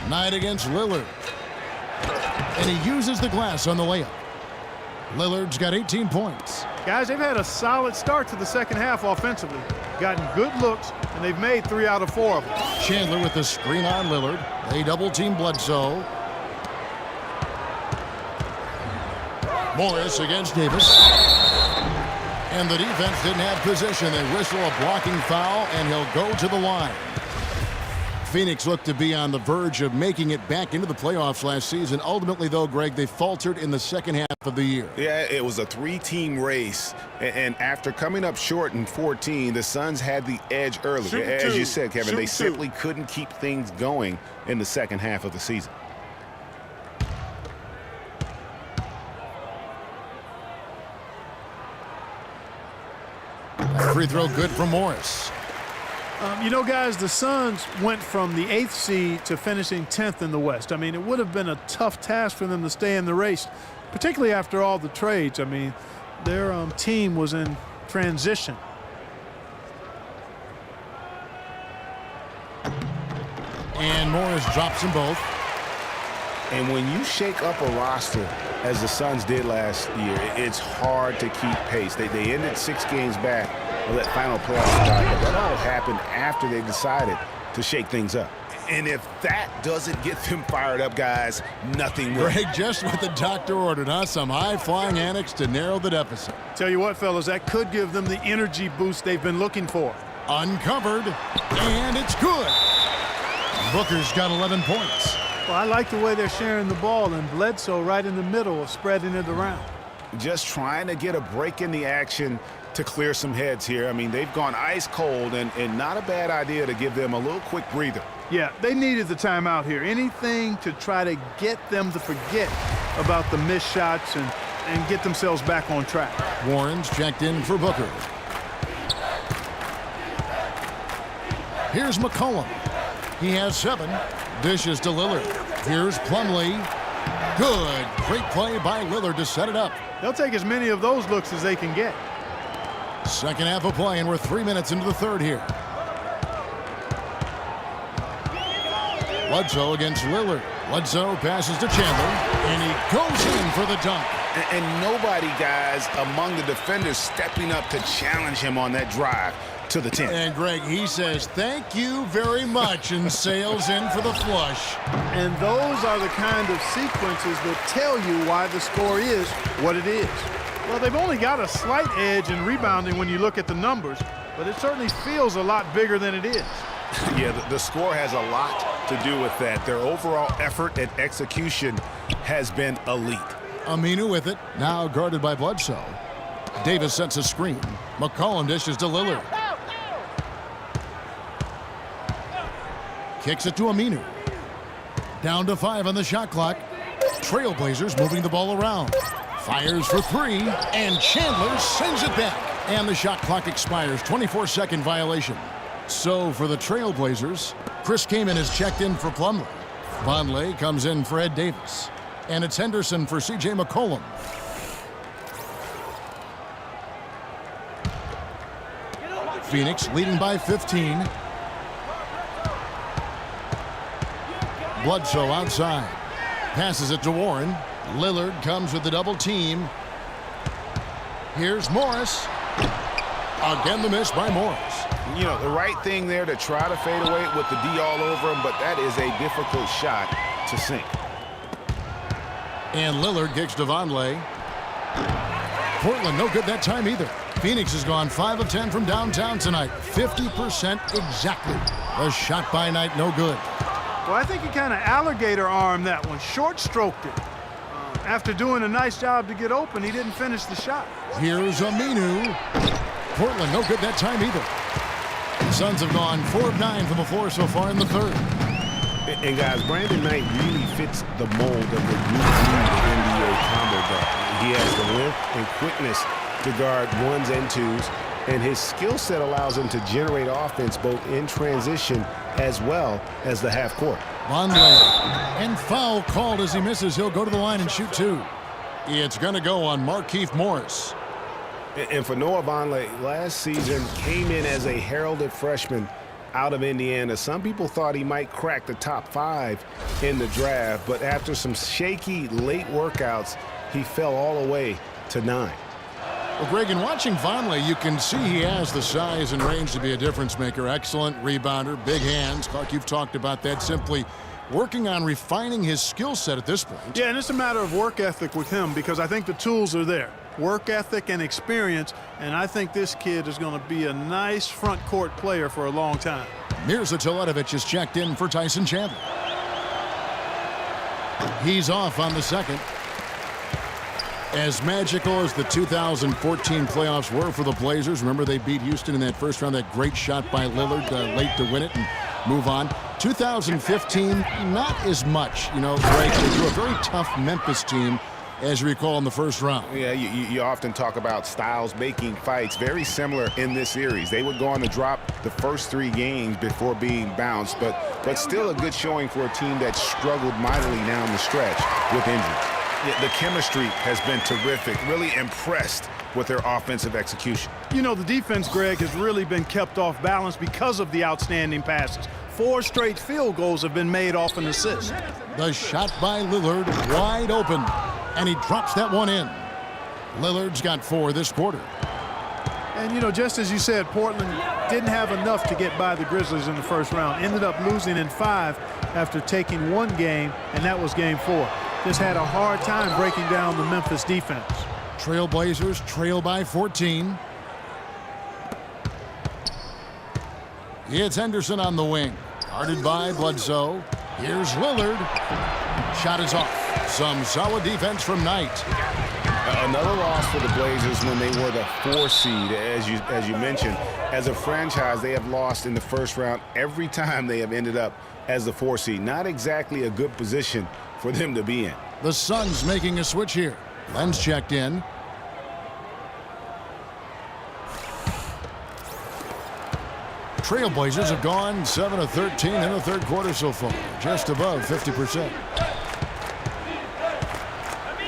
Knight against Lillard. And he uses the glass on the layup. Lillard's got 18 points. Guys, they've had a solid start to the second half offensively. Gotten good looks, and they've made 3 out of 4 of them. Chandler with the screen on Lillard. They double-team Bledsoe. Morris against Davis. And the defense didn't have position. They whistle a blocking foul, and he'll go to the line. Phoenix looked to be on the verge of making it back into the playoffs last season. Ultimately, though, Greg, they faltered in the second half of the year. Yeah, it was a 3-team race. And after coming up short in 14, the Suns had the edge early. As you said, Kevin, they simply couldn't keep things going in the second half of the season. Free throw good for Morris. You know, guys, the Suns went from the 8th seed to finishing 10th in the West. I mean, it would have been a tough task for them to stay in the race, particularly after all the trades. I mean, their team was in transition. And Morris drops them both. And when you shake up a roster, as the Suns did last year, it's hard to keep pace. They ended 6 games back of that final playoff spot, but that all happened after they decided to shake things up. And if that doesn't get them fired up, guys, nothing will. Greg, just what the doctor ordered, huh? Some high-flying antics to narrow the deficit. Tell you what, fellas, that could give them the energy boost they've been looking for. Uncovered, and it's good. Booker's got 11 points. Well, I like the way they're sharing the ball, and Bledsoe right in the middle of spreading it around. Just trying to get a break in the action to clear some heads here. I mean, they've gone ice cold, and not a bad idea to give them a little quick breather. Yeah, they needed the timeout here. Anything to try to get them to forget about the missed shots and get themselves back on track. Warren's checked in for Booker. Here's McCollum. He has 7. Dishes to Lillard. Here's Plumlee. Good. Great play by Lillard to set it up. They'll take as many of those looks as they can get. Second half of play, and we're 3 minutes into the third here. Bledsoe against Lillard. Bledsoe passes to Chandler, and he goes in for the dunk. And nobody, guys, among the defenders stepping up to challenge him on that drive to the 10. And Greg, he says, thank you very much, and sails in for the flush. And those are the kind of sequences that tell you why the score is what it is. Well, they've only got a slight edge in rebounding when you look at the numbers, but it certainly feels a lot bigger than it is. Yeah, the score has a lot to do with that. Their overall effort and execution has been elite. Aminu with it, now guarded by Bledsoe. Davis sets a screen. McCollum dishes to Lillard. Kicks it to Aminu. Down to 5 on the shot clock. Trailblazers moving the ball around. Fires for 3, and Chandler sends it back. And the shot clock expires. 24-second violation. So for the Trailblazers, Chris Kaman is checked in for Plumlee. Vonleh comes in for Ed Davis. And it's Henderson for C.J. McCollum. Phoenix leading by 15. Bledsoe outside. Passes it to Warren. Lillard comes with the double team. Here's Morris. Again, the miss by Morris. You know, the right thing there to try to fade away with the D all over him, but that is a difficult shot to sink. And Lillard kicks to Vonleh. Portland no good that time either. Phoenix has gone 5 of 10 from downtown tonight. 50% exactly. The shot by Knight no good. Well, I think he kind of alligator armed that one, short stroked it. After doing a nice job to get open, he didn't finish the shot. Here's Aminu. Portland no good that time either. The Suns have gone 4 of 9 from the floor so far in the third. And guys, Brandon Knight really fits the mold of the new NBA combo guard. He has the length and quickness to guard ones and twos, and his skill set allows him to generate offense both in transition as well as the half court. Vonleh, and foul called as he misses. He'll go to the line and shoot 2. It's going to go on Markieff Morris. And for Noah Vonleh, last season came in as a heralded freshman out of Indiana. Some people thought he might crack the top 5 in the draft, but after some shaky late workouts, he fell all the way to 9. Well, Greg, in watching Vonleh, you can see he has the size and range to be a difference maker. Excellent rebounder, big hands. Clark, you've talked about that. Simply working on refining his skill set at this point. Yeah, and it's a matter of work ethic with him because I think the tools are there. Work ethic and experience, and I think this kid is going to be a nice front court player for a long time. Mirza Teletovic is checked in for Tyson Chandler. He's off on the second. As magical as the 2014 playoffs were for the Blazers, remember they beat Houston in that first round, that great shot by Lillard late to win it and move on. 2015, not as much. You know, Greg, they drew a very tough Memphis team, as you recall, in the first round. Yeah, you often talk about styles making fights. Very similar in this series. They would go on to drop the first 3 games before being bounced, but still a good showing for a team that struggled mightily down the stretch with injuries. The chemistry has been terrific. Really impressed with their offensive execution. You know, the defense, Greg, has really been kept off balance because of the outstanding passes. 4 straight field goals have been made off an assist. The shot by Lillard wide open, and he drops that one in. Lillard's got 4 this quarter. And, you know, just as you said, Portland didn't have enough to get by the Grizzlies in the first round. Ended up losing in 5 after taking 1 game, and that was game 4. Just had a hard time breaking down the Memphis defense. Trailblazers trail by 14. It's Henderson on the wing. Guarded by Bledsoe. Here's Lillard. Shot is off. Some solid defense from Knight. Another loss for the Blazers when they were the 4 seed, as you mentioned. As a franchise, they have lost in the first round every time they have ended up as the 4 seed. Not exactly a good position for them to be in. The Suns making a switch here. Len's checked in. Trailblazers have gone 7 of 13 in the third quarter so far, just above 50%.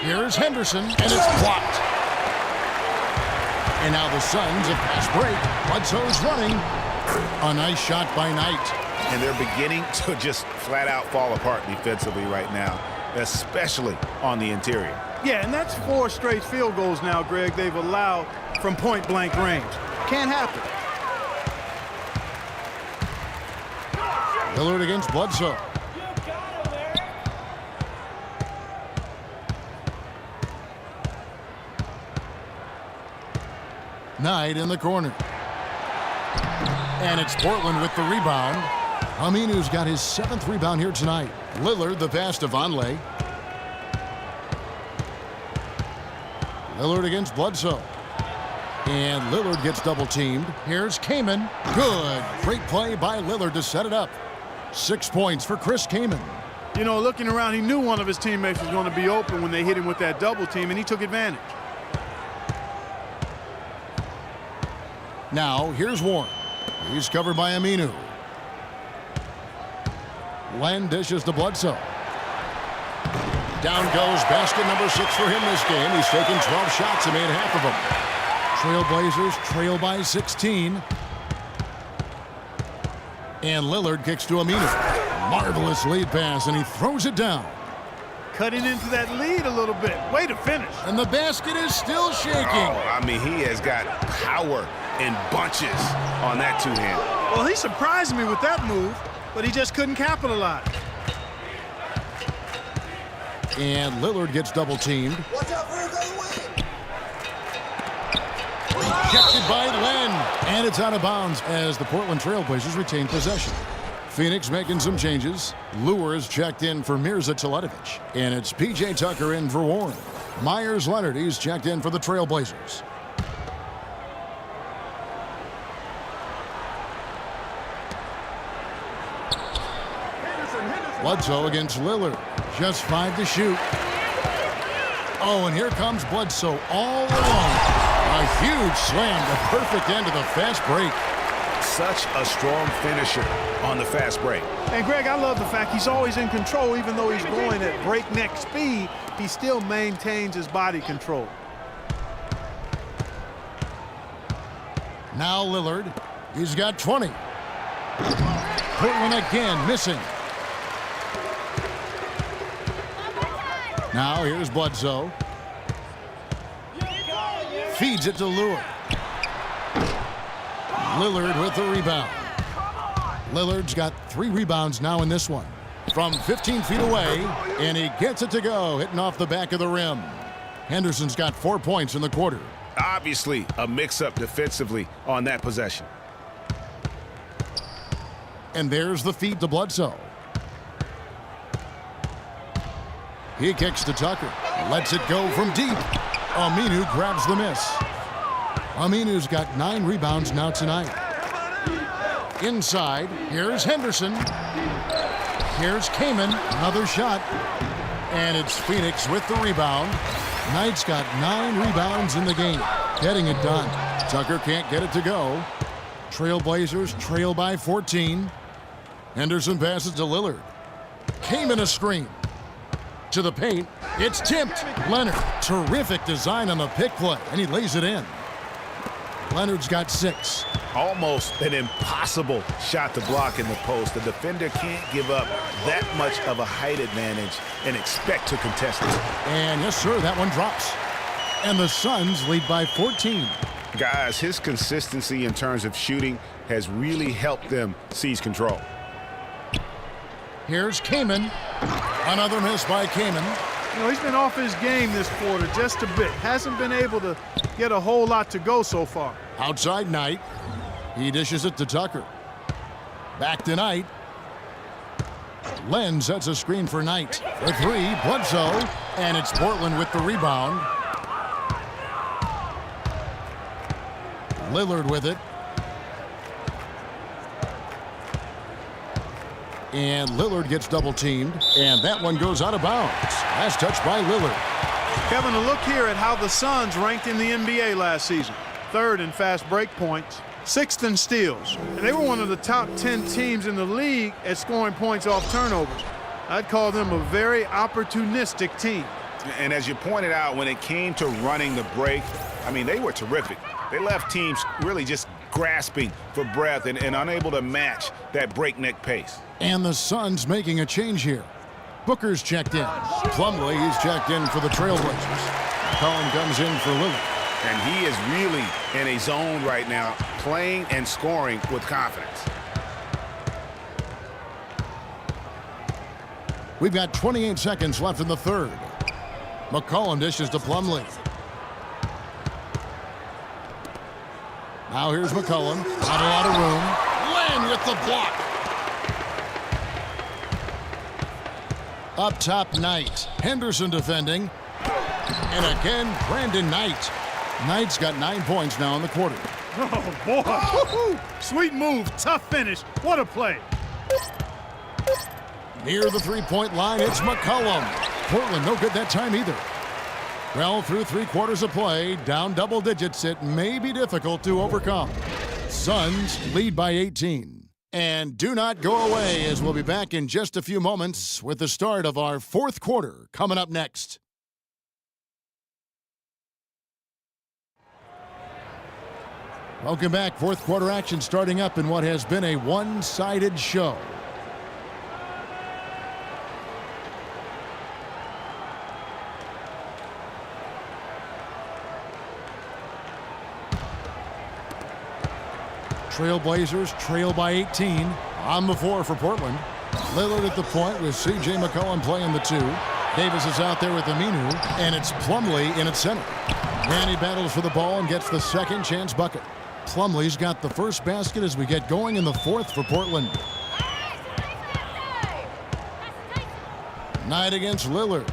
Here's Henderson, and it's blocked. And now the Suns, a fast break. Bledsoe's running. A nice shot by Knight. And they're beginning to just flat out fall apart defensively right now, especially on the interior. Yeah, and that's 4 straight field goals now, Greg, they've allowed from point-blank range. Can't happen. Lillard against Bledsoe. Knight in the corner. And it's Portland with the rebound. Aminu's got his 7th rebound here tonight. Lillard the pass to Vonleh. Lillard against Bledsoe. And Lillard gets double teamed. Here's Kaman. Good. Great play by Lillard to set it up. 6 points for Chris Kaman. You know, looking around, he knew one of his teammates was going to be open when they hit him with that double team, and he took advantage. Now, here's Warren. He's covered by Aminu. Len dishes to Bledsoe. Down goes basket number 6 for him this game. He's taken 12 shots and made half of them. Trailblazers trail by 16. And Lillard kicks to Aminu. Marvelous lead pass, and he throws it down. Cutting into that lead a little bit. Way to finish. And the basket is still shaking. Oh, I mean, he has got power in bunches on that two-hand. Well, he surprised me with that move, but he just couldn't capitalize. And Lillard gets double-teamed. Rejected by Len. And it's out of bounds as the Portland Trailblazers retain possession. Phoenix making some changes. Lewis checked in for Mirza Teletovic. And it's P.J. Tucker in for Warren. Myers Leonard, he's checked in for the Trailblazers. Bledsoe against Lillard. Just 5 to shoot. Oh, and here comes Bledsoe all alone. A huge slam, the perfect end of the fast break. Such a strong finisher on the fast break. And Greg, I love the fact he's always in control. Even though he's going at breakneck speed, he still maintains his body control. Now Lillard, he's got 20. Portland again missing. Now here's Bledsoe. Feeds it to Lillard. Lillard with the rebound. Lillard's got 3 rebounds now in this one. From 15 feet away, and he gets it to go, hitting off the back of the rim. Henderson's got 4 points in the quarter. Obviously, a mix-up defensively on that possession. And there's the feed to Bledsoe. He kicks to Tucker. Lets it go from deep. Aminu grabs the miss. Aminu's got 9 rebounds now tonight. Inside, here's Henderson. Here's Kaman, another shot. And it's Phoenix with the rebound. Knight's got 9 rebounds in the game. Getting it done. Tucker can't get it to go. Trailblazers trail by 14. Henderson passes to Lillard. Kaman a screen. To the paint. It's tipped. Leonard. Terrific design on the pick play, and he lays it in. Leonard's got 6. Almost an impossible shot to block in the post. The defender can't give up that much of a height advantage and expect to contest it. And yes, sir, that one drops. And the Suns lead by 14. Guys, his consistency in terms of shooting has really helped them seize control. Here's Kaman. Another miss by Kaman. You know, he's been off his game this quarter just a bit. Hasn't been able to get a whole lot to go so far. Outside Knight. He dishes it to Tucker. Back to Knight. Len sets a screen for Knight. For 3, Bledsoe. And it's Portland with the rebound. Lillard with it. And Lillard gets double-teamed, and that one goes out of bounds. Last touch by Lillard. Kevin, a look here at how the Suns ranked in the NBA last season. 3rd in fast break points, 6th in steals. And they were one of the top 10 teams in the league at scoring points off turnovers. I'd call them a very opportunistic team. And as you pointed out, when it came to running the break, I mean, they were terrific. They left teams really just grasping for breath and unable to match that breakneck pace. And the Suns making a change here. Booker's checked in. Plumlee, he's checked in for the Trailblazers. Collin comes in for Lillard. And he is really in a zone right now, playing and scoring with confidence. We've got 28 seconds left in the 3rd. McCollum dishes to Plumlee. Now here's McCollum. Not a lot of room. Len with the block. Up top, Knight. Henderson defending. And again, Brandon Knight. Knight's got 9 points now in the quarter. Oh, boy. Sweet move. Tough finish. What a play. Near the 3-point line, it's McCollum. Portland no good that time either. Well, through 3 quarters of play, down double digits, it may be difficult to overcome. Suns lead by 18. And do not go away, as we'll be back in just a few moments with the start of our 4th quarter coming up next. Welcome back. Fourth quarter action starting up in what has been a one-sided show. Trailblazers trail by 18. On the floor for Portland. Lillard at the point with C.J. McCollum playing the 2. Davis is out there with Aminu, and it's Plumlee in at center. And he battles for the ball and gets the second chance bucket. Plumlee's got the first basket as we get going in the fourth for Portland. Knight against Lillard.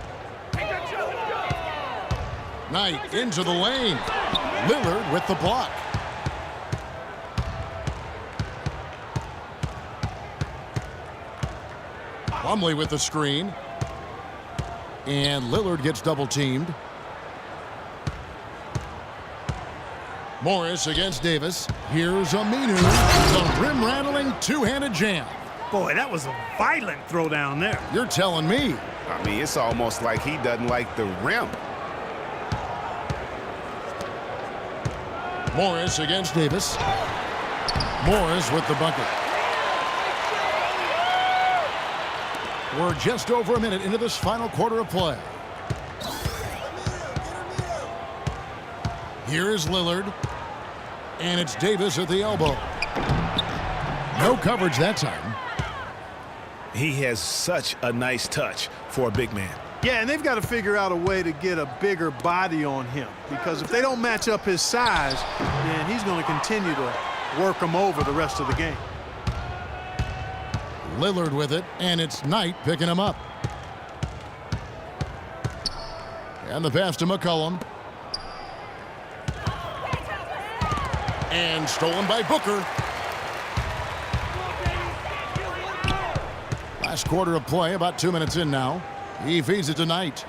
Knight into the lane. Lillard with the block. Plumlee with the screen. And Lillard gets double teamed. Morris against Davis. Here's Aminu. The rim rattling two-handed jam. Boy, that was a violent throw down there. You're telling me. I mean, it's almost like he doesn't like the rim. Morris against Davis. Morris with the bucket. We're just over a minute into this final quarter of play. Here is Lillard. And it's Davis at the elbow. No coverage that time. He has such a nice touch for a big man. Yeah, and they've got to figure out a way to get a bigger body on him, because if they don't match up his size, then he's going to continue to work him over the rest of the game. Lillard with it, and it's Knight picking him up. And the pass to McCollum. And stolen by Booker. Last quarter of play, about 2 minutes in now. He feeds it to Knight.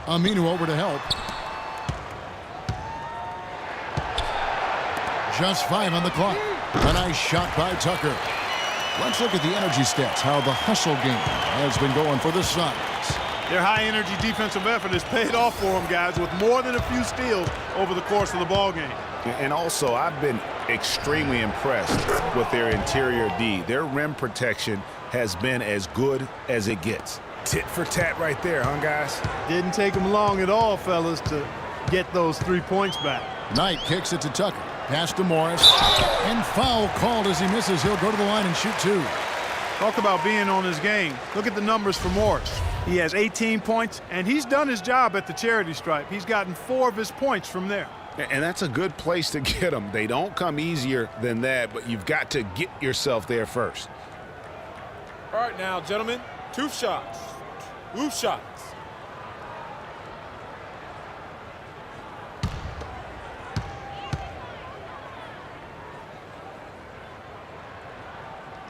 Aminu over to help. Just 5 on the clock. A nice shot by Tucker. Let's look at the energy stats, how the hustle game has been going for the Suns. Their high-energy defensive effort has paid off for them, guys, with more than a few steals over the course of the ball game. And also, I've been extremely impressed with their interior D. Their rim protection has been as good as it gets. Tit for tat right there, huh, guys? Didn't take them long at all, fellas, to get those 3 points back. Knight kicks it to Tucker. Pass to Morris. And foul called as he misses. He'll go to the line and shoot 2. Talk about being on his game. Look at the numbers for Morris. He has 18 points, and he's done his job at the charity stripe. He's gotten 4 of his points from there. And that's a good place to get them. They don't come easier than that, but you've got to get yourself there first. All right, now, gentlemen, 2 shots. 2 shots.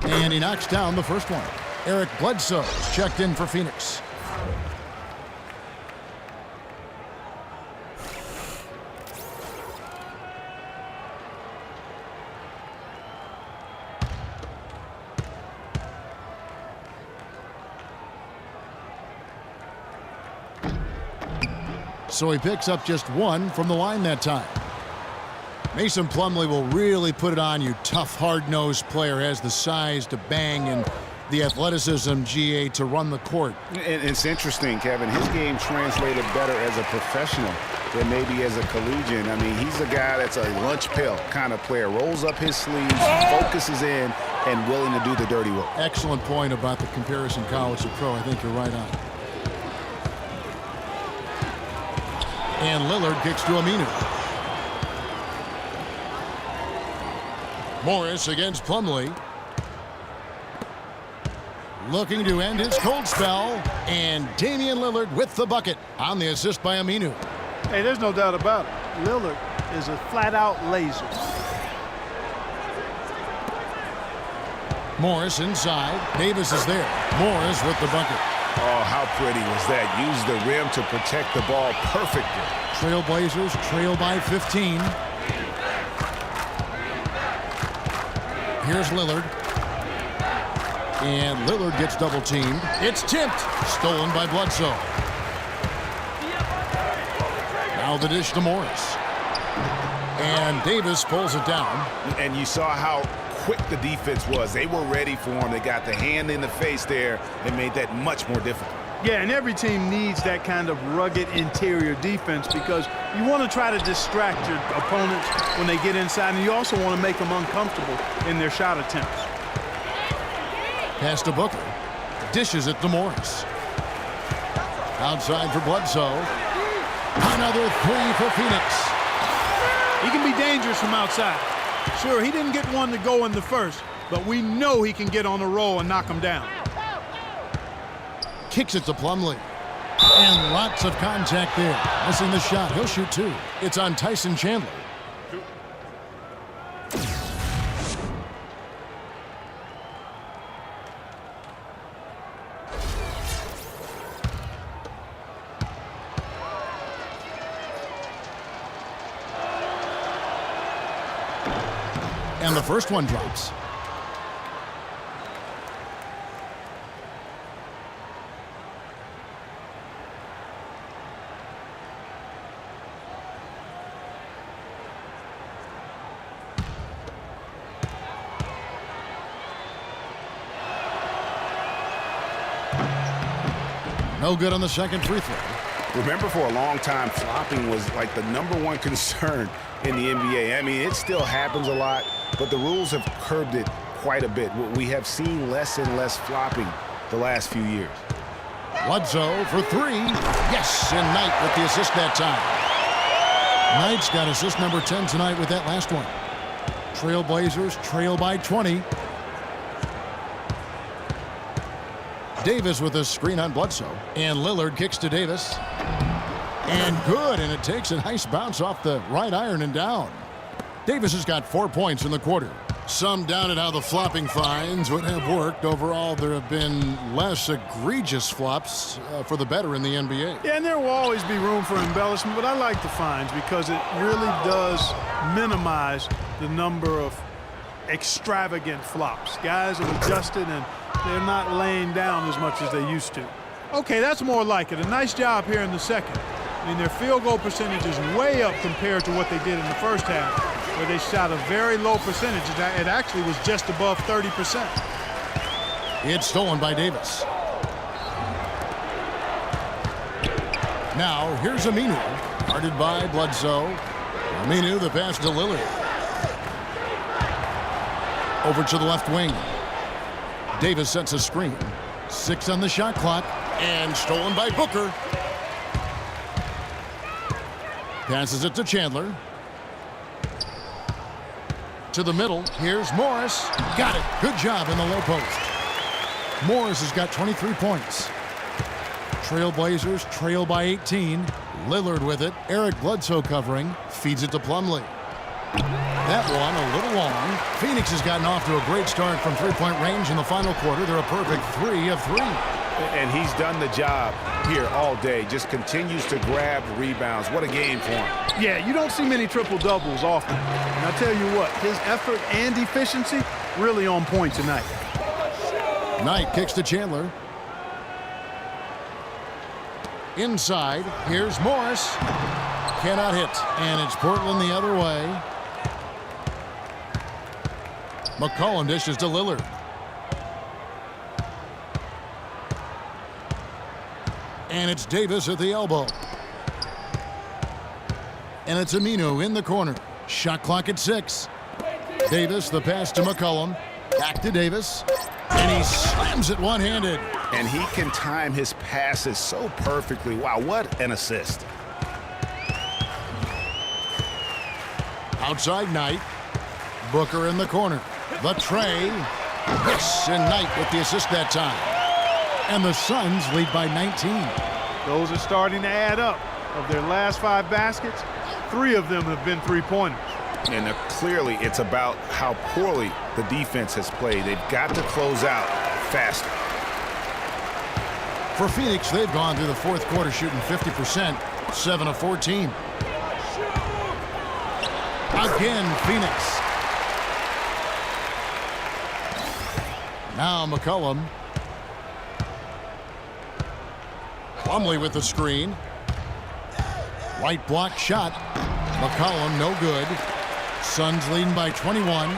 And he knocks down the first one. Eric Bledsoe checked in for Phoenix. So he picks up just 1 from the line that time. Mason Plumlee will really put it on you. Tough, hard-nosed player, has the size to bang and the athleticism, GA, to run the court. And it's interesting, Kevin. His game translated better as a professional than maybe as a collegiate. I mean, he's a guy that's a lunch pail kind of player. Rolls up his sleeves, focuses in, and willing to do the dirty work. Excellent point about the comparison college to pro. I think you're right on. And Lillard kicks to Aminu. Morris against Plumlee. Looking to end his cold spell. And Damian Lillard with the bucket on the assist by Aminu. Hey, there's no doubt about it. Lillard is a flat-out laser. Morris inside. Davis is there. Morris with the bucket. Oh, how pretty was that? Use the rim to protect the ball perfectly. Trailblazers trail by 15. Here's Lillard. And Lillard gets double teamed. It's tipped. Stolen by Bledsoe. Now the dish to Morris. And Davis pulls it down. And you saw how quick the defense was. They were ready for him. They got the hand in the face there and made that much more difficult. Yeah, and every team needs that kind of rugged interior defense because you want to try to distract your opponents when they get inside, and you also want to make them uncomfortable in their shot attempts. Pass to Booker. Dishes it to Morris. Outside for Bledsoe. Another three for Phoenix. He can be dangerous from outside. Sure, he didn't get one to go in the first, but we know he can get on a roll and knock him down. Kicks it to Plumlee. And lots of contact there. Missing the shot. He'll shoot two. It's on Tyson Chandler. And the first one drops. No good on the second free throw. Remember, for a long time, flopping was like the #1 concern in the NBA. I mean, it still happens a lot, but the rules have curbed it quite a bit. We have seen less and less flopping the last few years. Bledsoe for three. Yes, and Knight with the assist that time. Knight's got assist number 10 tonight with that last one. Trailblazers trail by 20. Davis with a screen on Bledsoe. And Lillard kicks to Davis. And good, and it takes a nice bounce off the right iron and down. Davis has got 4 points in the quarter. Some doubted how the flopping fines would have worked. Overall, there have been less egregious flops for the better in the NBA. Yeah, and there will always be room for embellishment, but I like the fines because it really does minimize the number of extravagant flops. Guys have adjusted, and they're not laying down as much as they used to. Okay, that's more like it. A nice job here in the second. I mean, their field goal percentage is way up compared to what they did in the first half, where they shot a very low percentage. It actually was just above 30%. It's stolen by Davis. Now, here's Aminu. Guarded by Bledsoe. Aminu, the pass to Lillard. Over to the left wing. Davis sets a screen. 6 on the shot clock. And stolen by Booker. Passes it to Chandler. To the middle. Here's Morris. Got it. Good job in the low post. Morris has got 23 points. Trailblazers trail by 18. Lillard with it. Eric Bledsoe covering. Feeds it to Plumlee. That one a little long. Phoenix has gotten off to a great start from three-point range in the final quarter. They're a perfect 3 of 3. And he's done the job here all day. Just continues to grab rebounds. What a game for him. Yeah, you don't see many triple-doubles often. And I'll tell you what, his effort and efficiency really on point tonight. Knight kicks to Chandler. Inside, here's Morris. Cannot hit, and it's Portland the other way. McCollum dishes to Lillard. And it's Davis at the elbow. And it's Aminu in the corner. Shot clock at 6. Davis, the pass to McCollum. Back to Davis. And he slams it one-handed. And he can time his passes so perfectly. Wow, what an assist. Outside Knight. Booker in the corner. The tray. Yes, and Knight with the assist that time. And the Suns lead by 19. Those are starting to add up. Of their last 5 baskets, 3 of them have been three-pointers. And clearly it's about how poorly the defense has played. They've got to close out faster. For Phoenix, they've gone through the fourth quarter shooting 50%, 7 of 14. Again, Phoenix. Now McCollum. Plumlee with the screen. White block shot. McCollum, no good. Suns leading by 21.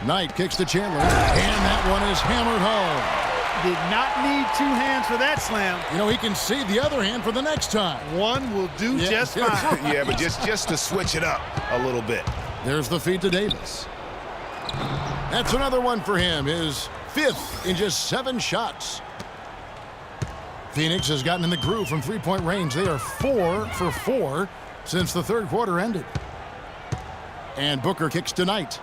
Knight kicks to Chandler, and that one is hammered home. Did not need two hands for that slam. You know, he can save the other hand for the next time. One will do just fine. Yeah, but just to switch it up a little bit. There's the feed to Davis. That's another one for him, his 5th in just 7 shots. Phoenix has gotten in the groove from three-point range. They are 4 for 4 since the third quarter ended. And Booker kicks to Knight.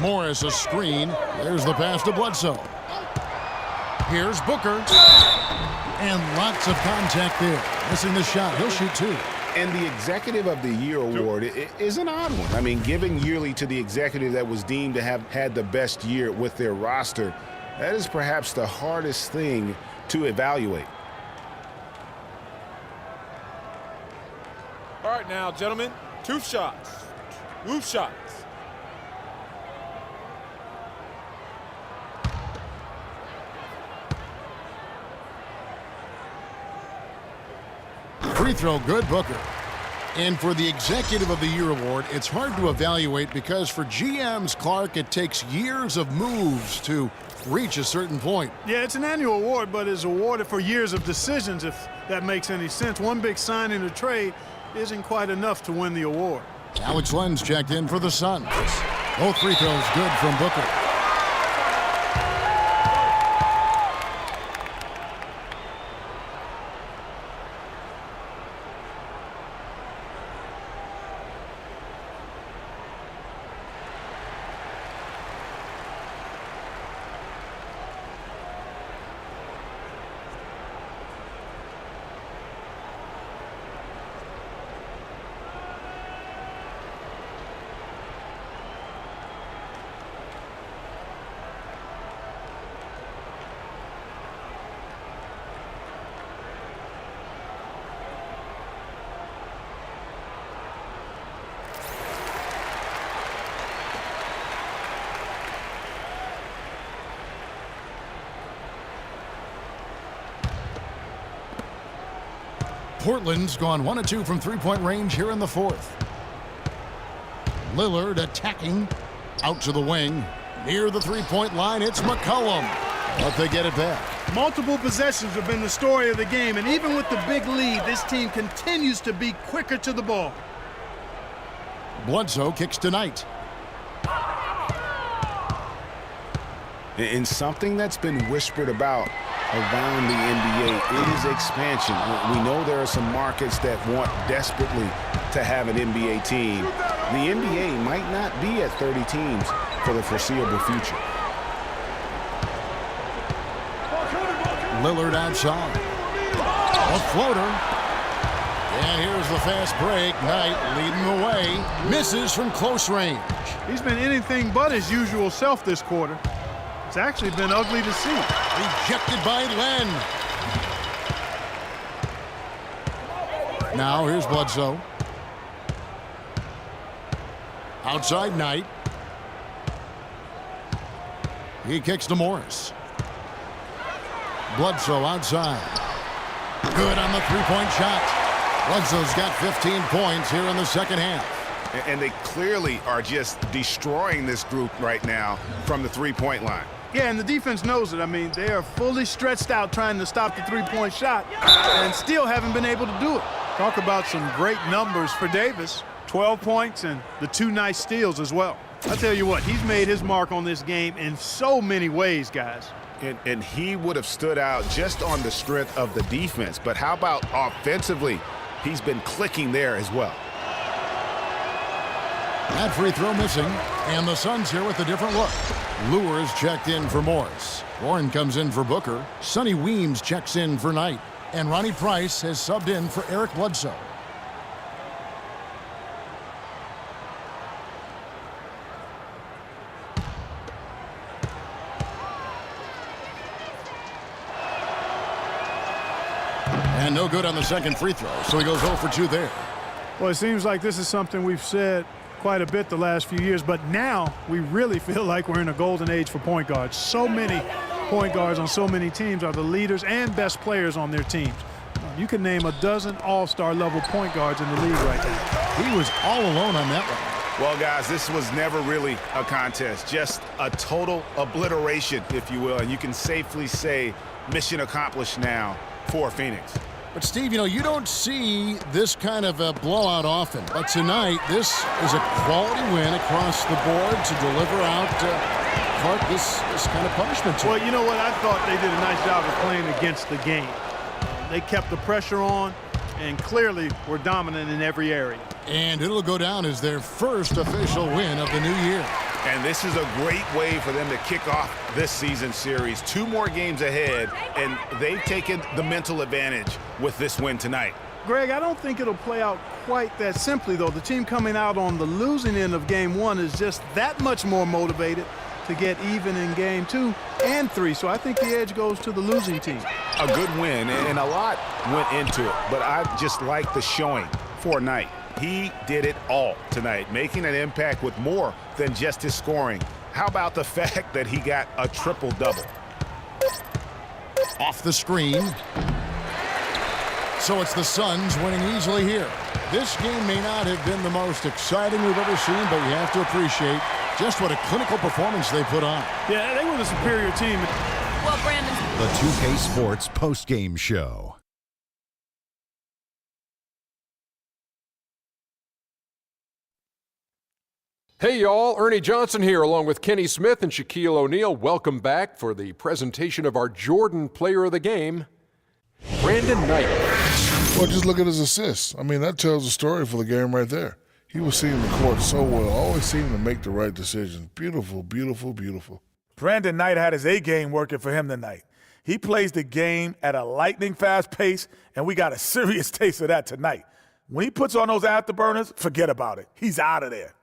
Morris a screen. There's the pass to Bledsoe. Here's Booker. And lots of contact there. Missing the shot. He'll shoot 2. And the Executive of the Year award is an odd one. I mean, given yearly to the executive that was deemed to have had the best year with their roster, that is perhaps the hardest thing to evaluate. All right, now, gentlemen, 2 shots. Loose shots. Free throw, good, Booker. And for the Executive of the Year award, it's hard to evaluate because for GMs, Clark, it takes years of moves to reach a certain point. Yeah, it's an annual award, but it's awarded for years of decisions, if that makes any sense. One big signing or trade isn't quite enough to win the award. Alex Len's checked in for the Suns. Both free throws good from Booker. Portland's gone 1 of 2 from three-point range here in the 4th. Lillard attacking out to the wing. Near the three-point line, it's McCollum. But they get it back. Multiple possessions have been the story of the game, and even with the big lead, this team continues to be quicker to the ball. Bledsoe kicks to Knight. In something that's been whispered about around the NBA is expansion. We know there are some markets that want desperately to have an NBA team. The NBA might not be at 30 teams for the foreseeable future. Lillard outside. A floater. And here's the fast break. Knight leading the way. Misses from close range. He's been anything but his usual self this quarter. It's actually been ugly to see. Rejected by Len. Now here's Bledsoe. Outside Knight. He kicks to Morris. Bledsoe outside. Good on the three-point shot. Bledsoe's got 15 points here in the second half. And they clearly are just destroying this group right now from the three-point line. Yeah, and the defense knows it. I mean, they are fully stretched out trying to stop the three-point shot and still haven't been able to do it. Talk about some great numbers for Davis. 12 points and the 2 nice steals as well. I'll tell you what, he's made his mark on this game in so many ways, guys. And he would have stood out just on the strength of the defense. But how about offensively? He's been clicking there as well. That free throw missing, and the Suns here with a different look. Lewis checked in for Morris. Warren comes in for Booker. Sonny Weems checks in for Knight. And Ronnie Price has subbed in for Eric Bledsoe. And no good on the second free throw, so he goes 0 for 2 there. Well, it seems like this is something we've said quite a bit the last few years, but now we really feel like we're in a golden age for point guards. So many point guards on so many teams are the leaders and best players on their teams. You can name a dozen all-star level point guards in the league right now. He was all alone on that one. Well, guys, this was never really a contest, just a total obliteration, if you will. And you can safely say mission accomplished now for Phoenix. But, Steve, you don't see this kind of a blowout often. But tonight, this is a quality win across the board to deliver out Clark this kind of punishment to. Well, you know what? I thought they did a nice job of playing against the game. They kept the pressure on and clearly were dominant in every area. And it'll go down as their first official win of the new year. And this is a great way for them to kick off this season series. 2 more games ahead, and they've taken the mental advantage with this win tonight. Greg, I don't think it'll play out quite that simply, though. The team coming out on the losing end of game 1 is just that much more motivated to get even in game 2 and 3. So I think the edge goes to the losing team. A good win, and a lot went into it, but I just like the showing for Knight. He did it all tonight, making an impact with more than just his scoring. How about the fact that he got a triple-double? Off the screen. So it's the Suns winning easily here. This game may not have been the most exciting we've ever seen, but you have to appreciate just what a clinical performance they put on. Yeah, they were the superior team. Well, Brandon. The 2K Sports postgame show. Hey, y'all. Ernie Johnson here, along with Kenny Smith and Shaquille O'Neal. Welcome back for the presentation of our Jordan Player of the Game, Brandon Knight. Well, just look at his assists. I mean, that tells the story for the game right there. He was seeing the court so well, always seemed to make the right decision. Beautiful, beautiful, beautiful. Brandon Knight had his A-game working for him tonight. He plays the game at a lightning-fast pace, and we got a serious taste of that tonight. When he puts on those afterburners, forget about it. He's out of there.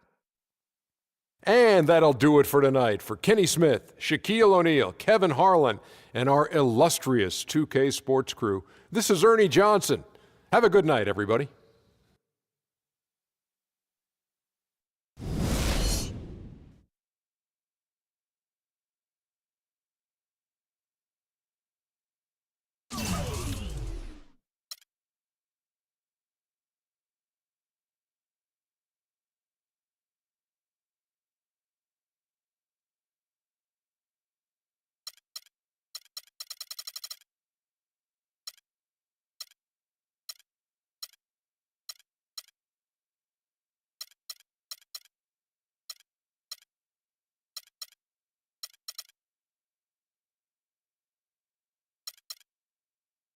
And that'll do it for tonight. For Kenny Smith, Shaquille O'Neal, Kevin Harlan, and our illustrious 2K Sports crew, this is Ernie Johnson. Have a good night, everybody.